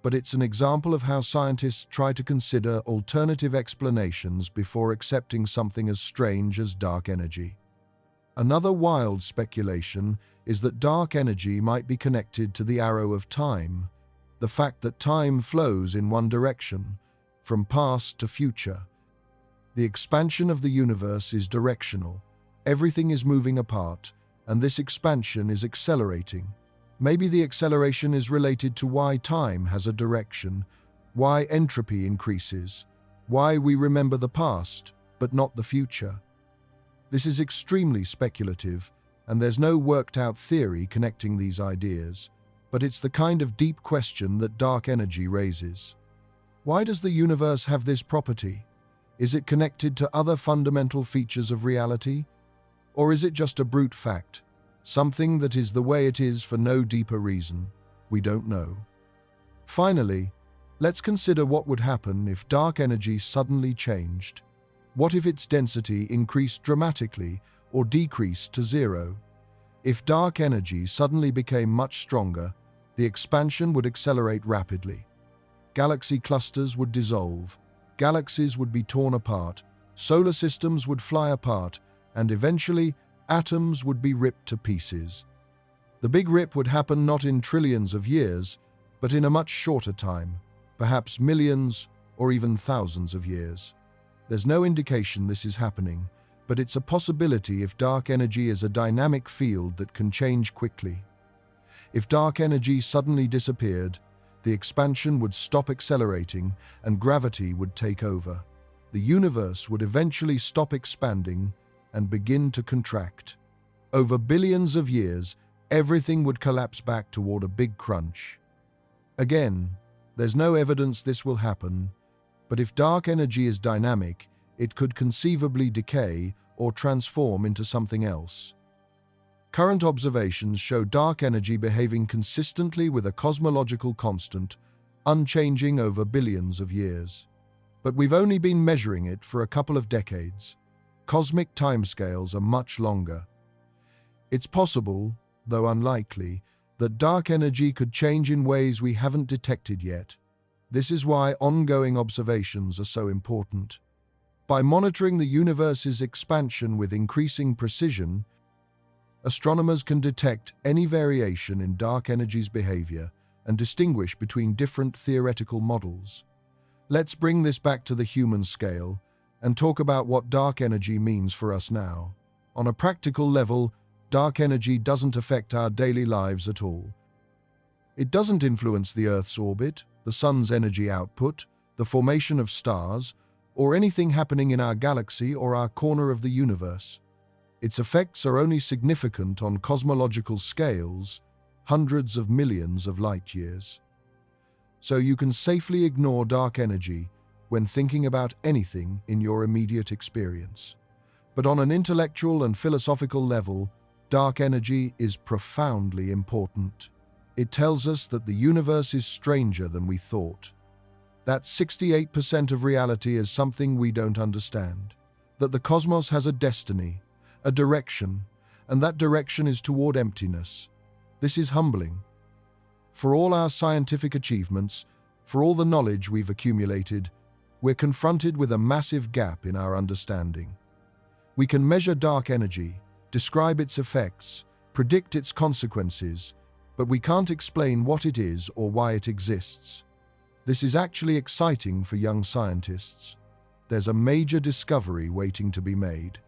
but it's an example of how scientists try to consider alternative explanations before accepting something as strange as dark energy. Another wild speculation is that dark energy might be connected to the arrow of time, the fact that time flows in one direction, from past to future. The expansion of the universe is directional. Everything is moving apart, and this expansion is accelerating. Maybe the acceleration is related to why time has a direction, why entropy increases, why we remember the past, but not the future. This is extremely speculative, and there's no worked-out theory connecting these ideas, but it's the kind of deep question that dark energy raises. Why does the universe have this property? Is it connected to other fundamental features of reality? Or is it just a brute fact, something that is the way it is for no deeper reason? We don't know. Finally, let's consider what would happen if dark energy suddenly changed. What if its density increased dramatically or decreased to zero? If dark energy suddenly became much stronger, the expansion would accelerate rapidly. Galaxy clusters would dissolve, galaxies would be torn apart, solar systems would fly apart, and eventually, atoms would be ripped to pieces. The Big Rip would happen not in trillions of years, but in a much shorter time, perhaps millions or even thousands of years. There's no indication this is happening, but it's a possibility if dark energy is a dynamic field that can change quickly. If dark energy suddenly disappeared, the expansion would stop accelerating and gravity would take over. The universe would eventually stop expanding and begin to contract. Over billions of years, everything would collapse back toward a big crunch. Again, there's no evidence this will happen, but if dark energy is dynamic, it could conceivably decay or transform into something else. Current observations show dark energy behaving consistently with a cosmological constant, unchanging over billions of years. But we've only been measuring it for a couple of decades. Cosmic timescales are much longer. It's possible, though unlikely, that dark energy could change in ways we haven't detected yet. This is why ongoing observations are so important. By monitoring the universe's expansion with increasing precision, astronomers can detect any variation in dark energy's behavior and distinguish between different theoretical models. Let's bring this back to the human scale and talk about what dark energy means for us now. On a practical level, dark energy doesn't affect our daily lives at all. It doesn't influence the Earth's orbit, the Sun's energy output, the formation of stars, or anything happening in our galaxy or our corner of the universe. Its effects are only significant on cosmological scales, hundreds of millions of light years. So you can safely ignore dark energy when thinking about anything in your immediate experience. But on an intellectual and philosophical level, dark energy is profoundly important. It tells us that the universe is stranger than we thought. That 68% of reality is something we don't understand. That the cosmos has a destiny, a direction, and that direction is toward emptiness. This is humbling. For all our scientific achievements, for all the knowledge we've accumulated, we're confronted with a massive gap in our understanding. We can measure dark energy, describe its effects, predict its consequences, but we can't explain what it is or why it exists. This is actually exciting for young scientists. There's a major discovery waiting to be made.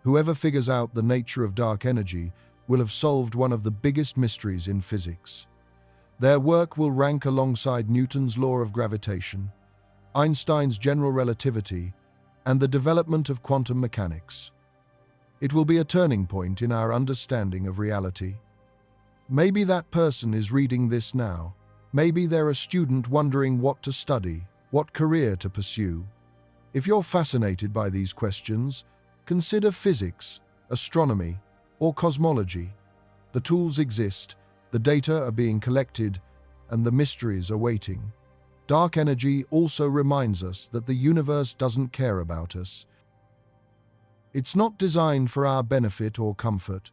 Whoever figures out the nature of dark energy will have solved one of the biggest mysteries in physics. Their work will rank alongside Newton's law of gravitation, Einstein's general relativity, and the development of quantum mechanics. It will be a turning point in our understanding of reality. Maybe that person is reading this now. Maybe they're a student wondering what to study, what career to pursue. If you're fascinated by these questions, consider physics, astronomy, or cosmology. The tools exist, the data are being collected, and the mysteries are waiting. Dark energy also reminds us that the universe doesn't care about us. It's not designed for our benefit or comfort.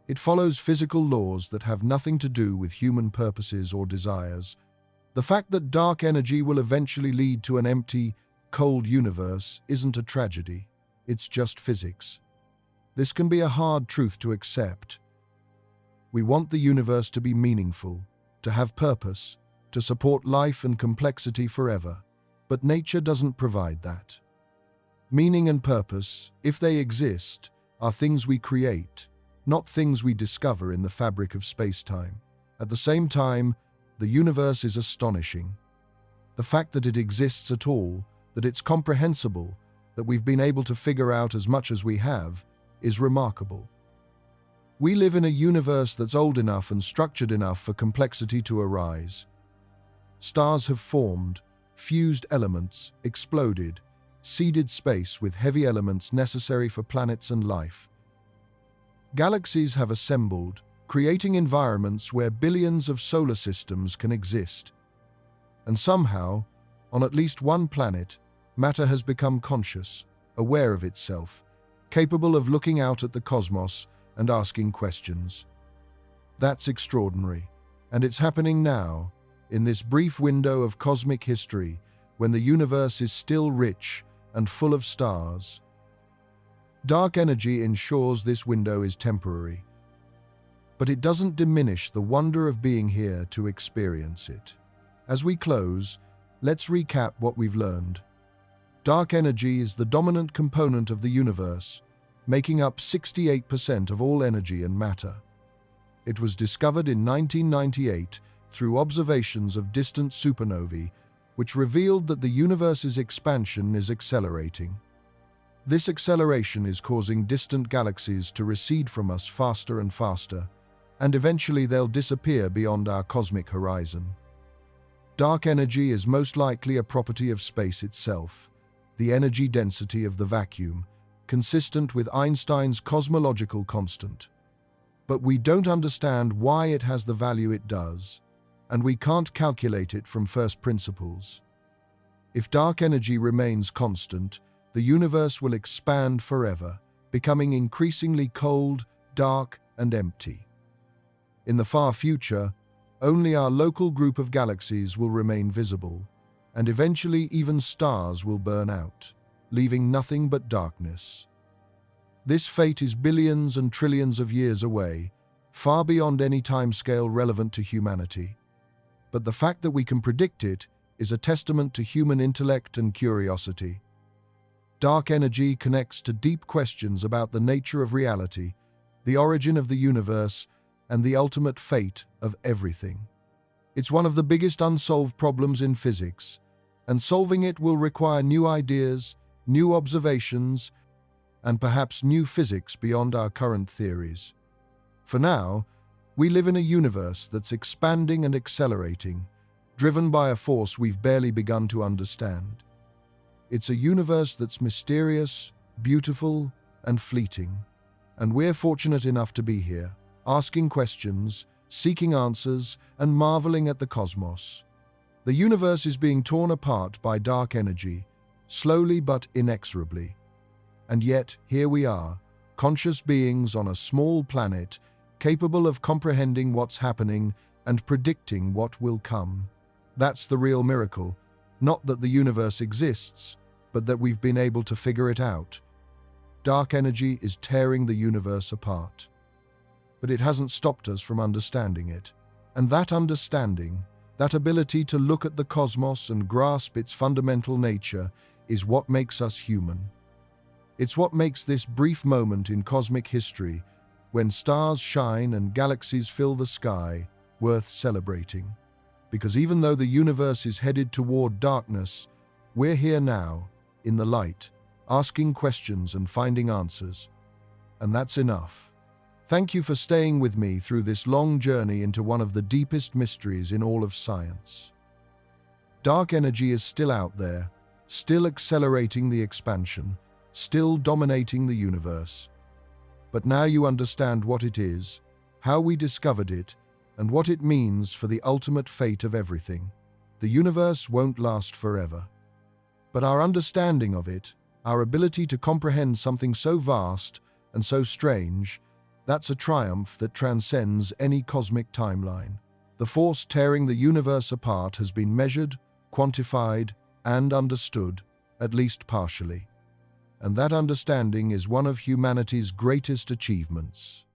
It follows physical laws that have nothing to do with human purposes or desires. The fact that dark energy will eventually lead to an empty, cold universe isn't a tragedy. It's just physics. This can be a hard truth to accept. We want the universe to be meaningful, to have purpose, to support life and complexity forever. But nature doesn't provide that. Meaning and purpose, if they exist, are things we create, not things we discover in the fabric of space-time. At the same time, the universe is astonishing. The fact that it exists at all, that it's comprehensible, that we've been able to figure out as much as we have, is remarkable. We live in a universe that's old enough and structured enough for complexity to arise. Stars have formed, fused elements, exploded, seeded space with heavy elements necessary for planets and life. Galaxies have assembled, creating environments where billions of solar systems can exist. And somehow, on at least one planet, matter has become conscious, aware of itself, capable of looking out at the cosmos and asking questions. That's extraordinary, and it's happening now, in this brief window of cosmic history, when the universe is still rich and full of stars. Dark energy ensures this window is temporary, but it doesn't diminish the wonder of being here to experience it. As we close, let's recap what we've learned. Dark energy is the dominant component of the universe, making up 68% of all energy and matter. It was discovered in 1998 through observations of distant supernovae, which revealed that the universe's expansion is accelerating. This acceleration is causing distant galaxies to recede from us faster and faster, and eventually they'll disappear beyond our cosmic horizon. Dark energy is most likely a property of space itself, the energy density of the vacuum, consistent with Einstein's cosmological constant. But we don't understand why it has the value it does, and we can't calculate it from first principles. If dark energy remains constant, the universe will expand forever, becoming increasingly cold, dark, and empty. In the far future, only our local group of galaxies will remain visible, and eventually even stars will burn out, leaving nothing but darkness. This fate is billions and trillions of years away, far beyond any timescale relevant to humanity. But the fact that we can predict it is a testament to human intellect and curiosity. Dark energy connects to deep questions about the nature of reality, the origin of the universe, and the ultimate fate of everything. It's one of the biggest unsolved problems in physics, and solving it will require new ideas, new observations, and perhaps new physics beyond our current theories. For now, we live in a universe that's expanding and accelerating, driven by a force we've barely begun to understand. It's a universe that's mysterious, beautiful, and fleeting, and we're fortunate enough to be here, asking questions, seeking answers, and marveling at the cosmos. The universe is being torn apart by dark energy, slowly but inexorably. And yet, here we are, conscious beings on a small planet, capable of comprehending what's happening and predicting what will come. That's the real miracle, not that the universe exists, but that we've been able to figure it out. Dark energy is tearing the universe apart. But it hasn't stopped us from understanding it. And that understanding, that ability to look at the cosmos and grasp its fundamental nature, is what makes us human. It's what makes this brief moment in cosmic history, when stars shine and galaxies fill the sky, worth celebrating. Because even though the universe is headed toward darkness, we're here now, in the light, asking questions and finding answers. And that's enough. Thank you for staying with me through this long journey into one of the deepest mysteries in all of science. Dark energy is still out there, still accelerating the expansion, still dominating the universe. But now you understand what it is, how we discovered it, and what it means for the ultimate fate of everything. The universe won't last forever. But our understanding of it, our ability to comprehend something so vast and so strange, that's a triumph that transcends any cosmic timeline. The force tearing the universe apart has been measured, quantified, and understood, at least partially. And that understanding is one of humanity's greatest achievements.